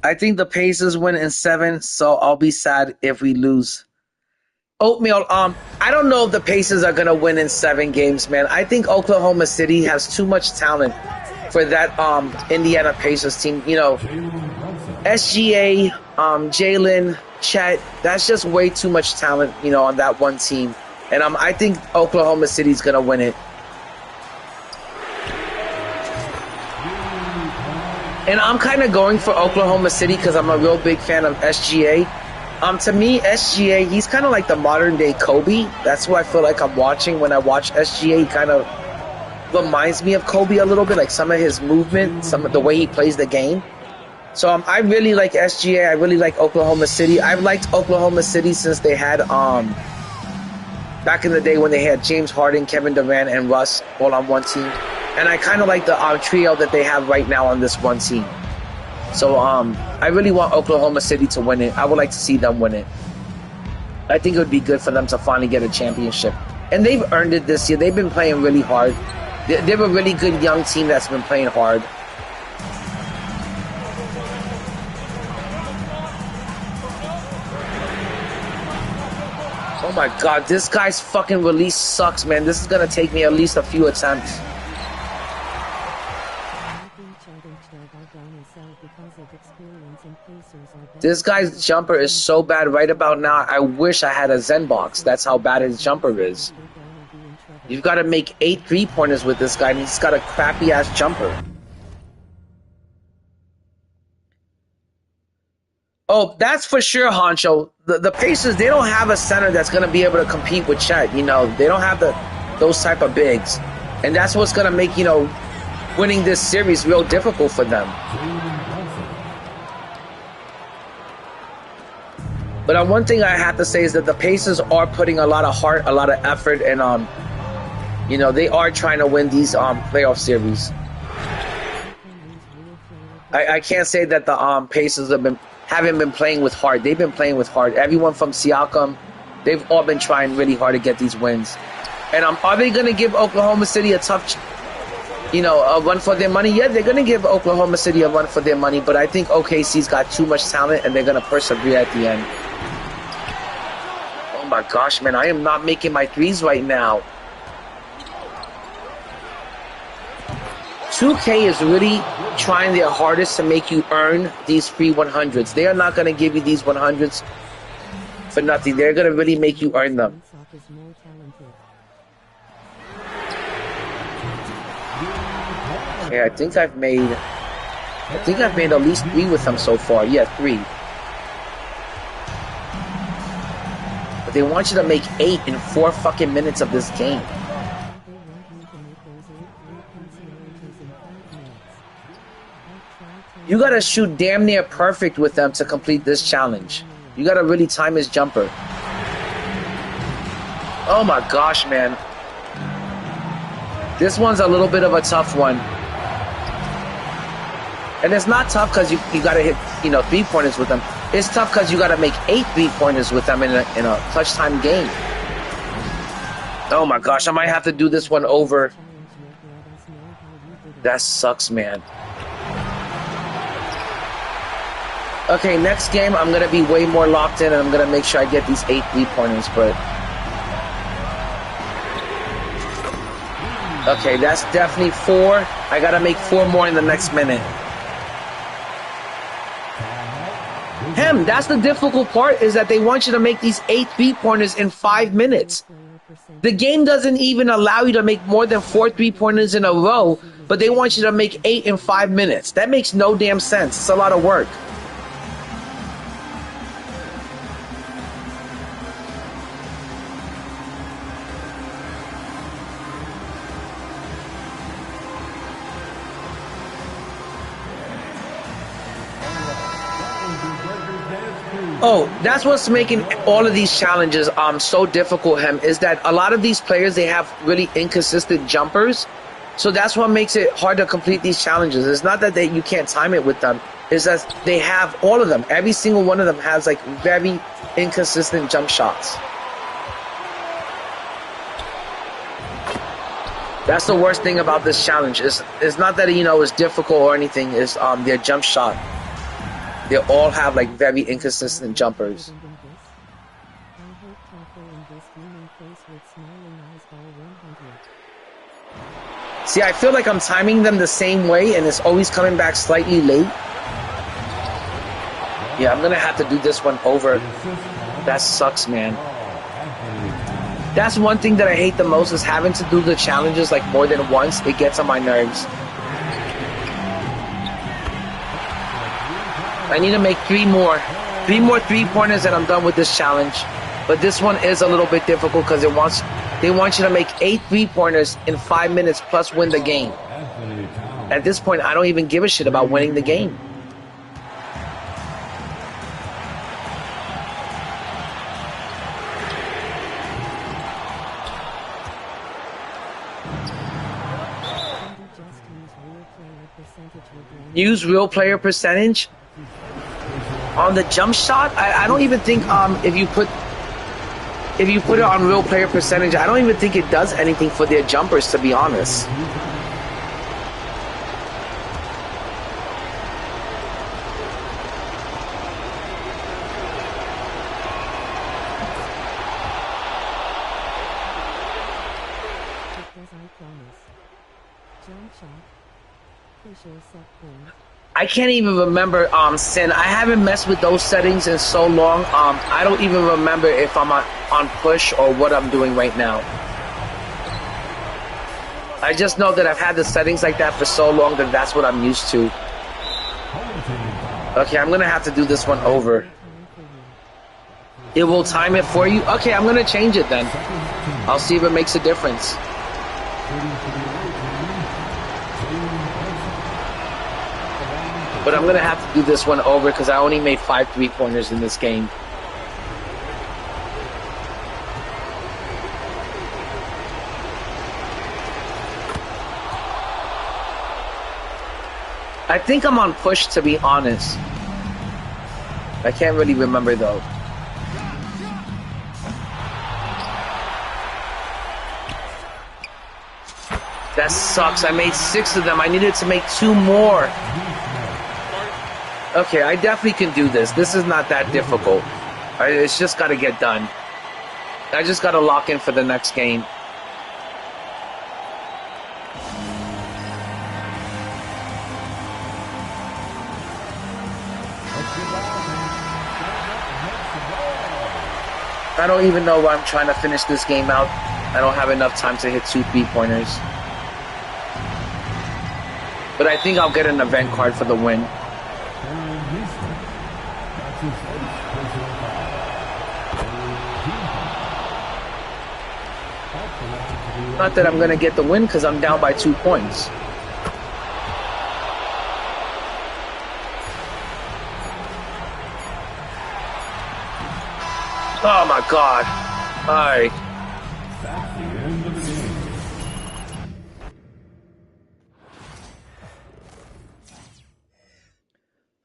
I think the Pacers win in 7, so I'll be sad if we lose. Oatmeal, I don't know if the Pacers are gonna win in 7 games, man. I think Oklahoma City has too much talent for that Indiana Pacers team. You know, SGA, Jalen, Chet, that's just way too much talent, you know, on that one team. And I think Oklahoma City's gonna win it. And I'm kind of going for Oklahoma City because I'm a real big fan of SGA. To me, SGA, he's kind of like the modern day Kobe. That's who I feel like I'm watching when I watch SGA. He kind of reminds me of Kobe a little bit, like some of his movement, some of the way he plays the game. So I really like SGA. I really like Oklahoma City. I've liked Oklahoma City since they had back in the day when they had James Harden, Kevin Durant, and Russ all on one team. And I kind of like the trio that they have right now on this one team. So I really want Oklahoma City to win it. I would like to see them win it. I think it would be good for them to finally get a championship. And they've earned it this year. They've been playing really hard. They're a really good young team that's been playing hard. Oh my god, this guy's fucking release sucks, man. This is going to take me at least a few attempts. This guy's jumper is so bad right about now. I wish I had a Zen box. That's how bad his jumper is. You've got to make 8 3-pointers with this guy, and he's got a crappy-ass jumper. Oh, that's for sure, Honcho. The Pacers, they don't have a center that's going to be able to compete with Chet. You know, they don't have those type of bigs. And that's what's going to make, you know, winning this series real difficult for them. But one thing I have to say is that the Pacers are putting a lot of heart, a lot of effort, and you know, they are trying to win these playoff series. I can't say that the Pacers haven't been playing with heart. They've been playing with heart. Everyone from Siakam, they've all been trying really hard to get these wins. And are they going to give Oklahoma City a tough, you know, a run for their money? Yeah, they're going to give Oklahoma City a run for their money, but I think OKC's got too much talent, and they're going to persevere at the end. Oh my gosh, man, I am not making my threes right now. 2K is really trying their hardest to make you earn these free 100s. They are not going to give you these 100s for nothing. They're going to really make you earn them. Okay, I think I've made at least 3 with them so far. Yeah, 3. But they want you to make 8 in 4 fucking minutes of this game. You gotta shoot damn near perfect with them to complete this challenge. You gotta really time his jumper. Oh my gosh, man. This one's a little bit of a tough one. And it's not tough because you gotta hit, you know, 3-pointers with them. It's tough because you gotta make 8 3-pointers with them in a clutch time game. Oh my gosh, I might have to do this one over. That sucks, man. Okay, next game I'm gonna be way more locked in, and I'm gonna make sure I get these 8 3-pointers. But okay, that's definitely 4. I gotta make 4 more in the next minute. That's the difficult part, is that they want you to make these 8 3-pointers in 5 minutes. The game doesn't even allow you to make more than 4 3-pointers in a row, but they want you to make 8 in 5 minutes. That makes no damn sense. It's a lot of work. Oh, that's what's making all of these challenges so difficult, is that a lot of these players, they have really inconsistent jumpers. So that's what makes it hard to complete these challenges. It's not that you can't time it with them. It's that they have all of them. Every single one of them has like very inconsistent jump shots. That's the worst thing about this challenge. It's not that, it's difficult or anything. It's their jump shot. They all have like very inconsistent jumpers. See, I feel like I'm timing them the same way, and it's always coming back slightly late. Yeah, I'm gonna have to do this one over. That sucks, man. That's one thing that I hate the most, is having to do the challenges like more than once. It gets on my nerves. I need to make 3 more 3-pointers, and I'm done with this challenge. But this one is a little bit difficult because they want you to make 8 3-pointers in 5 minutes plus win the game. At this point, I don't even give a shit about winning the game. Use real player percentage on the jump shot. I don't even think if you put it on real player percentage, I don't even think it does anything for their jumpers, to be honest. I can't even remember, Sin. I haven't messed with those settings in so long. I don't even remember if I'm on push or what I'm doing right now. I just know that I've had the settings like that for so long that that's what I'm used to. Okay, I'm gonna have to do this one over. It will time it for you? Okay, I'm gonna change it then. I'll see if it makes a difference. But I'm going to have to do this one over because I only made 5 3-pointers in this game. I think I'm on push, to be honest. I can't really remember though. That sucks. I made 6 of them. I needed to make 2 more. Okay, I definitely can do this. This is not that difficult. It's just got to get done. I just got to lock in for the next game. I don't even know why I'm trying to finish this game out. I don't have enough time to hit 2 3-pointers. But I think I'll get an event card for the win. Not that I'm going to get the win because I'm down by 2 points. Oh my God. All right.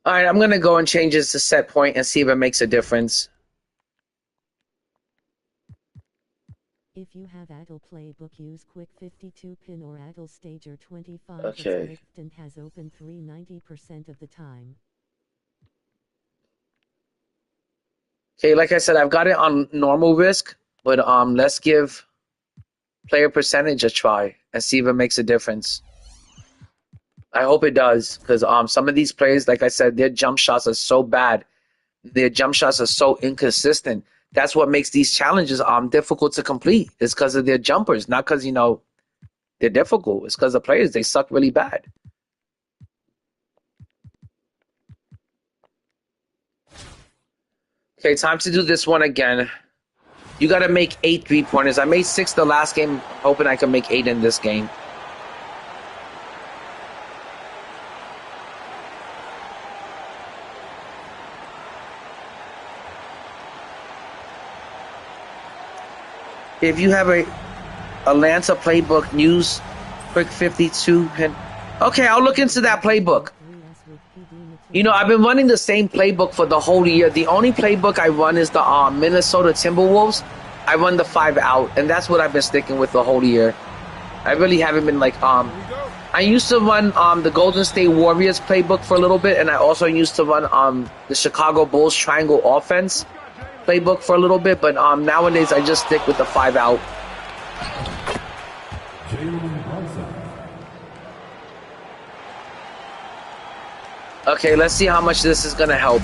All right, I'm going to go and change this to set point and see if it makes a difference. If you have Adel Playbook, use Quick 52 pin or Adel Stager 25. Okay. And has open 390% of the time. Okay, like I said, I've got it on normal risk, but let's give player percentage a try and see if it makes a difference. I hope it does, because some of these players, like I said, their jump shots are so bad. Their jump shots are so inconsistent. That's what makes these challenges difficult to complete. It's because of their jumpers, not because, they're difficult. It's because the players, they suck really bad. Okay, time to do this one again. You got to make 8 3-pointers. I made 6 the last game, hoping I can make 8 in this game. If you have a Atlanta playbook news, quick 52. Okay, I'll look into that playbook. I've been running the same playbook for the whole year. The only playbook I run is the Minnesota Timberwolves. I run the 5 out, and that's what I've been sticking with the whole year. I really haven't been like I used to run the Golden State Warriors playbook for a little bit, and I also used to run the Chicago Bulls triangle offense playbook for a little bit, but nowadays I just stick with the 5 out. Okay, let's see how much this is gonna help.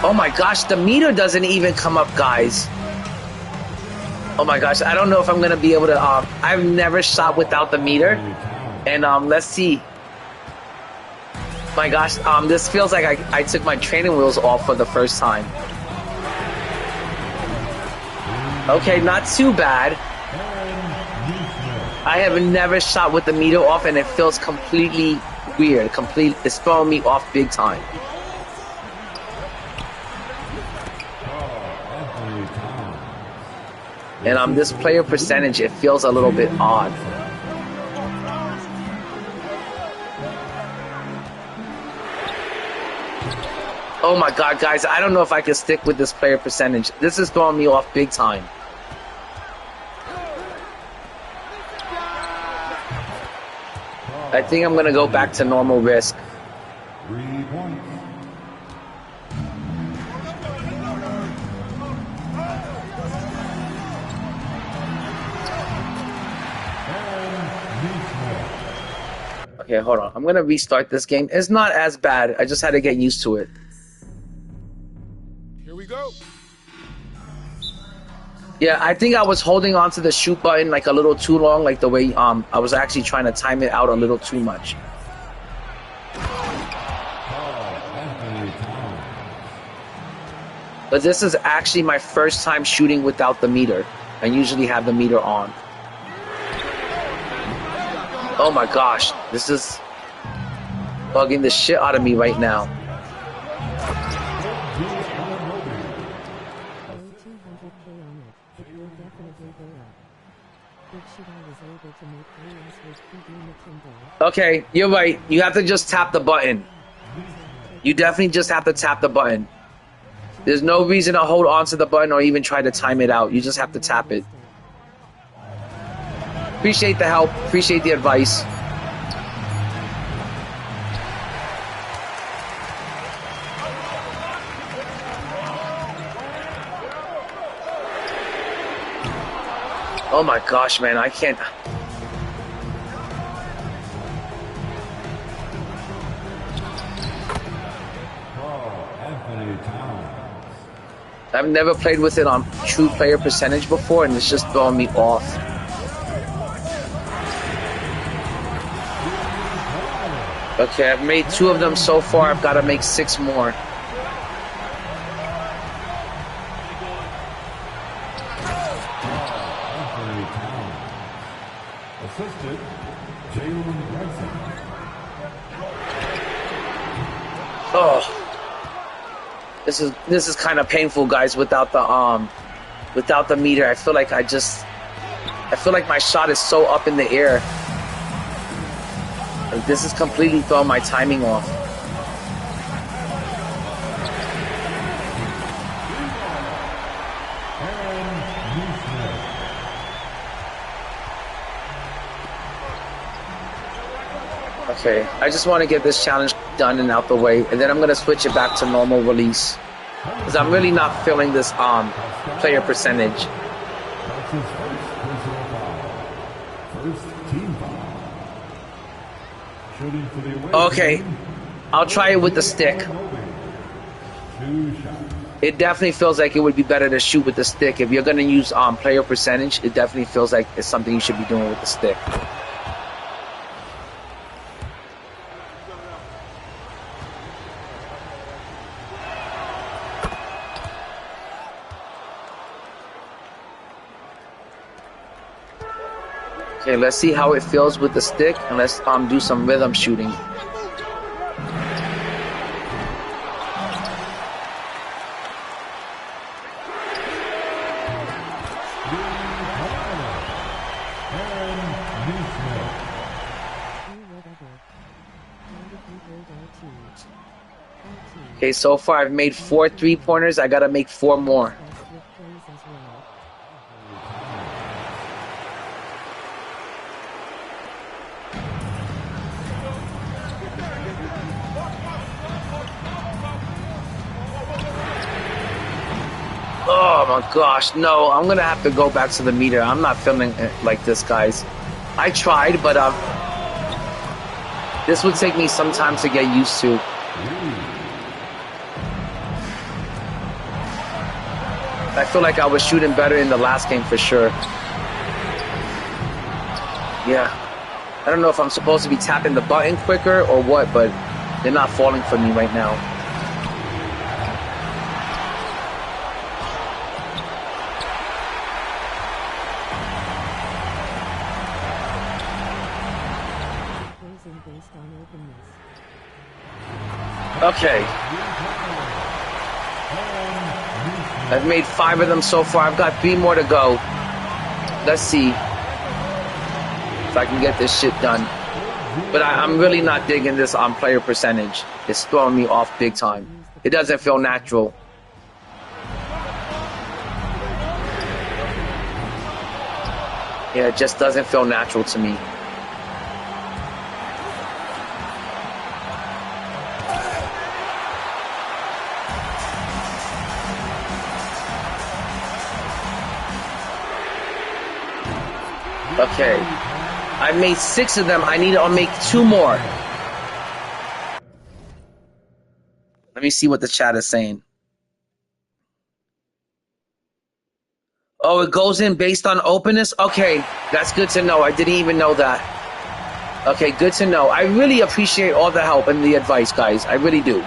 Oh my gosh, the meter doesn't even come up, guys. Oh my gosh, I don't know if I'm gonna be able to I've never shot without the meter. And let's see. My gosh, this feels like I took my training wheels off for the first time. Okay, not too bad. I have never shot with the meter off, and it feels completely weird. It's throwing me off big time. And this player percentage, it feels a little bit odd. Oh my god, guys, I don't know if I can stick with this player percentage. This is throwing me off big time. I think I'm going to go back to normal risk. 3 points. Okay, hold on. I'm going to restart this game. It's not as bad. I just had to get used to it. Here we go. Yeah, I think I was holding on to the shoot button like a little too long, like the way I was actually trying to time it out a little too much. But this is actually my first time shooting without the meter. I usually have the meter on. Oh my gosh, this is bugging the shit out of me right now. Okay, you're right. You have to just tap the button. You definitely just have to tap the button. There's no reason to hold on to the button or even try to time it out. You just have to tap it. Appreciate the help. Appreciate the advice. Oh my gosh, man. I can't... I've never played with it on true player percentage before, and it's just throwing me off. Okay, I've made 2 of them so far. I've got to make 6 more. Assisted, Jalen Brunson. Oh. This is kind of painful, guys, without the meter. I feel like my shot is so up in the air. Like, this is completely throwing my timing off. Okay, I just want to get this challenge done and out the way, and then I'm gonna switch it back to normal release because I'm really not feeling this player percentage. That's his first personal foul. First team foul. Shooting for the away Okay, team, I'll try it with the stick. 2 shots. It definitely feels like it would be better to shoot with the stick. If you're gonna use player percentage, it definitely feels like it's something you should be doing with the stick. Okay, let's see how it feels with the stick, and let's do some rhythm shooting. Okay, so far I've made 4 3-pointers. I gotta make 4 more. Oh my gosh, no, I'm gonna have to go back to the meter. I'm not feeling it like this, guys. I tried, but this would take me some time to get used to. I feel like I was shooting better in the last game for sure. Yeah. I don't know if I'm supposed to be tapping the button quicker or what, but they're not falling for me right now. Okay. I've made 5 of them so far. I've got 3 more to go. Let's see if I can get this shit done. But I'm really not digging this on player percentage. It's throwing me off big time. It doesn't feel natural. Yeah, it just doesn't feel natural to me. Okay, I've made 6 of them. I need to make 2 more. Let me see what the chat is saying. Oh, it goes in based on openness? Okay, that's good to know. I didn't even know that. Okay, good to know. I really appreciate all the help and the advice, guys. I really do.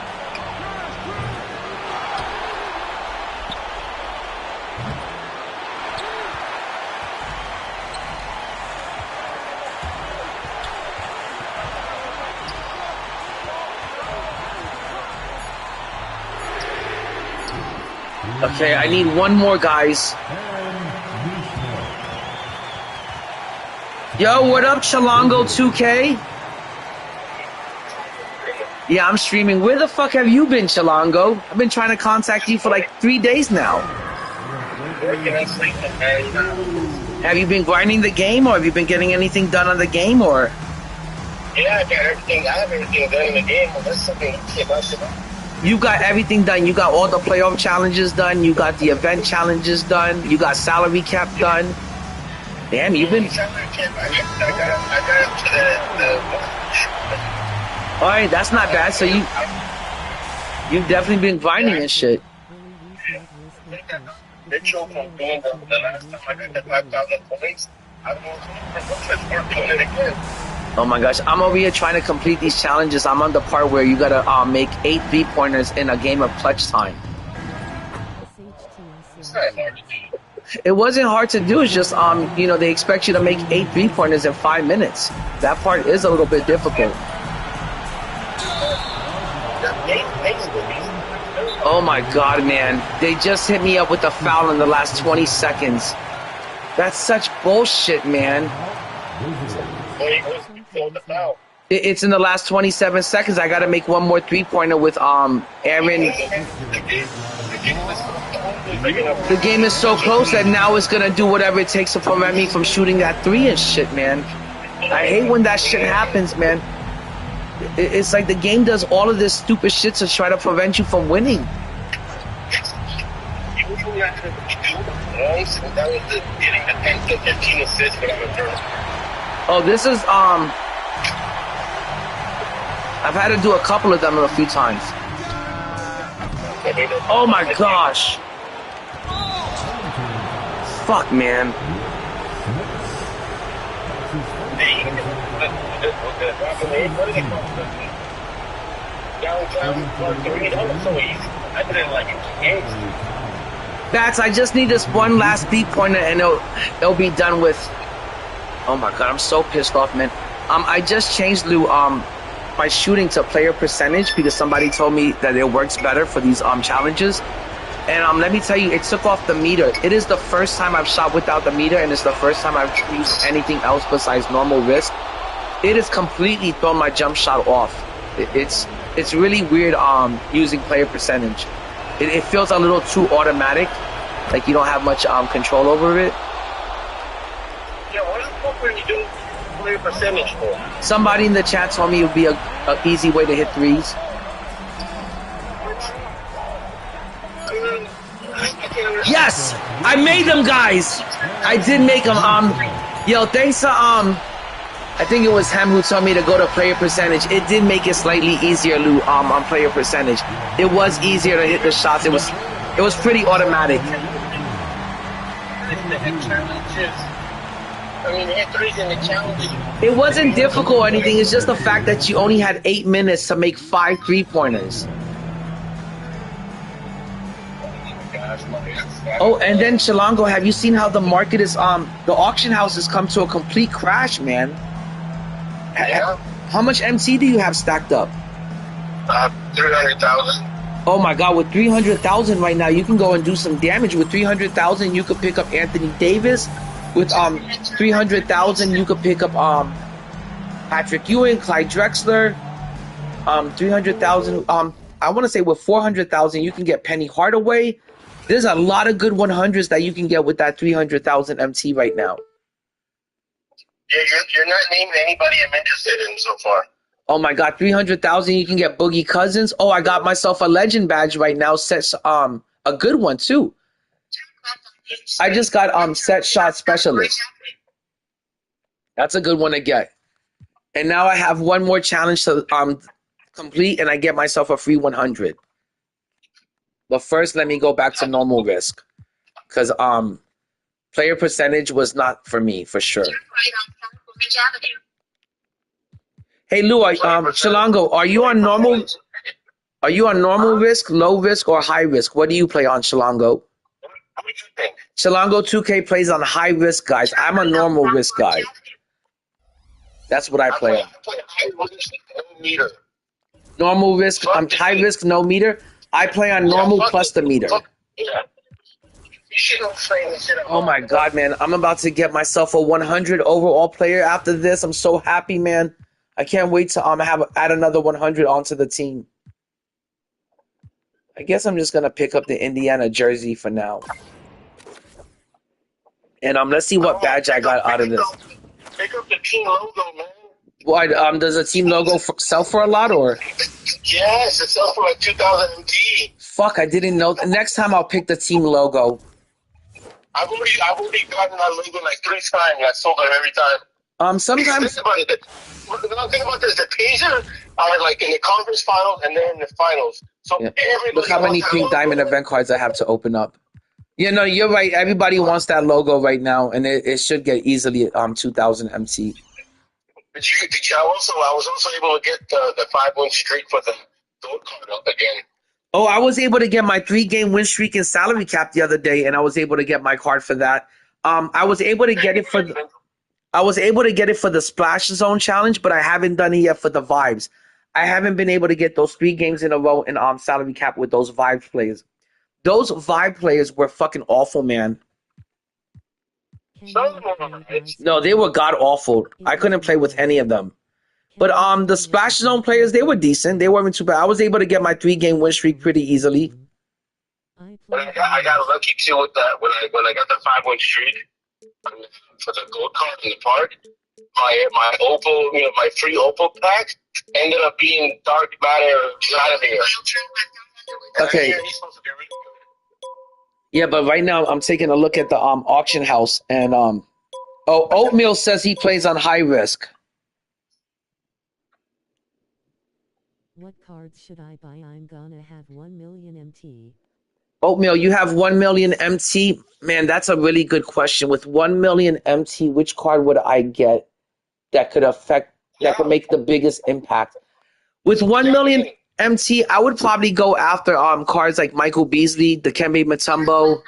Okay, I need 1 more, guys. Yo, what up, Chalongo 2K? Yeah, I'm streaming. Where the fuck have you been, Chalongo? I've been trying to contact you for like 3 days now. Have you been grinding the game, or have you been getting anything done on the game, or? Yeah, I got everything. I have everything done in the game. That's something You got everything done. You got all the playoff challenges done. You got the event challenges done. You got salary cap done. Damn, you've been. All right, that's not bad. So you've definitely been grinding and shit. Mitchell from doing the last time I got that 5,000 points. I don't know if we're doing it again. Oh my gosh, I'm over here trying to complete these challenges. I'm on the part where you gotta make 8 3-pointers in a game of clutch time. It wasn't hard to do. It's just you know, they expect you to make 8 3-pointers in 5 minutes. That part is a little bit difficult. Oh my god, man. They just hit me up with a foul in the last 20 seconds. That's such bullshit, man. It's in the last 27 seconds. I got to make 1 more 3-pointer with Aaron. The game is so close that now it's going to do whatever it takes to prevent me from shooting that 3 and shit, man. I hate when that shit happens, man. It's like the game does all of this stupid shit to try to prevent you from winning. Oh, this is I've had to do a couple of them a few times. Oh my gosh. Fuck, man. Bats, I just need this one last 3-pointer and it'll be done with. Oh my god, I'm so pissed off, man. I just changed, Lou, my shooting to player percentage because somebody told me that it works better for these challenges. And let me tell you, it took off the meter. It is the first time I've shot without the meter, and it's the first time I've used anything else besides normal risk. It has completely thrown my jump shot off. It's really weird using player percentage. It feels a little too automatic, like you don't have much control over it. Yeah, what the fuck were you doing player percentage for? Somebody in the chat told me it would be a easy way to hit threes. Yes, I made them, guys. I did make them. Yo, thanks to I think it was him who told me to go to player percentage. It did make it slightly easier, Lou, on player percentage. It was easier to hit the shots. It was pretty automatic. It wasn't difficult or anything. It's just the fact that you only had 8 minutes to make 5 3-pointers. Oh, and then Chilango, have you seen how the market is the auction house has come to a complete crash, man? Yeah. How much MT do you have stacked up? 300,000. Oh my god, with 300,000 right now, you can go and do some damage. With 300,000, you could pick up Anthony Davis. With 300,000, you could pick up Patrick Ewing, Clyde Drexler. 300,000. I want to say with 400,000, you can get Penny Hardaway. There's a lot of good 100s that you can get with that 300,000 MT right now. Yeah, you're not naming anybody I'm interested in so far. Oh my god, 300,000, you can get Boogie Cousins. Oh, I got myself a legend badge right now. Sets a good one too. I just got set shot specialist. That's a good one to get. And now I have one more challenge to complete, and I get myself a free 100. But first, let me go back to normal risk, because player percentage was not for me for sure. Hey Lou, Chilango, are you on normal? Are you on normal risk, low risk, or high risk? What do you play on, Chilango? Chilango 2K plays on high risk, guys. I'm a normal risk guy. That's what I play on. Normal risk, high risk, no meter. I play on normal plus the meter. Oh my god, man. I'm about to get myself a 100 overall player after this. I'm so happy, man. I can't wait to add another 100 onto the team. I guess I'm just gonna pick up the Indiana jersey for now. And let's see what badge I got out of this. Pick up the team logo, man. Why? Does the team logo sell for a lot, or? Yes, it sells for like 2,000 MT. Fuck, I didn't know. Next time I'll pick the team logo. I've already gotten that logo like 3 times. I sold it every time. Sometimes. Think about it. Think about this. The Pacers are like in the conference finals and they're in the finals. So yeah. Look how many pink diamond event cards I have to open up. You know, you're right. Everybody wants that logo right now, and it should get easily 2,000 MT. I was also able to get the 5-win streak for the gold card up again. Oh, I was able to get my 3-game win streak and salary cap the other day, and I was able to get my card for that. I was able to get it for the Splash Zone challenge, but I haven't done it yet for the Vibes. I haven't been able to get those 3 games in a row in salary cap with those Vibes players. Those Vibe players were fucking awful, man. No, they were god awful. I couldn't play with any of them. But the Splash Zone players, they were decent. They weren't too bad. I was able to get my 3-game win streak pretty easily. But I got lucky too with that when I got the 5-win streak for the gold card in the park. my Opal, my free Opal pack ended up being Dark Matter Vladimir. Okay. Yeah, but right now I'm taking a look at the auction house, and Oatmeal says he plays on high risk. What cards should I buy? I'm gonna have 1 million MT. Oatmeal, you have 1 million MT? Man, that's a really good question. With 1 million MT, which card would I get that could could make the biggest impact? With 1 million MT, I would probably go after cards like Michael Beasley, Dikembe Mutombo.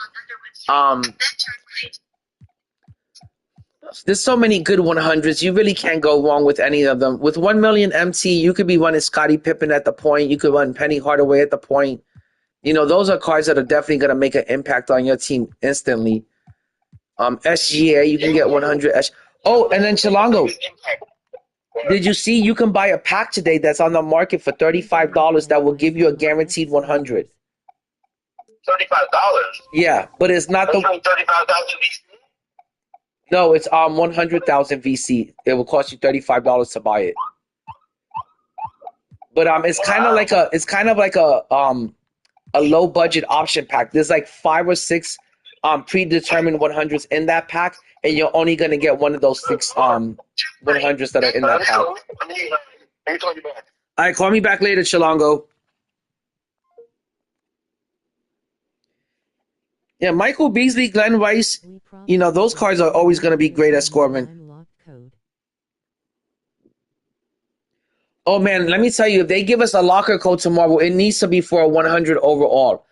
There's so many good 100s. You really can't go wrong with any of them. With 1 million MT, you could be running Scottie Pippen at the point. You could run Penny Hardaway at the point. Those are cards that are definitely going to make an impact on your team instantly. SGA, you can get 100. Oh, and then Chilango. Did you see you can buy a pack today that's on the market for $35 that will give you a guaranteed 100? $35? Yeah, but it's not the 35,000 VC? No, it's 100,000 VC. It will cost you $35 to buy it. But it's kind of like a low budget option pack. There's like 5 or 6 predetermined 100s in that pack, and you're only gonna get one of those 6 100s that are in that pack. All right, call me back later, Chilango. Yeah, Michael Beasley, Glenn Rice, those cards are always going to be great at scoring. Oh, man, let me tell you, if they give us a locker code tomorrow, it needs to be for a 100 overall.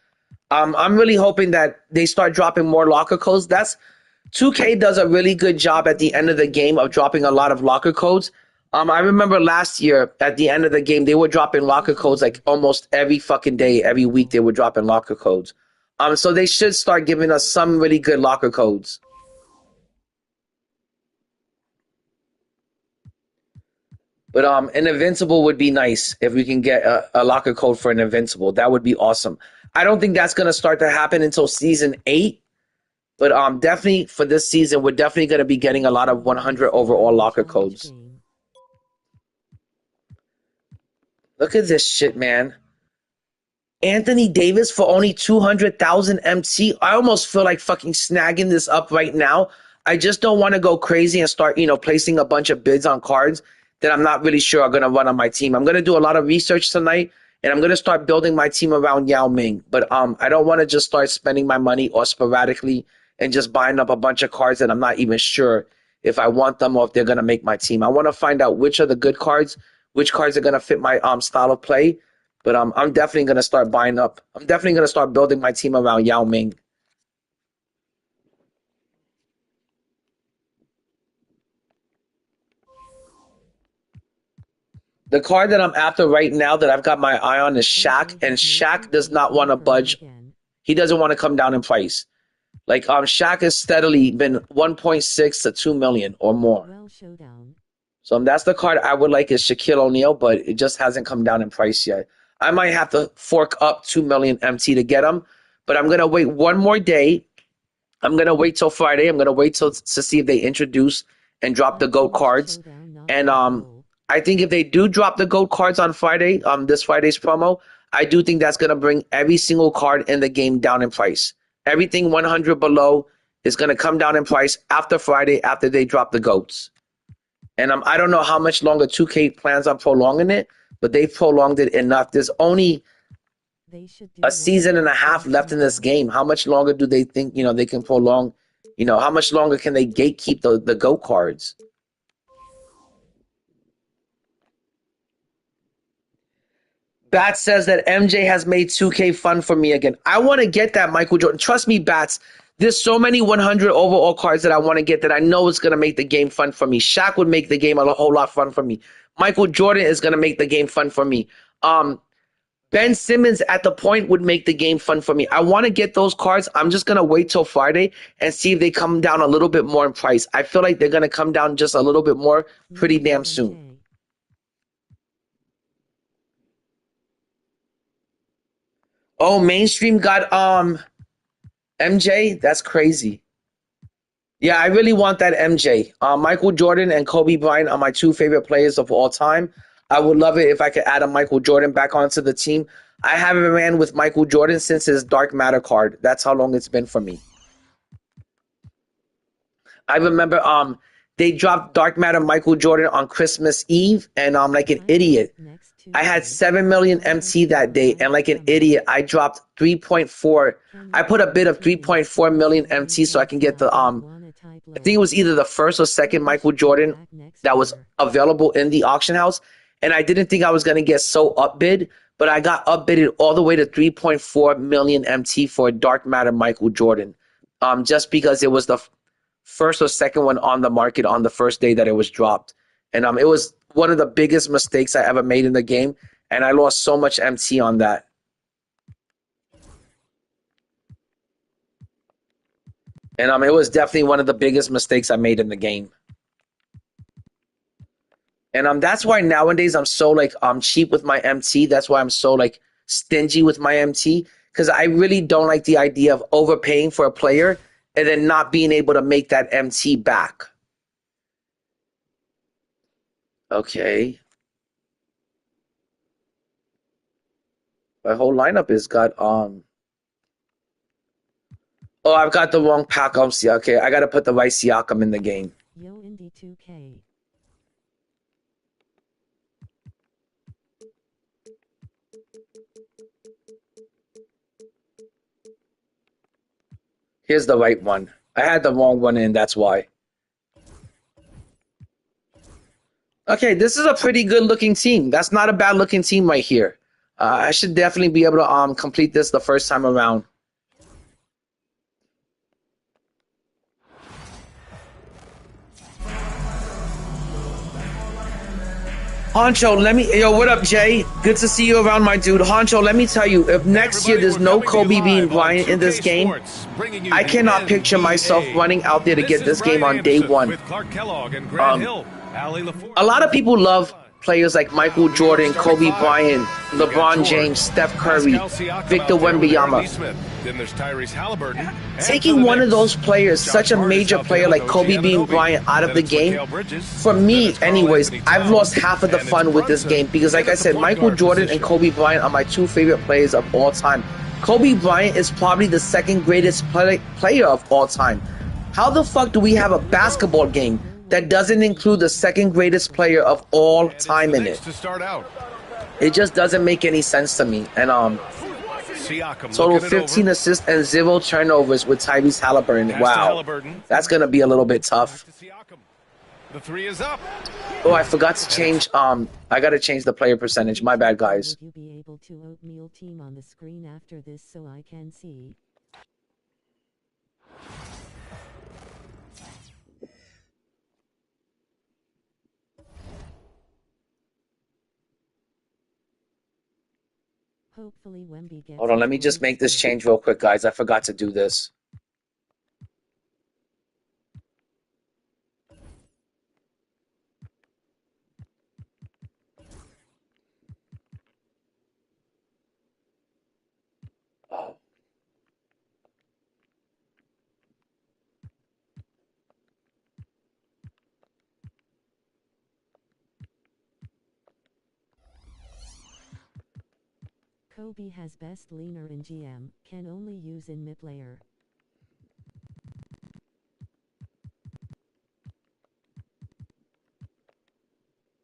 I'm really hoping that they start dropping more locker codes. 2K does a really good job at the end of the game of dropping a lot of locker codes. I remember last year at the end of the game, they were dropping locker codes like almost every fucking day, every week they were dropping locker codes. So they should start giving us some really good locker codes. But an Invincible would be nice if we can get a locker code for an Invincible. That would be awesome. I don't think that's going to start to happen until Season 8. But definitely for this season, we're definitely going to be getting a lot of 100 overall locker codes. Look at this shit, man. Anthony Davis for only 200,000 MT. I almost feel like fucking snagging this up right now. I just don't want to go crazy and start, placing a bunch of bids on cards that I'm not really sure are going to run on my team. I'm going to do a lot of research tonight, and I'm going to start building my team around Yao Ming. But I don't want to just start spending my money or sporadically and just buying up a bunch of cards that I'm not even sure if I want them or if they're going to make my team. I want to find out which are the good cards, which cards are going to fit my style of play. But I'm definitely going to start buying up. I'm definitely going to start building my team around Yao Ming. The card that I'm after right now that I've got my eye on is Shaq, and Shaq does not want to budge. He doesn't want to come down in price. Like Shaq has steadily been 1.6 to 2 million or more. So that's the card I would like is Shaquille O'Neal, but it just hasn't come down in price yet. I might have to fork up 2 million MT to get him, but I'm going to wait one more day. I'm going to wait till Friday. I'm going to wait to see if they introduce and drop the GOAT cards. And I think if they do drop the GOAT cards on Friday, this Friday's promo, I do think that's going to bring every single card in the game down in price. Everything 100 below is going to come down in price after Friday, after they drop the GOATs. And I don't know how much longer 2K plans on prolonging it, but they've prolonged it enough. There's only a season and a half left in this game. How much longer do they think, they can prolong? How much longer can they gatekeep the GOAT cards? Bats says that MJ has made 2K fun for me again. I want to get that Michael Jordan. Trust me, Bats. There's so many 100 overall cards that I want to get that I know it's going to make the game fun for me. Shaq would make the game a whole lot fun for me. Michael Jordan is going to make the game fun for me. Ben Simmons at the point would make the game fun for me. I want to get those cards. I'm just going to wait till Friday and see if they come down a little bit more in price. I feel like they're going to come down just a little bit more pretty damn soon. Oh, mainstream got MJ? That's crazy. Yeah, I really want that MJ. Michael Jordan and Kobe Bryant are my two favorite players of all time. I would love it if I could add a Michael Jordan back onto the team. I haven't ran with Michael Jordan since his Dark Matter card. That's how long it's been for me. I remember they dropped Dark Matter Michael Jordan on Christmas Eve, and I'm like an idiot. I had 7 million MT that day, and like an idiot, I dropped 3.4. I put a bid of 3.4 million MT so I can get the I think it was either the first or second Michael Jordan that was available in the auction house, and I didn't think I was going to get so upbid, but I got upbidded all the way to 3.4 million MT for Dark Matter Michael Jordan, just because it was the first or second one on the market on the first day that it was dropped. And it was one of the biggest mistakes I ever made in the game, and I lost so much MT on that. And it was definitely one of the biggest mistakes I made in the game. And that's why nowadays I'm so like cheap with my MT. That's why I'm so like stingy with my MT, because I really don't like the idea of overpaying for a player and then not being able to make that MT back. Okay. My whole lineup is got Oh, I've got the wrong pack. Okay, I gotta put the right Siakam in the game. Yo, Indy 2K. Here's the right one. I had the wrong one in, that's why. Okay, this is a pretty good looking team. That's not a bad looking team right here. I should definitely be able to complete this the first time around. Honcho, what up, Jay? Good to see you around, my dude. Honcho, let me tell you, if next year there's no Kobe Bean Bryant in this game, I cannot picture myself running out there to get this game on day one. A lot of people love players like Michael Jordan, Kobe Bryant, LeBron James, Steph Curry, Victor Wembanyama. Taking one of those players, such a major player like Kobe Bean Bryant, out of the game, for me anyways, I've lost half of the fun with this game, because like I said, Michael Jordan and Kobe Bryant are my two favorite players of all time. Kobe Bryant is probably the second greatest player of all time. How the fuck do we have a basketball game that doesn't include the second greatest player of all time in it? It just doesn't make any sense to me. And total 15 assists and 0 turnovers with Tyrese Halliburton. Wow, that's gonna be a little bit tough. The three is up. Oh, I forgot to change. I gotta change the player percentage. My bad, guys. Would you be able to oatmeal team on the screen after this so I can see? Hopefully Wemby gets. Hold on, let me just make this change real quick, guys. I forgot to do this. Oh. Kobe has best leaner in GM, can only use in mid-layer.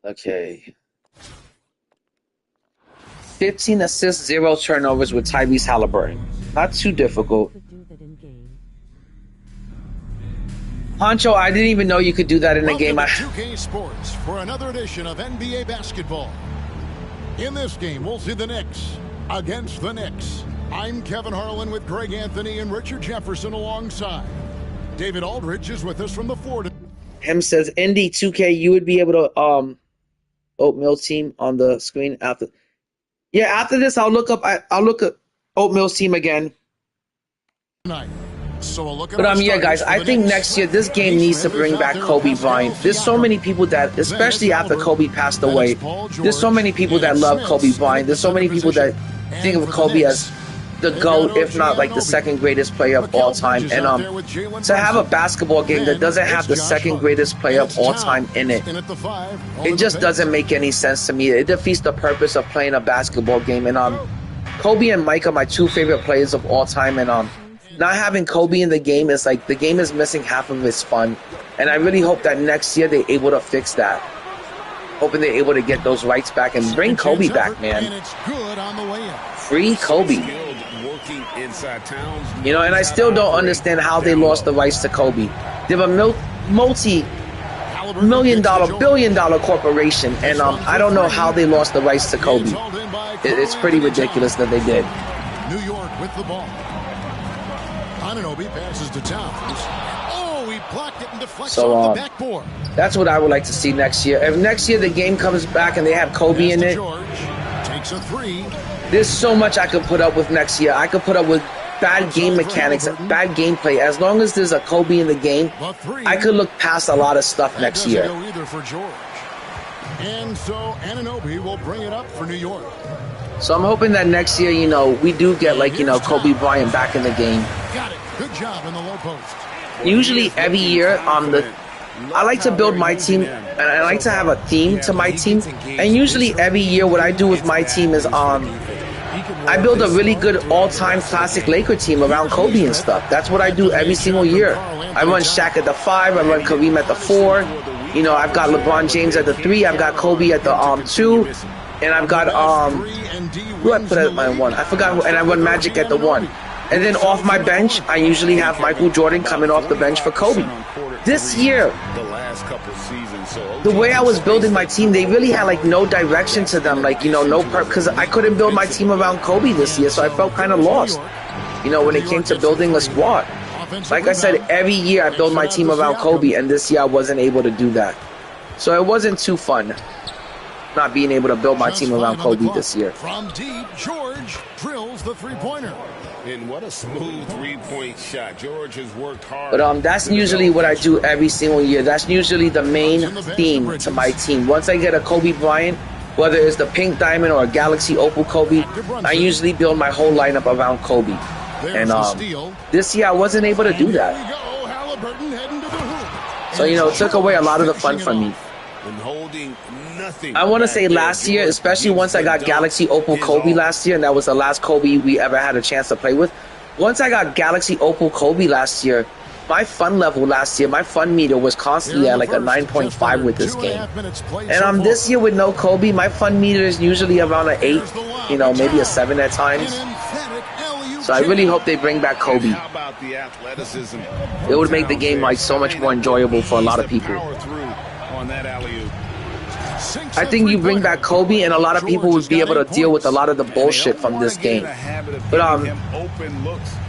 Okay. 15 assists, 0 turnovers with Tyrese Halliburton. Not too difficult. Honcho, I didn't even know you could do that in the game. Welcome to 2K Sports for another edition of NBA basketball. In this game, we'll see the Knicks against the Knicks. I'm Kevin Harlan with Greg Anthony and Richard Jefferson alongside. David Aldridge is with us from the Ford. Him says, Indy 2K, you would be able to oatmeal team on the screen after. Yeah, after this, I'll look at oatmeal's team again. So we'll look at but yeah, guys, I think next year this game needs to bring back Kobe Bryant. There's so many people that, especially after Kobe passed away, there's so many people that love Kobe Bryant. There's so many people that think of Kobe as the GOAT, if not like the second greatest player of all time. And to have a basketball game that doesn't have the second greatest player of all time in it, it just doesn't make any sense to me. It defeats the purpose of playing a basketball game. And Kobe and Mike are my two favorite players of all time. And not having Kobe in the game is like the game is missing half of its fun. And I really hope that next year they're able to fix that. Hoping they're able to get those rights back and bring Kobe back, man. Free Kobe. You know, and I still don't understand how they lost the rights to Kobe. They're a multi-million-dollar, billion-dollar corporation, and I don't know how they lost the rights to Kobe. It's pretty ridiculous that they did. New York with the ball. Anunoby passes to Towns. He blocked it and deflects off the backboard. That's what I would like to see next year. If next year the game comes back and they have Kobe in it, George takes a three. There's so much I could put up with next year. I could put up with bad game mechanics, bad gameplay. As long as there's a Kobe in the game, I could look past a lot of stuff next year. Go either for George. And so Anunoby will bring it up for New York. So I'm hoping that next year, you know, we do get like, you know, Kobe Bryant back in the game. Got it. Good job in the low post. Usually every year I like to build my team, and I like to have a theme to my team. And usually every year what I do with my team is I build a really good all-time classic Laker team around Kobe and stuff. That's what I do every single year. I run Shaq at the 5, I run Kareem at the 4. You know, I've got LeBron James at the 3, I've got Kobe at the 2, and I've got who I put at my 1? I forgot who, and I run Magic at the 1. And then off my bench, I usually have Michael Jordan coming off the bench for Kobe. This year, the way I was building my team, they really had like no direction to them, like, you know, no because I couldn't build my team around Kobe this year, so I felt kind of lost, you know, when it came to building a squad. Like I said, every year I build my team around Kobe, and this year I wasn't able to do that. So it wasn't too fun not being able to build my team around Kobe this year. From deep, George drills the three-pointer. And what a smooth three-point shot. George has worked hard. But that's usually what I do every single year. That's usually the main theme to my team. Once I get a Kobe Bryant, whether it's the pink diamond or a Galaxy Opal Kobe, I usually build my whole lineup around Kobe. And this year I wasn't able to do that. So, you know, it took away a lot of the fun from me. I want to say last year, especially once I got Galaxy Opal Kobe last year, and that was the last Kobe we ever had a chance to play with. Once I got Galaxy Opal Kobe last year, my fun level last year, my fun meter was constantly at like a 9.5 with this game. And this year with no Kobe, my fun meter is usually around an 8, you know, maybe a 7 at times. So I really hope they bring back Kobe. It would make the game like so much more enjoyable for a lot of people. I think you bring back Kobe and a lot of people would be able to deal with a lot of the bullshit from this game. But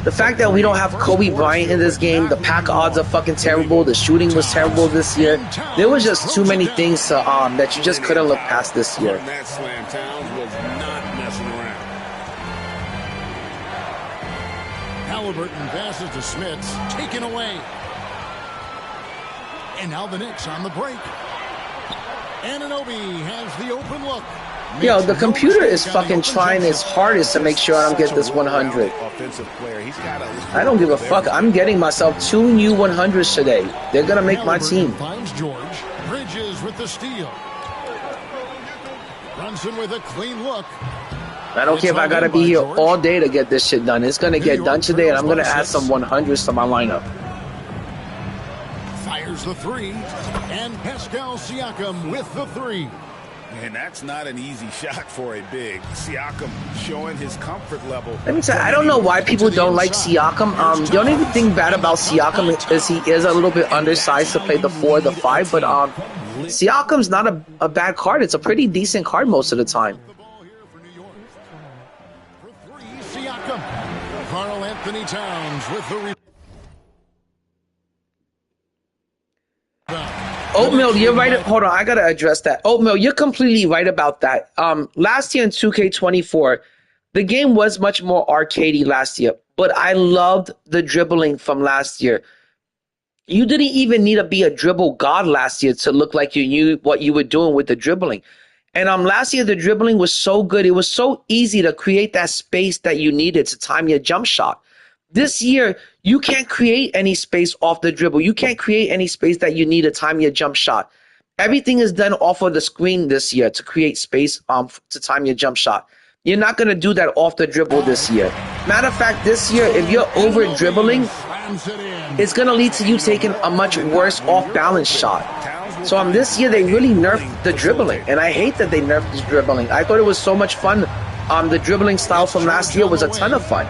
the fact that we don't have Kobe Bryant in this game, the pack odds are fucking terrible, the shooting was terrible this year. There was just too many things to, that you just couldn't look past this year. Halliburton passes to Smits, taken away. And now the Knicks on the break. Anunoby has the open look. Yo, the computer is fucking trying its hardest to make sure I don't get this 100. I don't give a fuck. I'm getting myself 2 new 100s today. They're gonna make my team. Finds George. Bridges with the steal. Brunson with a clean look. I don't care if I gotta be here all day to get this shit done. It's gonna get done today, and I'm gonna add some 100s to my lineup. Fires the 3, and Pascal Siakam with the 3. And that's not an easy shot for a big. Siakam showing his comfort level. Let me tell you, I don't know why people don't like Siakam. The only thing bad about Siakam is he is a little bit undersized to play the 4, the 5, but Siakam's not a bad card. It's a pretty decent card most of the time. Siakam. Karl Anthony Towns with the Oatmeal, you're right. Hold on, I gotta address that. Oatmeal, you're completely right about that. Last year in 2K24, the game was much more arcadey last year, but I loved the dribbling from last year. You didn't even need to be a dribble god last year to look like you knew what you were doing with the dribbling. And last year, the dribbling was so good. It was so easy to create that space that you needed to time your jump shot. This year, you can't create any space off the dribble. You can't create any space that you need to time your jump shot. Everything is done off of the screen this year to create space to time your jump shot. You're not going to do that off the dribble this year. Matter of fact, this year, if you're over dribbling, it's going to lead to you taking a much worse off-balance shot. So this year, they really nerfed the dribbling, and I hate that they nerfed the dribbling. I thought it was so much fun. The dribbling style from last year was a ton of fun.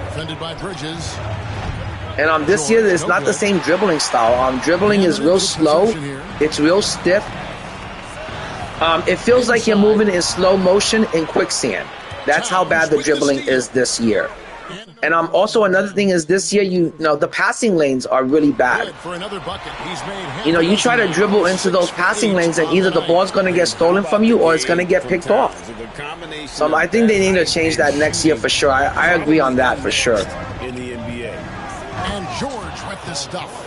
And this year, it's not the same dribbling style. Dribbling is real slow. It's real stiff. It feels like you're moving in slow motion in quicksand. That's how bad the dribbling is this year. And also another thing is this year, the passing lanes are really bad. You try to dribble into those passing lanes and either the ball's going to get stolen from you or it's going to get picked off. So I think they need to change that next year for sure. I agree on that for sure. In the NBA. And George with the stuff.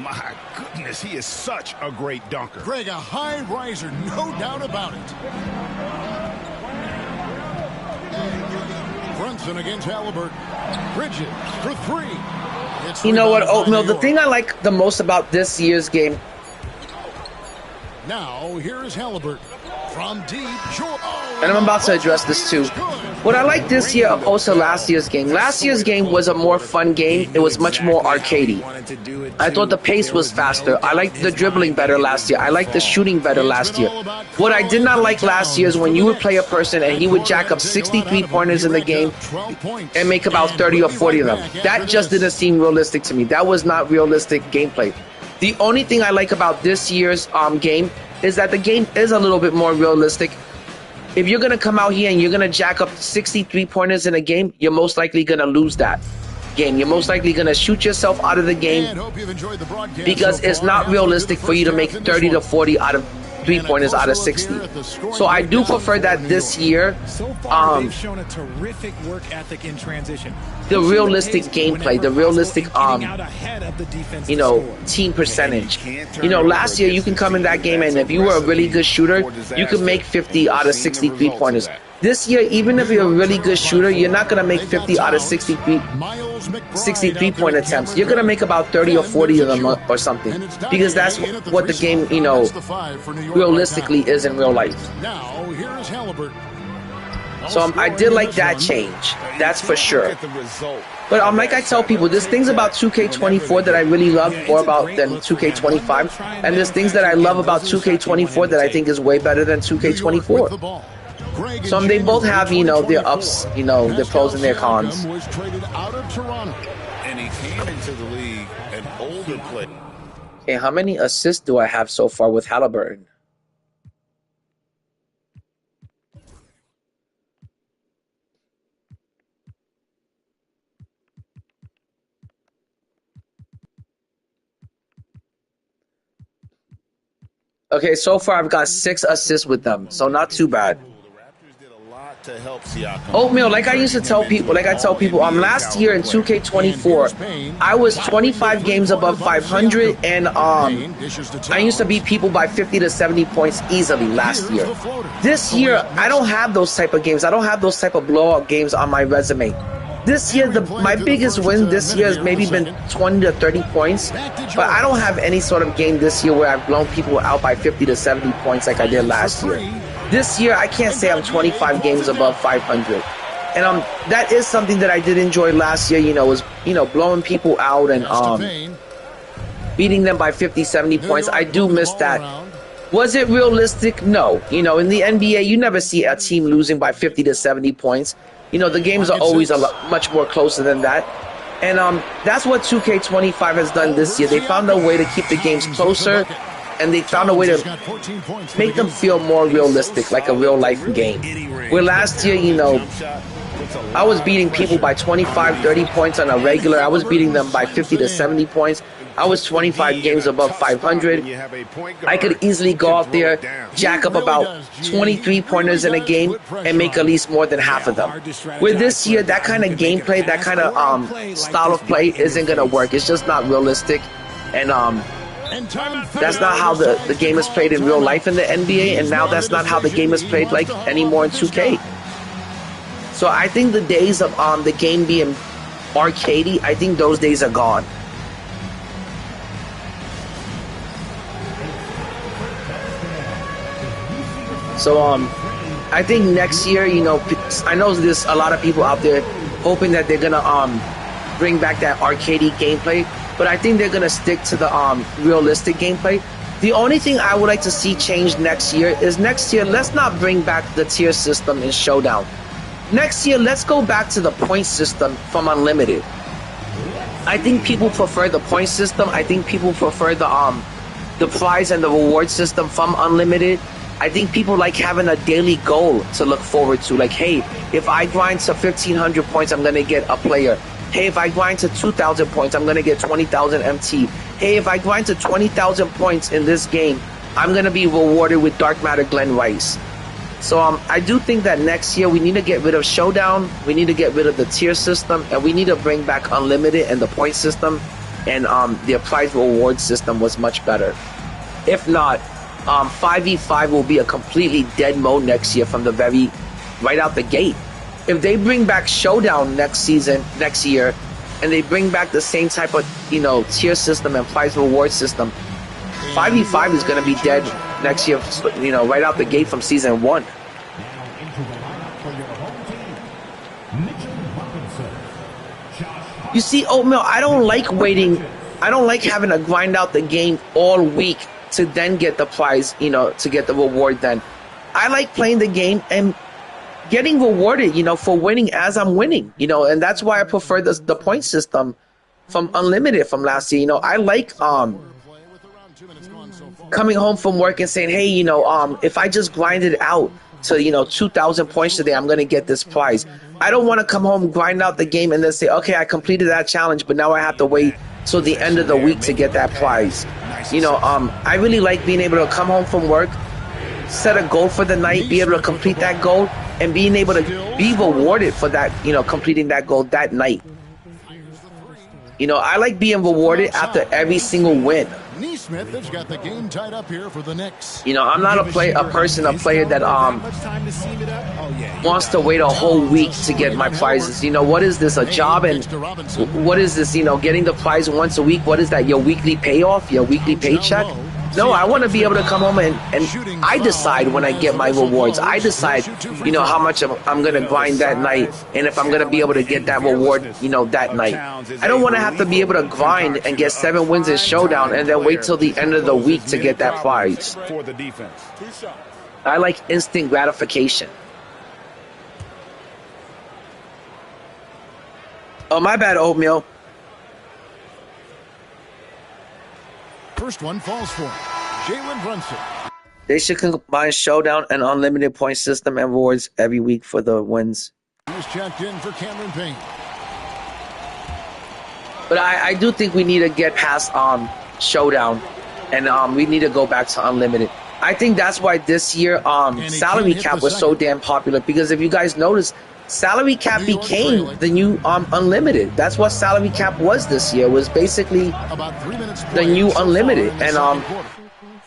My goodness, he is such a great dunker. Greg, a high riser, no doubt about it. Brunson against Halliburton. Bridges for three. You know what, Oatmeal? The thing I like the most about this year's game. Now, here's Halliburton from deep. And I'm about to address this too. What I like this year opposed to last year's game. Last year's game was a more fun game. It was much more arcadey. I thought the pace was faster. I liked the dribbling better last year. I liked the shooting better last year. What I did not like last year is when you would play a person and he would jack up 63 pointers in the game and make about 30 or 40 of them. That just didn't seem realistic to me. That was not realistic gameplay. The only thing I like about this year's game is that the game is a little bit more realistic. If you're going to come out here and you're going to jack up 63 pointers in a game, you're most likely going to lose that game. You're most likely going to shoot yourself out of the game because it's not realistic for you to make 30 to 40 out of 3-pointers out of 60. So I do prefer that this year. They've shown a terrific work ethic in transition. The realistic gameplay, the realistic, team percentage. Last year you can come in that game and if you were a really good shooter, you could make 50 out of 63 pointers. This year, even if you're a really good shooter, you're not going to make 50 out of 63 point attempts. You're going to make about 30 or 40 of them or something. Because that's what the game, realistically is in real life. Now, here's Halliburton. So I did like that change. That's for sure. But like I tell people, there's things about 2K24 that I really love more about than 2K25. And there's things that I love about 2K24 that I think is way better than 2K24. So they both have, their ups, their pros and their cons. And he came into the league an older player. Okay, how many assists do I have so far with Halliburton? Okay, so far I've got 6 assists with them, so not too bad. Oatmeal, like I tell people, last year in 2K24, I was 25 games above 500, and I used to beat people by 50 to 70 points easily last year. This year, I don't have those type of games. I don't have those type of blowout games on my resume. This year, my biggest win this year has maybe been 20 to 30 points, but I don't have any sort of game this year where I've blown people out by 50 to 70 points like I did last year. This year, I can't say I'm 25 games above 500. And that is something that I did enjoy last year, was, blowing people out and beating them by 50, 70 points. I do miss that. Was it realistic? No. In the NBA, you never see a team losing by 50 to 70 points. The games are always much more closer than that. And that's what 2K25 has done this year. They found a way to keep the games closer, and they found a way to make them feel more realistic, like a real-life game. Where last year, I was beating people by 25, 30 points on a regular. I was beating them by 50 to 70 points. I was 25 games above 500. I could easily go out there, jack up about 23 pointers in a game, and make at least more than half of them. With this year, that kind of gameplay, that kind of style of play isn't going to work. It's just not realistic. And That's not how the game is played in real life in the NBA, and now that's not how the game is played like anymore in 2K. So I think the days of the game being arcadey, I think those days are gone. So I think next year, you know, I know there's a lot of people out there hoping that they're gonna bring back that arcadey gameplay, but I think they're gonna stick to the realistic gameplay. The only thing I would like to see change next year is let's not bring back the tier system in Showdown. Next year, let's go back to the point system from Unlimited. I think people prefer the point system. I think people prefer the prize and the reward system from Unlimited. I think people like having a daily goal to look forward to. Like, hey, if I grind to 1,500 points, I'm going to get a player. Hey, if I grind to 2,000 points, I'm going to get 20,000 MT. Hey, if I grind to 20,000 points in this game, I'm going to be rewarded with Dark Matter Glen Rice. So I do think that next year we need to get rid of Showdown, we need to get rid of the tier system, and we need to bring back Unlimited and the point system, and the prize reward system was much better. If not, 5v5 will be a completely dead mode next year from the right out the gate. If they bring back Showdown next year, and they bring back the same type of, you know, tier system and prize reward system, 5v5 is going to be dead next year, you know, right out the gate from season 1. You see, Oatmeal, I don't like waiting. I don't like having to grind out the game all week to then get the prize, you know, to get the reward then. I like playing the game and getting rewarded, you know, for winning as I'm winning, you know, and that's why I prefer the point system from Unlimited from last year. You know, I like coming home from work and saying, hey, you know, if I just grinded out to, you know, 2,000 points today, I'm going to get this prize. I don't want to come home, grind out the game, and then say, okay, I completed that challenge, but now I have to wait till the end of the week to get that prize. You know, I really like being able to come home from work, set a goal for the night, be able to complete that goal, and being able to be rewarded for that, you know, completing that goal that night. You know, I like being rewarded after every single win. Neesmith has got the game tied up here for the Knicks. You know, I'm not a player that wants to wait a whole week to get my prizes. You know, what is this, a job? And what is this, you know, getting the prize once a week? What is that, your weekly payoff, your weekly paycheck? No, I want to be able to come home and I decide when I get my rewards. I decide, you know, how much I'm going to grind that night and if I'm going to be able to get that reward, you know, that night. I don't want to have to be able to grind and get 7 wins in Showdown and then wait till the end of the week to get that prize. I like instant gratification. Oh, my bad, Oatmeal. First one falls for Jalen Brunson. They should combine Showdown and Unlimited point system and rewards every week for the wins. He's checked in for Cameron Payne. But I do think we need to get past Showdown, and we need to go back to Unlimited. I think that's why this year salary cap was so damn popular, because if you guys notice, salary cap became the new Unlimited. That's what salary cap was this year, was basically the new Unlimited. And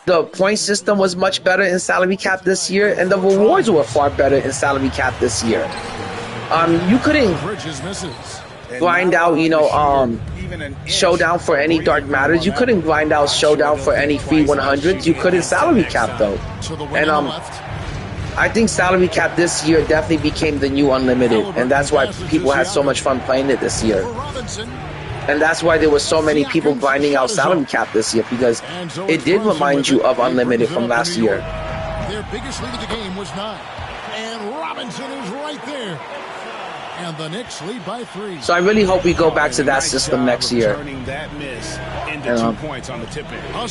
the point system was much better in salary cap this year, and the rewards were far better in salary cap this year. You couldn't grind out, you know, Showdown for any Dark Matters. You couldn't grind out Showdown for any free 100s. You could in salary cap, though. And I think salary cap this year definitely became the new Unlimited, and that's why people had so much fun playing it this year. And that's why there were so many people grinding out salary cap this year, because it did remind you of Unlimited from last year. Their biggest lead of the game was 9. And Robinson is right there. And the Knicks lead by 3. So I really hope we go back to that system next year.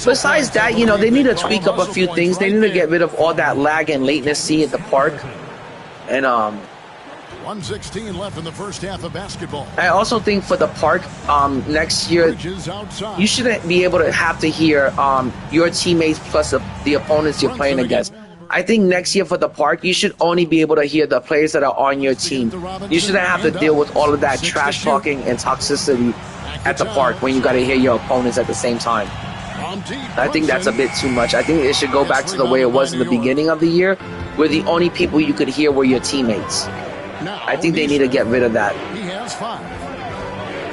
Besides that, you know, they need to tweak up a few things. They need to get rid of all that lag and latency at the park. And 1:16 left in the first half of basketball. I also think for the park next year, you shouldn't be able to have to hear your teammates plus the opponents you're playing against. I think next year for the park, you should only be able to hear the players that are on your team. You shouldn't have to deal with all of that trash talking and toxicity at the park when you got to hear your opponents at the same time. I think that's a bit too much. I think it should go back to the way it was in the beginning of the year, where the only people you could hear were your teammates. I think they need to get rid of that.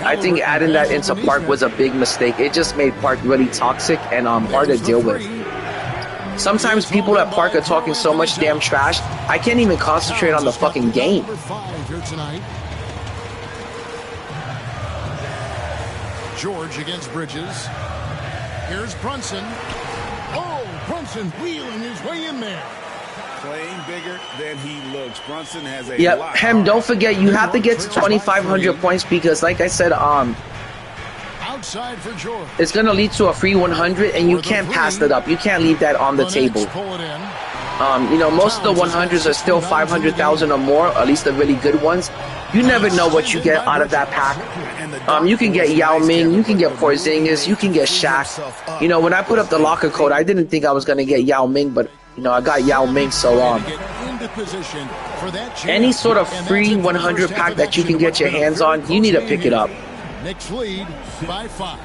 I think adding that into Park was a big mistake. It just made Park really toxic and hard to deal with. Sometimes people at Park are talking so much damn trash, I can't even concentrate on the fucking game. George against Bridges. Here's Brunson. Oh, Brunson wheeling his way in there. Playing bigger than he looks. Brunson has a lot. Hem, don't forget, you have to get to 2,500 points because, like I said, outside for George. It's going to lead to a free 100, and you can't pass that up. You can't leave that on the table. You know, most of the 100s are still 500,000 or more, at least the really good ones. You never know what you get out of that pack. You can get Yao Ming, you can get Porzingis, you can get Shaq. You know, when I put up the locker code, I didn't think I was going to get Yao Ming, but, you know, I got Yao Ming, so any sort of free 100 pack that you can get your hands on, you need to pick it up. Knicks lead by 5.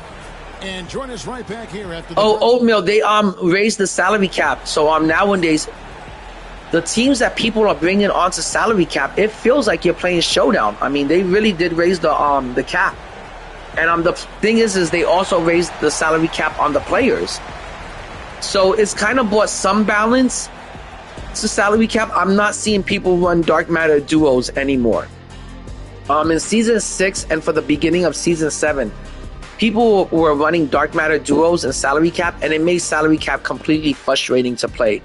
And join us right back here after the Oatmeal, they raised the salary cap. So nowadays, the teams that people are bringing onto salary cap, it feels like you're playing Showdown. I mean, they really did raise the cap. And the thing is they also raised the salary cap on the players. So it's kind of brought some balance to salary cap. I'm not seeing people run Dark Matter duos anymore. In Season 6 and for the beginning of Season 7, people were running Dark Matter duos and salary cap, and it made salary cap completely frustrating to play.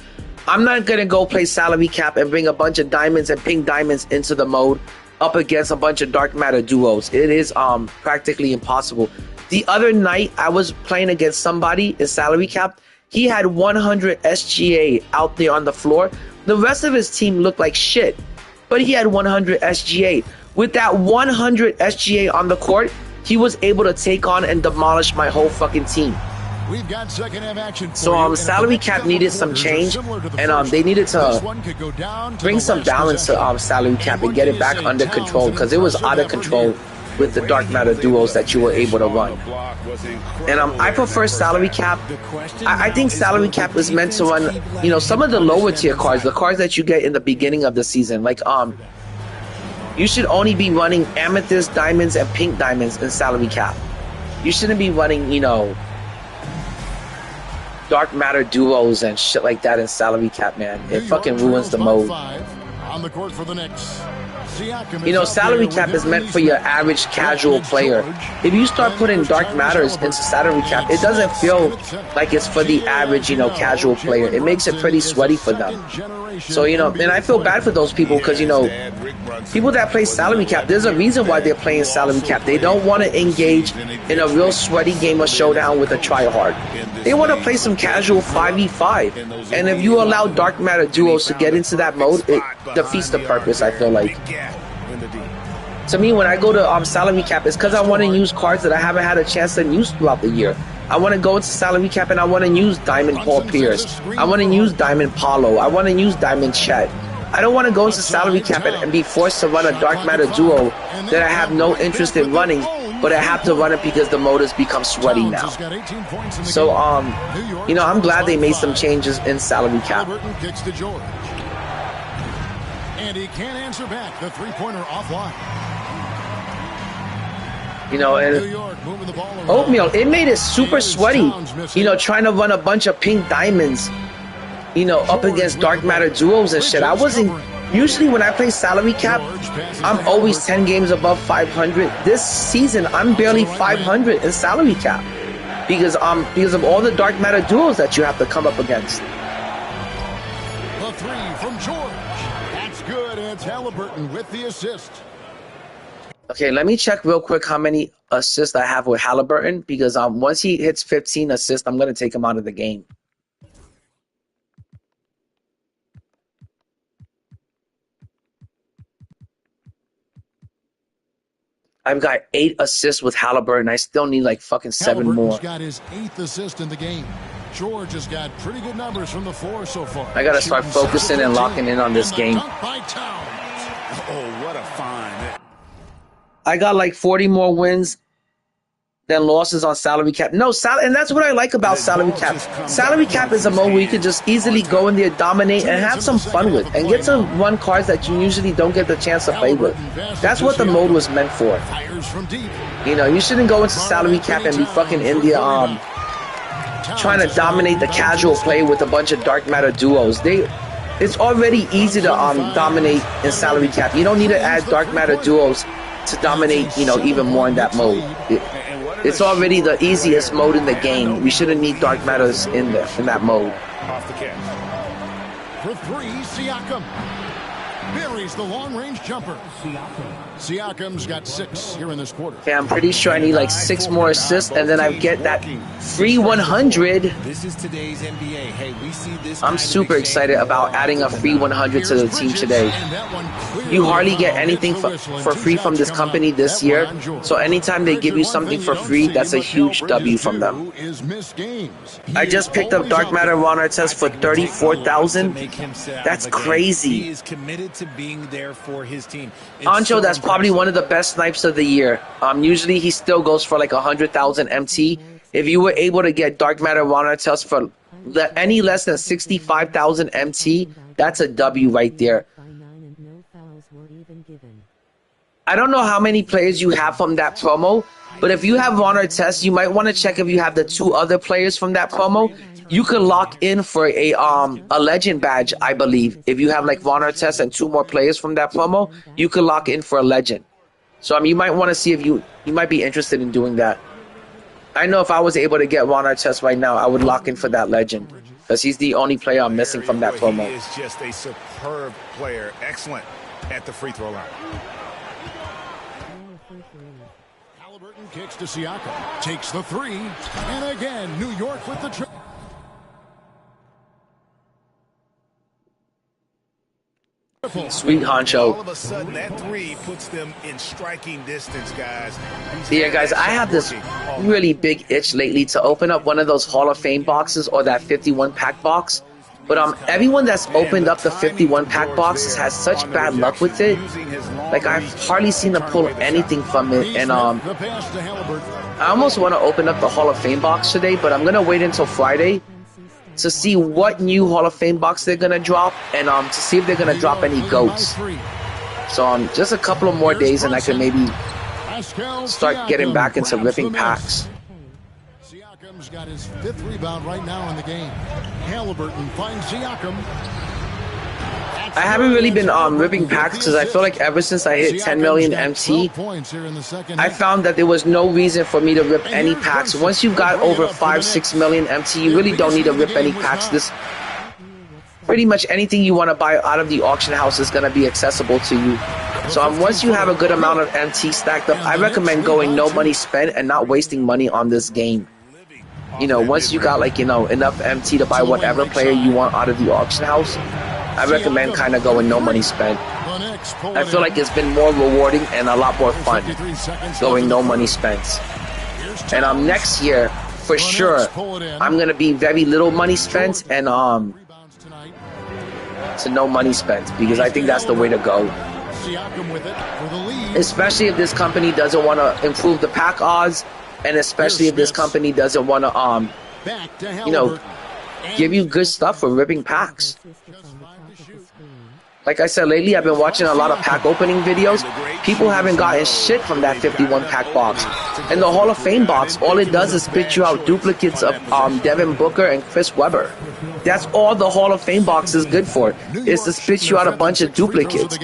I'm not going to go play salary cap and bring a bunch of diamonds and pink diamonds into the mode up against a bunch of Dark Matter duos. It is practically impossible. The other night, I was playing against somebody in salary cap. He had 100 SGA out there on the floor. The rest of his team looked like shit, but he had 100 SGA. With that 100 SGA on the court, he was able to take on and demolish my whole fucking team. We've got second half action. So salary cap needed some change, and they needed to bring some balance to salary cap and get it back under control, because it was out of control with the Dark Matter duos that you were able to run. And I prefer salary cap. I think salary cap is meant to run, you know, some of the lower tier cards, the cards that you get in the beginning of the season, like you should only be running amethyst diamonds and pink diamonds in salary cap. You shouldn't be running, you know, Dark Matter duos and shit like that in salary cap, man. It fucking ruins the mode. On the court for the Knicks. You know, salary cap is meant for your average casual player. If you start putting Dark Matters into salary cap, it doesn't feel like it's for the average, you know, casual player. It makes it pretty sweaty for them. So, you know, and I feel bad for those people because, you know, people that play salary cap, there's a reason why they're playing salary cap. They don't want to engage in a real sweaty game of Showdown with a tryhard. They want to play some casual 5v5. And if you allow Dark Matter duos to get into that mode, it defeats the purpose, I feel like. To me, when I go to salary cap, it's because I want to use cards that I haven't had a chance to use throughout the year. I want to go into salary cap and I want to use Diamond Paul Pierce. I want to use Diamond Paulo. I want to use Diamond Chet. I don't want to go into salary cap and be forced to run a Dark Matter duo that I have no interest in running, but I have to run it because the mode has become sweaty now. So, you know, I'm glad they made some changes in salary cap. And he can't answer back. The three-pointer offline. You know, and Oatmeal, it made it super sweaty. You know, trying to run a bunch of pink diamonds, you know, up against Dark Matter duos and shit. I wasn't, usually when I play salary cap, I'm always 10 games above 500. This season, I'm barely 500 in salary cap because of all the Dark Matter duos that you have to come up against. The three from George. That's good. And it's Haliburton with the assist. Okay, let me check real quick how many assists I have with Haliburton, because once he hits 15 assists, I'm going to take him out of the game. I've got 8 assists with Haliburton. I still need like fucking 7 more. Got his 8th assist in the game. George has got pretty good numbers from the floor so far. I got to start focusing and locking in on this game. Oh, what a find. I got like 40 more wins than losses on salary cap. No, and that's what I like about salary cap. Salary cap is a mode where you could just easily go in there, dominate, and have some fun with, and get to run cards that you usually don't get the chance to play with. That's what the mode was meant for. You know, you shouldn't go into salary cap and be fucking in there trying to dominate the casual play with a bunch of dark matter duos. It's already easy to dominate in salary cap. You don't need to add dark matter duos to dominate, you know, even more in that mode. It's already the easiest mode in the game. We shouldn't need dark matters in that mode. Off the catch. For three, Siakam buries the long-range jumper. Siakam's got 6 here in this quarter. Okay, I'm pretty sure I need like 6 more assists, and then I get that free 100. This is today's NBA. Hey, we see this. I'm super excited about adding a free 100 to the team today. You hardly get anything for free from this company this year, so anytime they give you something for free, that's a huge W from them. I just picked up Dark Matter Ron Artest for 34,000. That's crazy. He is committed to being there for his team. Ancho, that's probably one of the best snipes of the year. Usually he still goes for like 100,000 MT. If you were able to get Dark Matter Ron Artest for any less than 65,000 MT, that's a W right there. I don't know how many players you have from that promo, but if you have Ron Artest, you might want to check if you have the 2 other players from that promo. You could lock in for a legend badge, I believe. If you have like Ron Artest and 2 more players from that promo, you could lock in for a legend. So you might want to see if you might be interested in doing that. I know if I was able to get Ron Artest right now, I would lock in for that legend, because he's the only player I'm missing from that promo. He is just a superb player, excellent at the free throw line. Haliburton kicks to Siakam, takes the 3, and again New York with the trick. Sweet honcho. All of a sudden, that 3 puts them in striking distance, guys. Yeah, guys, I have this really big itch lately to open up one of those Hall of Fame boxes or that 51 pack box. But everyone that's opened up the 51 pack boxes has such bad luck with it. Like, I've hardly seen them pull anything from it. And I almost want to open up the Hall of Fame box today, but I'm gonna wait until Friday to see what new Hall of Fame box they're gonna drop, and to see if they're gonna drop any GOATs. So just a couple of more days and I can maybe start getting back into ripping packs. Siakam's got his 5th rebound right now in the game. Haliburton finds Siakam. I haven't really been ripping packs because I feel like ever since I hit 10 million MT, I found that there was no reason for me to rip any packs. Once you got over 5-6 million MT, you really don't need to rip any packs. Pretty much anything you want to buy out of the auction house is going to be accessible to you. So once you have a good amount of MT stacked up, I recommend going no money spent and not wasting money on this game. You know, once you got like, you know, enough MT to buy whatever player you want out of the auction house, I recommend kind of going no money spent. I feel like it's been more rewarding and a lot more fun going no money spent. And next year, for sure, I'm going to be very little money spent and to no money spent, because I think that's the way to go. Especially if this company doesn't want to improve the pack odds, and especially if this company doesn't want to, you know, give you good stuff for ripping packs. Like I said, lately I've been watching a lot of pack opening videos. People haven't gotten shit from that 51 pack box. And the Hall of Fame box, all it does is spit you out duplicates of Devin Booker and Chris Webber. That's all the Hall of Fame box is good for, is to spit you out a bunch of duplicates.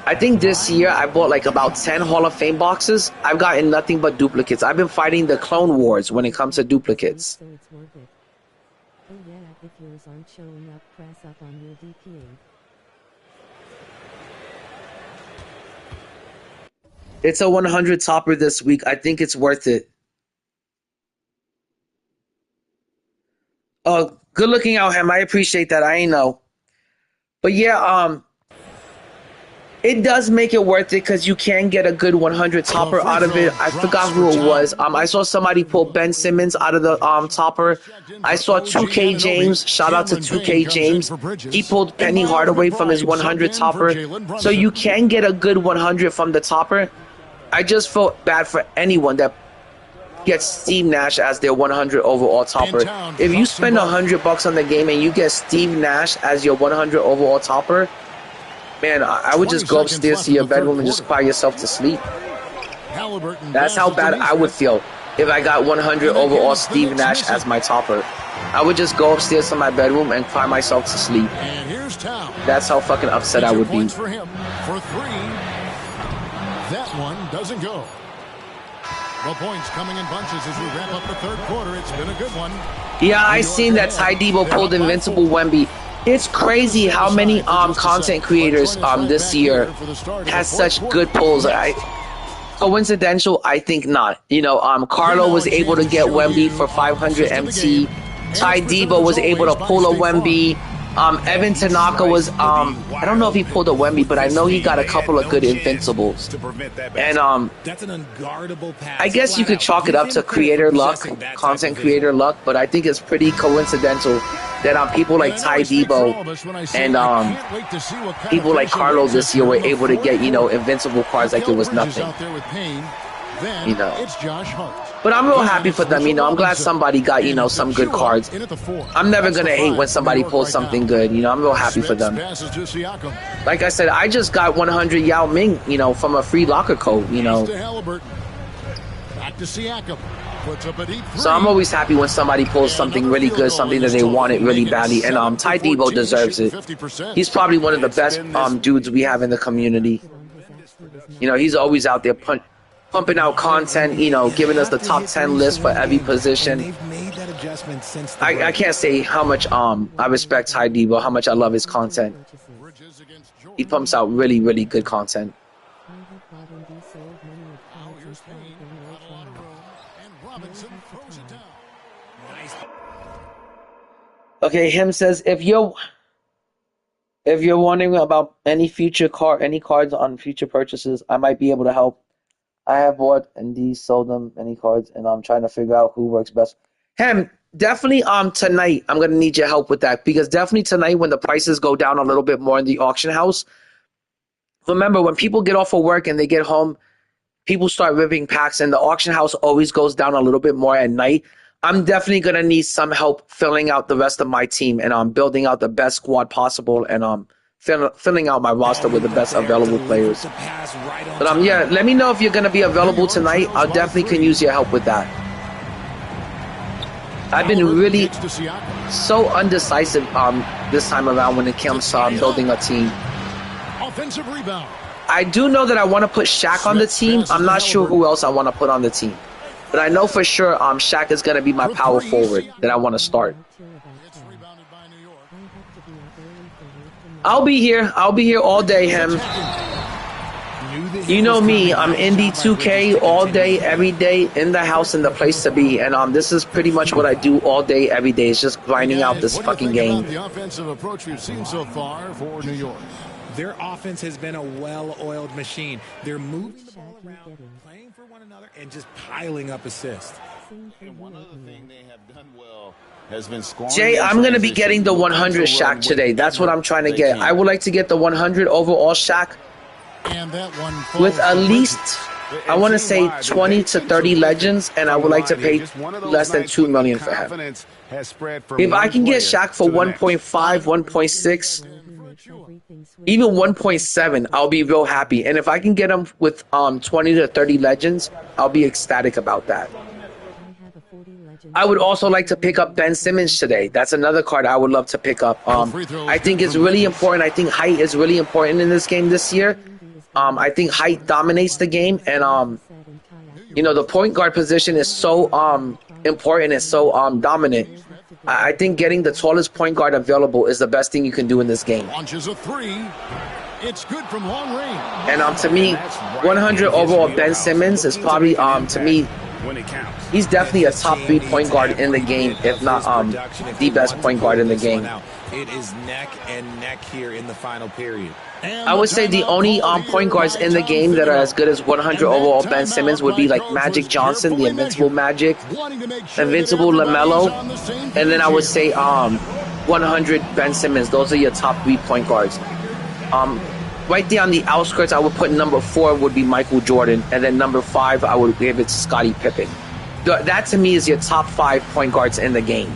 I think this year I bought like about 10 Hall of Fame boxes. I've gotten nothing but duplicates. I've been fighting the Clone Wars when it comes to duplicates. If yours aren't showing up, press up on your DPA. It's a 100 topper this week. I think it's worth it. Oh, good looking out, Hem. I appreciate that. I ain't know. But yeah, it does make it worth it because you can get a good 100 topper out of it. I forgot who it was. I saw somebody pull Ben Simmons out of the topper. I saw 2K James. Shout out to 2K James. He pulled Penny Hardaway from his 100 topper. So you can get a good 100 from the topper. I just felt bad for anyone that gets Steve Nash as their 100 overall topper. If you spend $100 on the game and you get Steve Nash as your 100 overall topper, man, I would just go upstairs to your bedroom and just cry yourself to sleep. That's how bad I would feel if I got 100 overall Steve Nash as my topper. I would just go upstairs to my bedroom and cry myself to sleep. That's how fucking upset I would be. For him, for 3. That one doesn't go. The points coming in bunches as we wrap up the third quarter. It's been a good one. Yeah, I seen that Ty Debo pulled Invincible Wemby. It's crazy how many content creators this year has such good pulls. Coincidental? I think not. You know, Carlo was able to get Wemby for 500 MT. Ty Debo was able to pull a Wemby. Evan Tanaka was, I don't know if he pulled a Wemby, but I know he got a couple of good Invincibles. And that's an unguardable pass. I guess you could chalk it up to creator luck, content creator luck, but I think it's pretty coincidental that people like Ty Debo and people like Carlo this year were able to get, you know, Invincible cards like it was nothing. You know. But I'm real happy for them, you know. I'm glad somebody got, you know, some good cards. I'm never going to hate when somebody pulls something good, you know. I'm real happy for them. Like I said, I just got 100 Yao Ming, you know, from a free locker code, you know. So I'm always happy when somebody pulls something really good, something that they wanted really badly. And Ty Debo deserves it. He's probably one of the best dudes we have in the community. You know, he's always out there pumping out content, you know, giving us the top 10 list for every position. I can't say how much I respect Ty Debo, how much I love his content. He pumps out really, really good content. Okay, him says if you're wondering about any cards on future purchases, I might be able to help. I have bought and sold them any cards, and I'm trying to figure out who works best. Hem, definitely tonight I'm gonna need your help with that, because definitely tonight when the prices go down a little bit more in the auction house. Remember, when people get off of work and they get home, people start ripping packs, and the auction house always goes down a little bit more at night. I'm definitely gonna need some help filling out the rest of my team, and building out the best squad possible, and filling out my roster with the best available players. But yeah, let me know if you're gonna be available tonight. I definitely can use your help with that. I've been really so undecisive this time around when it comes to building a team. Offensive rebound. I do know that I want to put Shaq on the team. I'm not sure who else I want to put on the team, but I know for sure Shaq is gonna be my power forward that I want to start. I'll be here all day, Hem. You know me, I'm Indy 2K all day, every day, in the house, and the place to be. And this is pretty much what I do all day, every day. It's just grinding out this fucking game. The offensive approach we've seen so far for New York. Their offense has been a well-oiled machine. They're moving the ball around, playing for one another, and just piling up assists. And one other thing they have done well has been scoring. Jay, I'm going to be getting the 100 Shaq today. That's what I'm trying to get. I would like to get the 100 overall Shaq with at least, I want to say 20 to 30 legends, and I would like to pay less than $2 million for him. If I can get Shaq for 1.5, 1.6, even 1.7, I'll be real happy. And if I can get him with 20 to 30 legends, I'll be ecstatic about that. I would also like to pick up Ben Simmons today. That's another card I would love to pick up. I think it's really important. I think height is really important in this game this year. I think height dominates the game, and you know, the point guard position is so important and so dominant. I think getting the tallest point guard available is the best thing you can do in this game. Launches a three. It's good from long range. And to me, 100 overall Ben Simmons is probably to me, he's definitely a top 3 point guard in the game, if not the best point guard in the game. It is neck and neck here in the final period. I would say the only point guards in the game that are as good as 100 overall Ben Simmons would be like Magic Johnson, the Invincible Magic, Invincible LaMelo, and then I would say 100 Ben Simmons. Those are your top 3 point guards. right there on the outskirts, I would put number 4 would be Michael Jordan, and then number 5 I would give it to Scottie Pippen. That to me is your top 5 point guards in the game.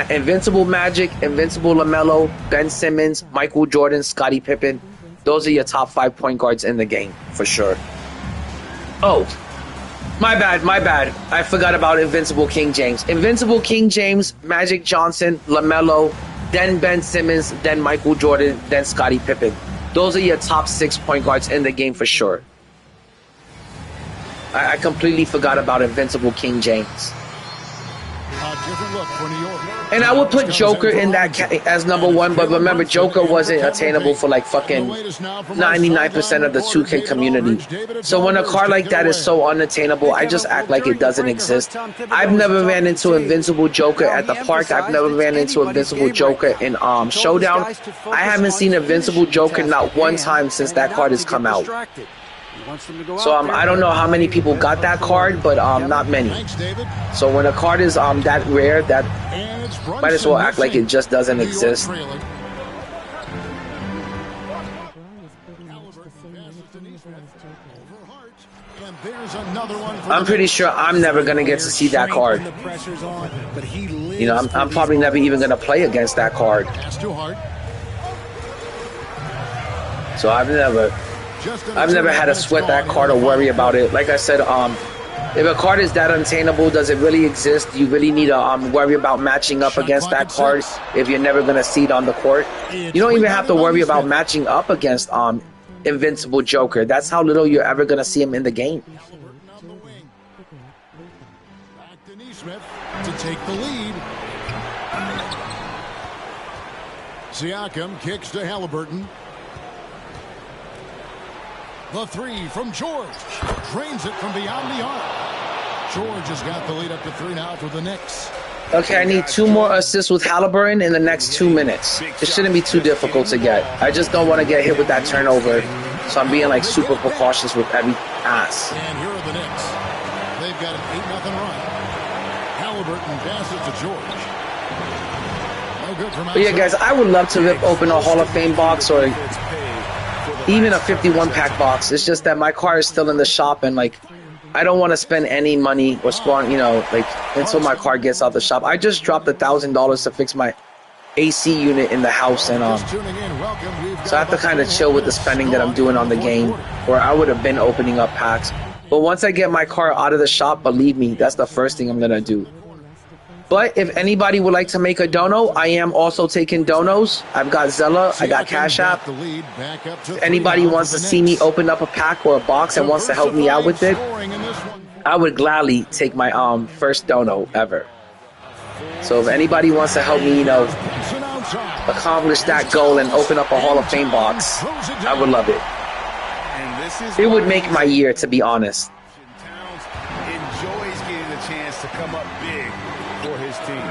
Invincible Magic, Invincible LaMelo, Ben Simmons, Michael Jordan, Scottie Pippen. Those are your top 5 point guards in the game for sure. Oh, my bad. I forgot about Invincible King James. Invincible King James, Magic Johnson, LaMelo, then Ben Simmons, then Michael Jordan, then Scottie Pippen. Those are your top 6 point guards in the game for sure. I completely forgot about Invincible King James. A different look for New York. And I would put Joker in that as number 1, but remember, Joker wasn't attainable for like fucking 99% of the 2K community. So when a card like that is so unattainable, I just act like it doesn't exist. I've never ran into Invincible Joker at the park. I've never ran into Invincible Joker in Showdown. I haven't seen Invincible Joker not one time since that card has come out. So I don't know how many people got that card, but not many. So when a card is that rare, that might as well act like it just doesn't exist. I'm pretty sure I'm never gonna get to see that card. You know, I'm probably never even gonna play against that card. So I've never had to sweat that card or worry about it. Like I said, if a card is that unattainable, does it really exist? You really need to worry about matching up against that card if you're never going to see it on the court. You don't even have to worry about matching up against Invincible Joker. That's how little you're ever going to see him in the game. Back to Nesmith to take the lead. Siakam kicks to Halliburton. The 3 from George. Drains it from beyond the arc. George has got the lead up to 3 now for the Knicks. Okay, I need 2 more assists with Halliburton in the next 2 minutes. It shouldn't be too difficult to get. I just don't want to get hit with that turnover. So I'm being like super precautious with every pass. And here are the Knicks. They've got an 8-0 run. Halliburton passes to George. No good from outside. But yeah, guys, I would love to rip open a Hall of Fame box or even a 51-pack box. It's just that my car is still in the shop, and like I don't want to spend any money or spawn, you know, like until my car gets out the shop. I just dropped $1,000 to fix my AC unit in the house, and so I have to kind of chill with the spending that I'm doing on the game, or I would have been opening up packs. But once I get my car out of the shop, believe me, that's the first thing I'm gonna do. But if anybody would like to make a dono, I am also taking donos. I've got Zella, I got Cash App. If anybody wants to see me open up a pack or a box and wants to help me out with it, I would gladly take my first dono ever. So if anybody wants to help me, you know, accomplish that goal and open up a Hall of Fame box, I would love it. It would make my year, to be honest. Enjoys getting the chance to come up big for his team.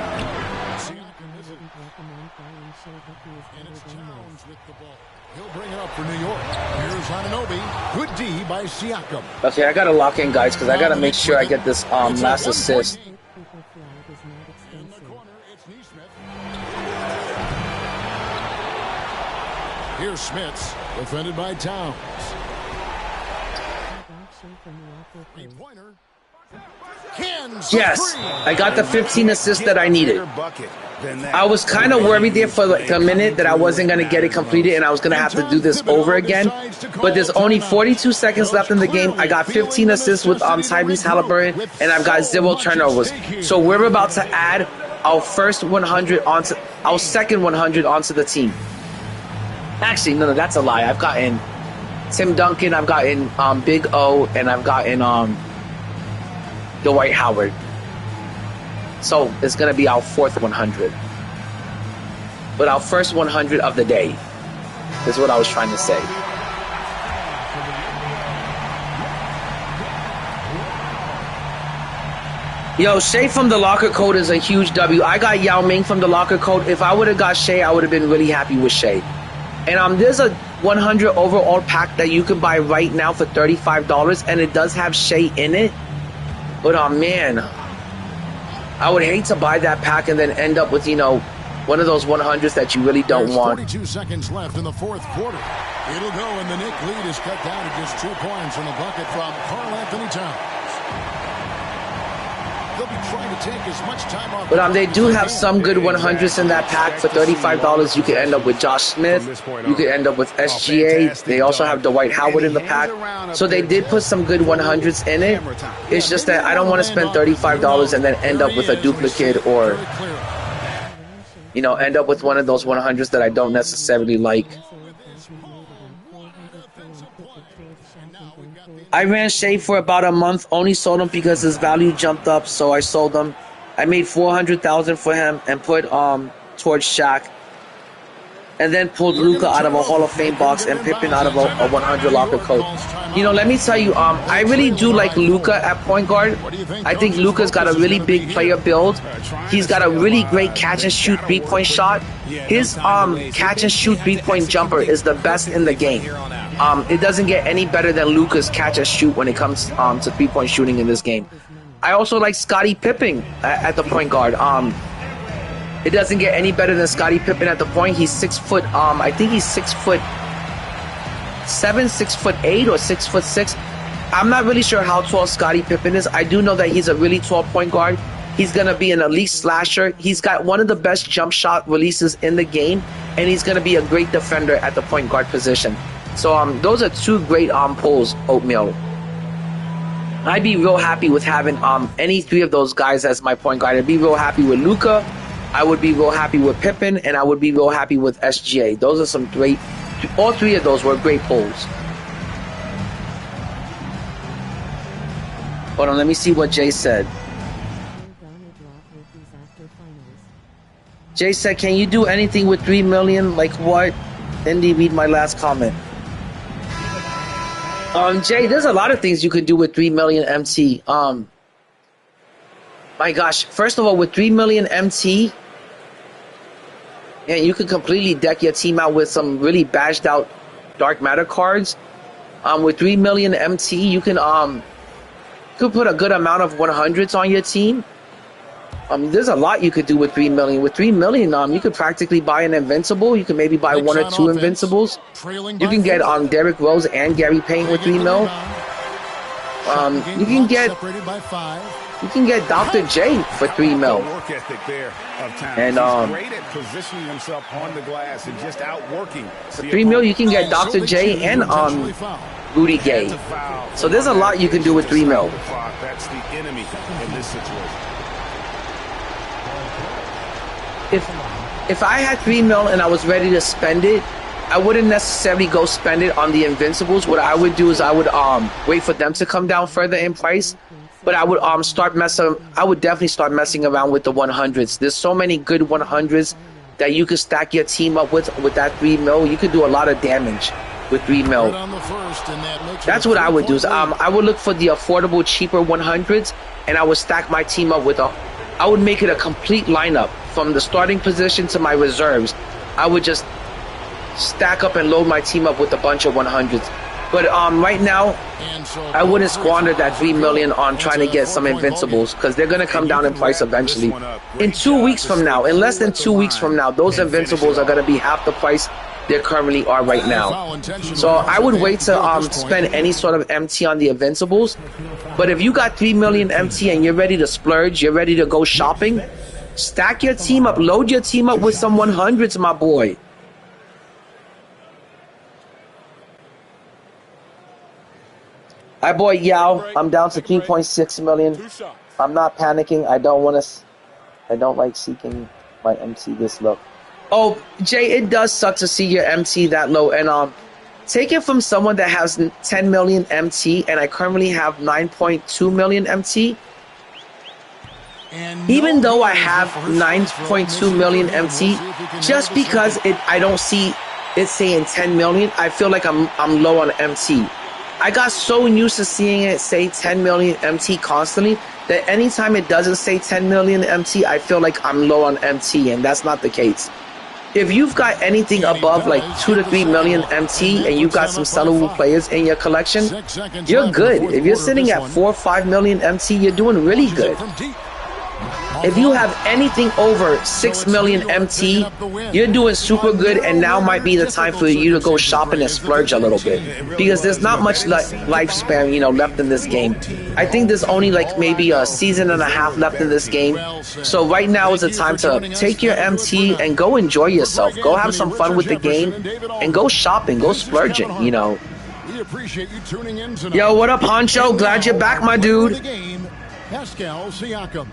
He'll bring it up for New York. Here's Anunoby. Good D by Siakam. Okay, I gotta lock in, guys, because I gotta make sure I get this last assist. Here's Smits, defended by Towns. Yes, I got the 15 assists that I needed. I was kind of worried there for like a minute that I wasn't going to get it completed and I was going to have to do this over again. But there's only 42 seconds left in the game. I got 15 assists with Tyrese Halliburton, and I've got 0 turnovers. So we're about to add our first 100 onto our second 100 onto the team. Actually, no, that's a lie. I've gotten Tim Duncan, I've gotten Big O, and I've gotten Dwight Howard. So it's going to be our fourth 100. But our first 100 of the day is what I was trying to say. Yo, Shea from the Locker Code is a huge W. I got Yao Ming from the Locker Code. If I would have got Shea, I would have been really happy with Shea. And there's a 100 overall pack that you can buy right now for $35, and it does have Shea in it. But man, I would hate to buy that pack and then end up with, you know, One of those 100s that you really don't want. 42 seconds left in the fourth quarter. It'll go, and the Knicks lead is cut down to just 2 points from the bucket from Karl Anthony Towns. They'll be trying to take as much time off. But they do have some good 100s in that pack. For $35, you could end up with Josh Smith. You could end up with SGA. They also have Dwight Howard in the pack. So they did put some good 100s in it. It's just that I don't want to spend $35 and then end up with a duplicate or, you know, end up with one of those 100s that I don't necessarily like. I ran Shea for about a month, only sold him because his value jumped up, so I sold him. I made $400,000 for him and put towards Shaq. And then pulled Luka out of a Hall of Fame box and Pippen out of a 100 locker coat. You know, let me tell you, I really do like Luka at point guard. I think Luka's got a really big player build. He's got a really great catch and shoot 3-point shot. His catch and shoot 3-point jumper is the best in the game. It doesn't get any better than Luka's catch and shoot when it comes to 3-point shooting in this game. I also like Scottie Pippen at the point guard. It doesn't get any better than Scottie Pippen at the point. He's 6 foot. I think he's 6'7", 6'8", or 6'6". I'm not really sure how tall Scottie Pippen is. I do know that he's a really tall point guard. He's gonna be an elite slasher. He's got one of the best jump shot releases in the game, and he's gonna be a great defender at the point guard position. So those are 2 great pulls, Oatmeal. I'd be real happy with having any 3 of those guys as my point guard. I'd be real happy with Luka. I would be real happy with Pippen, and I would be real happy with SGA. Those are some great. All 3 of those were great pulls. Hold on, let me see what Jay said. Jay said, "Can you do anything with 3 million? Like what?" Indy, read my last comment. Jay, there's a lot of things you could do with 3 million MT. My gosh, first of all, with 3 million MT, and you can completely deck your team out with some really badged out Dark Matter cards. With 3 million MT, you can put a good amount of 100s on your team. There's a lot you could do with 3 million. With 3 million, you could practically buy an Invincible. You can maybe buy 1 or 2 Invincibles. You can get Derrick Rose and Gary Payton with 3 mil. You can get Dr. J for 3 mil. And great at positioning himself on the glass and just outworking. For 3 mil, you can get Dr. J and Rudy Gay. So there's a lot you can do with 3 mil. That's the enemy in this situation. If I had 3 mil and I was ready to spend it, I wouldn't necessarily go spend it on the Invincibles. What I would do is I would wait for them to come down further in price. But I would I would definitely start messing around with the 100s. There's so many good 100s that you could stack your team up with that 3 mil. You could do a lot of damage with 3 mil. That's what I would do. Is, I would look for the affordable, cheaper 100s, and I would stack my team up with I would make it a complete lineup from the starting position to my reserves. I would just stack up and load my team up with a bunch of 100s. But right now, I wouldn't squander that 3 million on trying to get some Invincibles, because they're going to come down in price eventually. In 2 weeks from now, in less than 2 weeks from now, those Invincibles are going to be half the price they currently are right now. So I would wait to spend any sort of MT on the Invincibles. But if you got 3 million MT and you're ready to splurge, you're ready to go shopping, stack your team up, load your team up with some 100s, my boy. Hi, boy Yao. I'm down to 3.6 million. I'm not panicking. I don't like seeking my MT this low. Oh, Jay, it does suck to see your MT that low. And take it from someone that has 10 million MT, and I currently have 9.2 million MT. Even though I have 9.2 million MT, just because I don't see it saying 10 million, I feel like I'm low on MT. I got so used to seeing it say 10 million MT constantly that anytime it doesn't say 10 million MT, I feel like I'm low on MT, and that's not the case. If you've got anything above like 2 to 3 million MT and you've got some sellable players in your collection, you're good. If you're sitting at 4 or 5 million MT, you're doing really good. If you have anything over 6 million MT, you're doing super good, and now might be the time for you to go shopping and splurge a little bit, because there's not much lifespan, you know, left in this game. I think there's only like maybe a season and a half left in this game. So right now is the time to take your MT and go enjoy yourself. Go have some fun with the game and go shopping, go splurging, you know. Yo, what up, Honcho? Glad you're back, my dude. Pascal Siakam.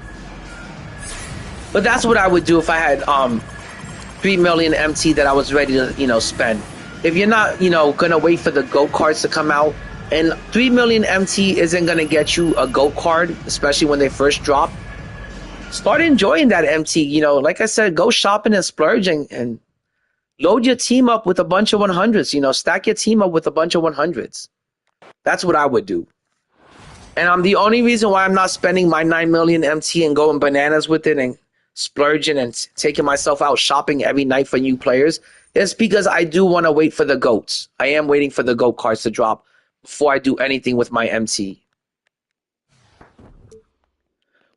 But that's what I would do if I had 3 million MT that I was ready to, you know, spend. If you're not, you know, gonna wait for the GOAT cards to come out, and 3 million MT isn't gonna get you a GOAT card, especially when they first drop, start enjoying that MT. You know, like I said, go shopping and splurging and load your team up with a bunch of 100s. You know, stack your team up with a bunch of 100s. That's what I would do. And the only reason why I'm not spending my 9 million MT and going bananas with it and splurging and taking myself out shopping every night for new players is because I do want to wait for the GOATs. I am waiting for the GOAT cards to drop before I do anything with my MT.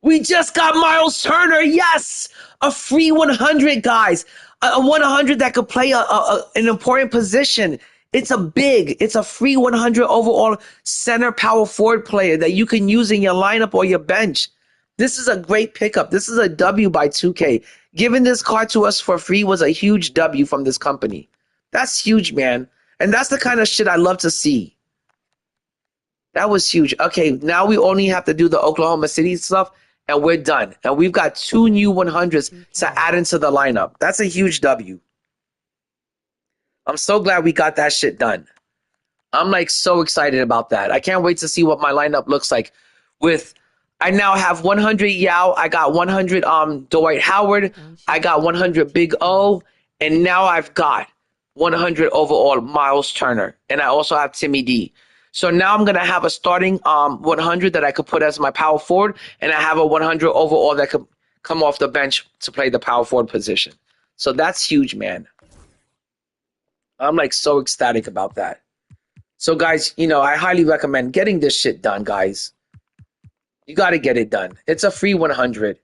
We just got Miles Turner. Yes! A free 100, guys. A 100 that could play an important position. It's a free 100 overall center power forward player that you can use in your lineup or your bench. This is a great pickup. This is a W by 2K. Giving this card to us for free was a huge W from this company. That's huge, man. And that's the kind of shit I love to see. That was huge. Okay, now we only have to do the Oklahoma City stuff, and we're done. And we've got 2 new 100s to add into the lineup. That's a huge W. I'm so glad we got that shit done. I'm like so excited about that. I can't wait to see what my lineup looks like. I now have 100 Yao. I got 100 Dwight Howard. I got 100 Big O. And now I've got 100 overall Miles Turner. And I also have Timmy D. So now I'm going to have a starting 100 that I could put as my power forward. And I have a 100 overall that could come off the bench to play the power forward position. So that's huge, man. I'm like so ecstatic about that. So guys, you know, I highly recommend getting this shit done, guys. You got to get it done. It's a free 100.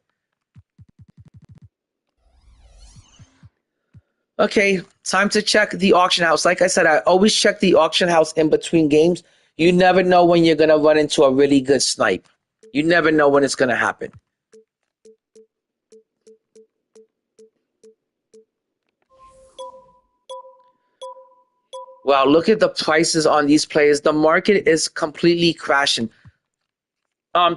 Okay, time to check the auction house. Like I said, I always check the auction house in between games. You never know when you're going to run into a really good snipe. You never know when it's going to happen. Wow, look at the prices on these players. The market is completely crashing.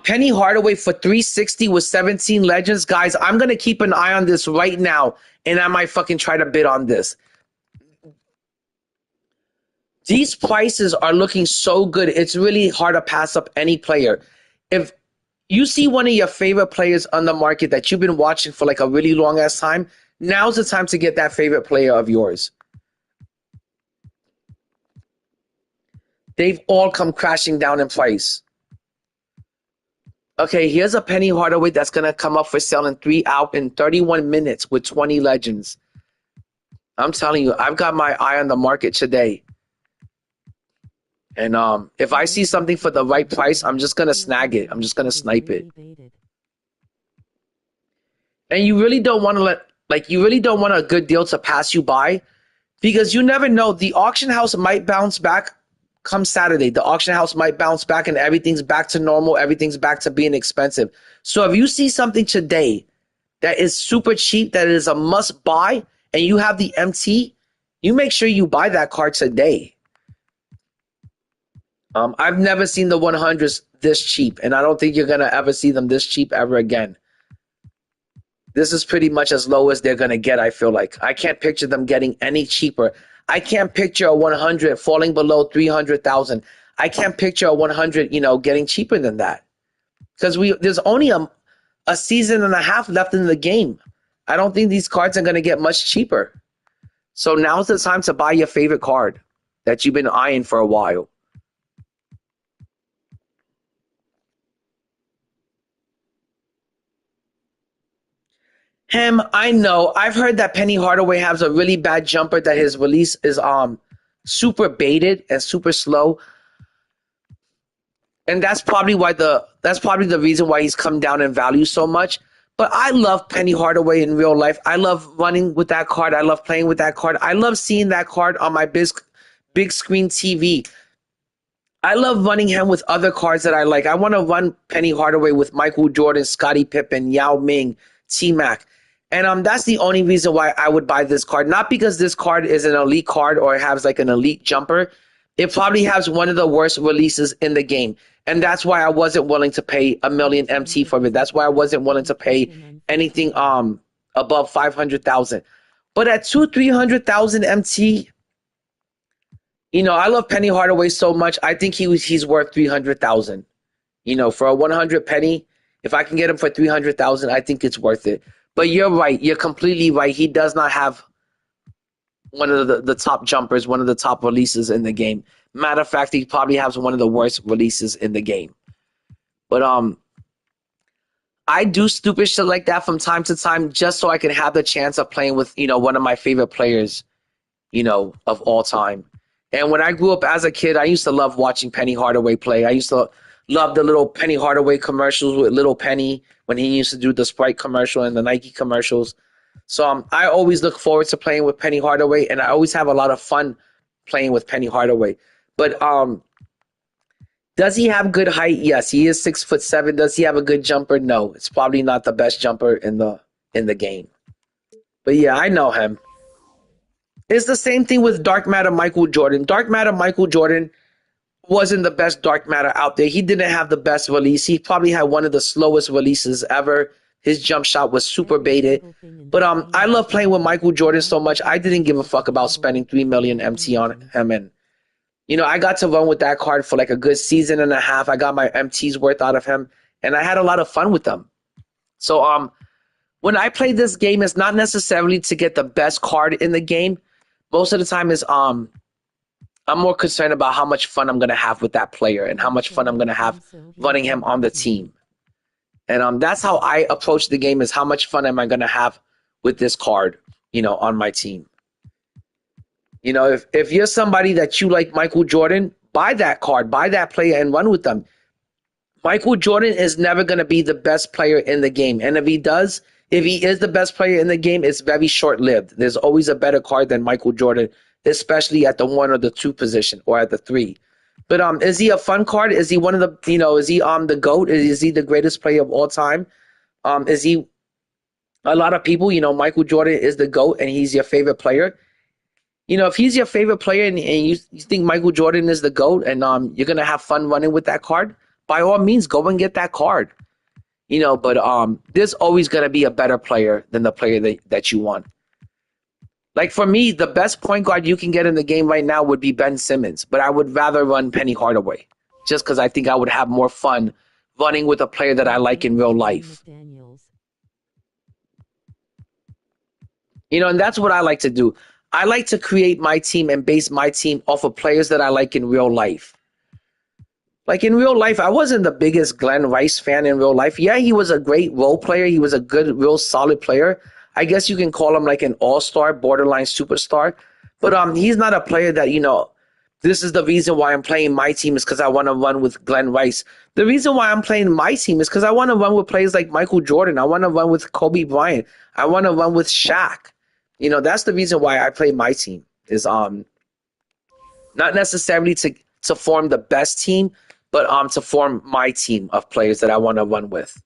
Penny Hardaway for 360 with 17 legends. Guys, I'm going to keep an eye on this right now, and I might fucking try to bid on this. These prices are looking so good. It's really hard to pass up any player. If you see one of your favorite players on the market that you've been watching for like a really long ass time, now's the time to get that favorite player of yours. They've all come crashing down in price. Okay, here's a Penny Hardaway that's going to come up for sale in 31 minutes with 20 legends. I'm telling you, I've got my eye on the market today. And if I see something for the right price, I'm just going to snag it. I'm just going to snipe it. And you really don't want to you really don't want a good deal to pass you by, because you never know. The auction house might bounce back come Saturday. The auction house might bounce back and everything's back to normal. Everything's back to being expensive. So if you see something today that is super cheap, that is a must buy, and you have the MT, you make sure you buy that card today. I've never seen the 100s this cheap, and I don't think you're going to ever see them this cheap ever again. This is pretty much as low as they're going to get, I feel like. I can't picture them getting any cheaper. I can't picture a 100 falling below 300,000. I can't picture a 100, getting cheaper than that. Because there's only a season and a half left in the game. I don't think these cards are going to get much cheaper. So now's the time to buy your favorite card that you've been eyeing for a while. I know. I've heard that Penny Hardaway has a really bad jumper, that his release is super baited and super slow. And that's probably the reason why he's come down in value so much. But I love Penny Hardaway in real life. I love running with that card. I love playing with that card. I love seeing that card on my big screen TV. I love running him with other cards that I like. I want to run Penny Hardaway with Michael Jordan, Scottie Pippen, Yao Ming, T-Mac. And that's the only reason why I would buy this card. Not because this card is an elite card or it has like an elite jumper. It probably has one of the worst releases in the game. And that's why I wasn't willing to pay $1 million MT for it. That's why I wasn't willing to pay anything above 500,000. But at 300,000 MT, you know, I love Penny Hardaway so much. I think he's worth 300,000. You know, for a 100 penny, if I can get him for 300,000, I think it's worth it. But you're right. You're completely right. He does not have one of the top jumpers, one of the top releases in the game. Matter of fact, he probably has one of the worst releases in the game. But I do stupid shit like that from time to time just so I can have the chance of playing with, you know, one of my favorite players, you know, of all time. And when I grew up as a kid, I used to love watching Penny Hardaway play. I used to love the little Penny Hardaway commercials with Little Penny when he used to do the Sprite commercial and the Nike commercials. So I always look forward to playing with Penny Hardaway, and I always have a lot of fun playing with Penny Hardaway. But does he have good height? Yes, he is 6'7". Does he have a good jumper? No, it's probably not the best jumper in the game. But yeah, I know him. It's the same thing with Dark Matter Michael Jordan. Dark Matter Michael Jordan wasn't the best Dark Matter out there. He didn't have the best release. He probably had one of the slowest releases ever. His jump shot was super baited. But I love playing with Michael Jordan so much. I didn't give a fuck about spending 3 million MT on him. And, you know, I got to run with that card for like a good season and a half. I got my MTs worth out of him, and I had a lot of fun with them. So when I play this game, it's not necessarily to get the best card in the game. Most of the time is I'm more concerned about how much fun I'm going to have with that player and how much fun I'm going to have running him on the team. And that's how I approach the game, is how much fun am I going to have with this card, you know, on my team. You know, if you're somebody that you like Michael Jordan, buy that card, buy that player and run with them. Michael Jordan is never going to be the best player in the game. And if he is the best player in the game, it's very short-lived. There's always a better card than Michael Jordan, especially at the 1 or the 2 position or at the 3. But is he a fun card? Is he one of the, you know, is he the GOAT? Is he the greatest player of all time? Is he, a lot of people, you know, Michael Jordan is the GOAT and he's your favorite player. You know, if he's your favorite player and you think Michael Jordan is the GOAT and you're going to have fun running with that card, by all means, go and get that card. You know, but there's always going to be a better player than the player that you want. Like for me, the best point guard you can get in the game right now would be Ben Simmons, but I would rather run Penny Hardaway just because I think I would have more fun running with a player that I like in real life. You know, and that's what I like to do. I like to create my team and base my team off of players that I like in real life. Like in real life, I wasn't the biggest Glenn Rice fan in real life. Yeah, he was a great role player. He was a good, real solid player. I guess you can call him like an all-star, borderline superstar. But he's not a player that, you know, this is the reason why I'm playing my team is because I want to run with Glenn Rice. The reason why I'm playing my team is because I want to run with players like Michael Jordan. I want to run with Kobe Bryant. I want to run with Shaq. You know, that's the reason why I play my team is not necessarily to form the best team, but to form my team of players that I want to run with.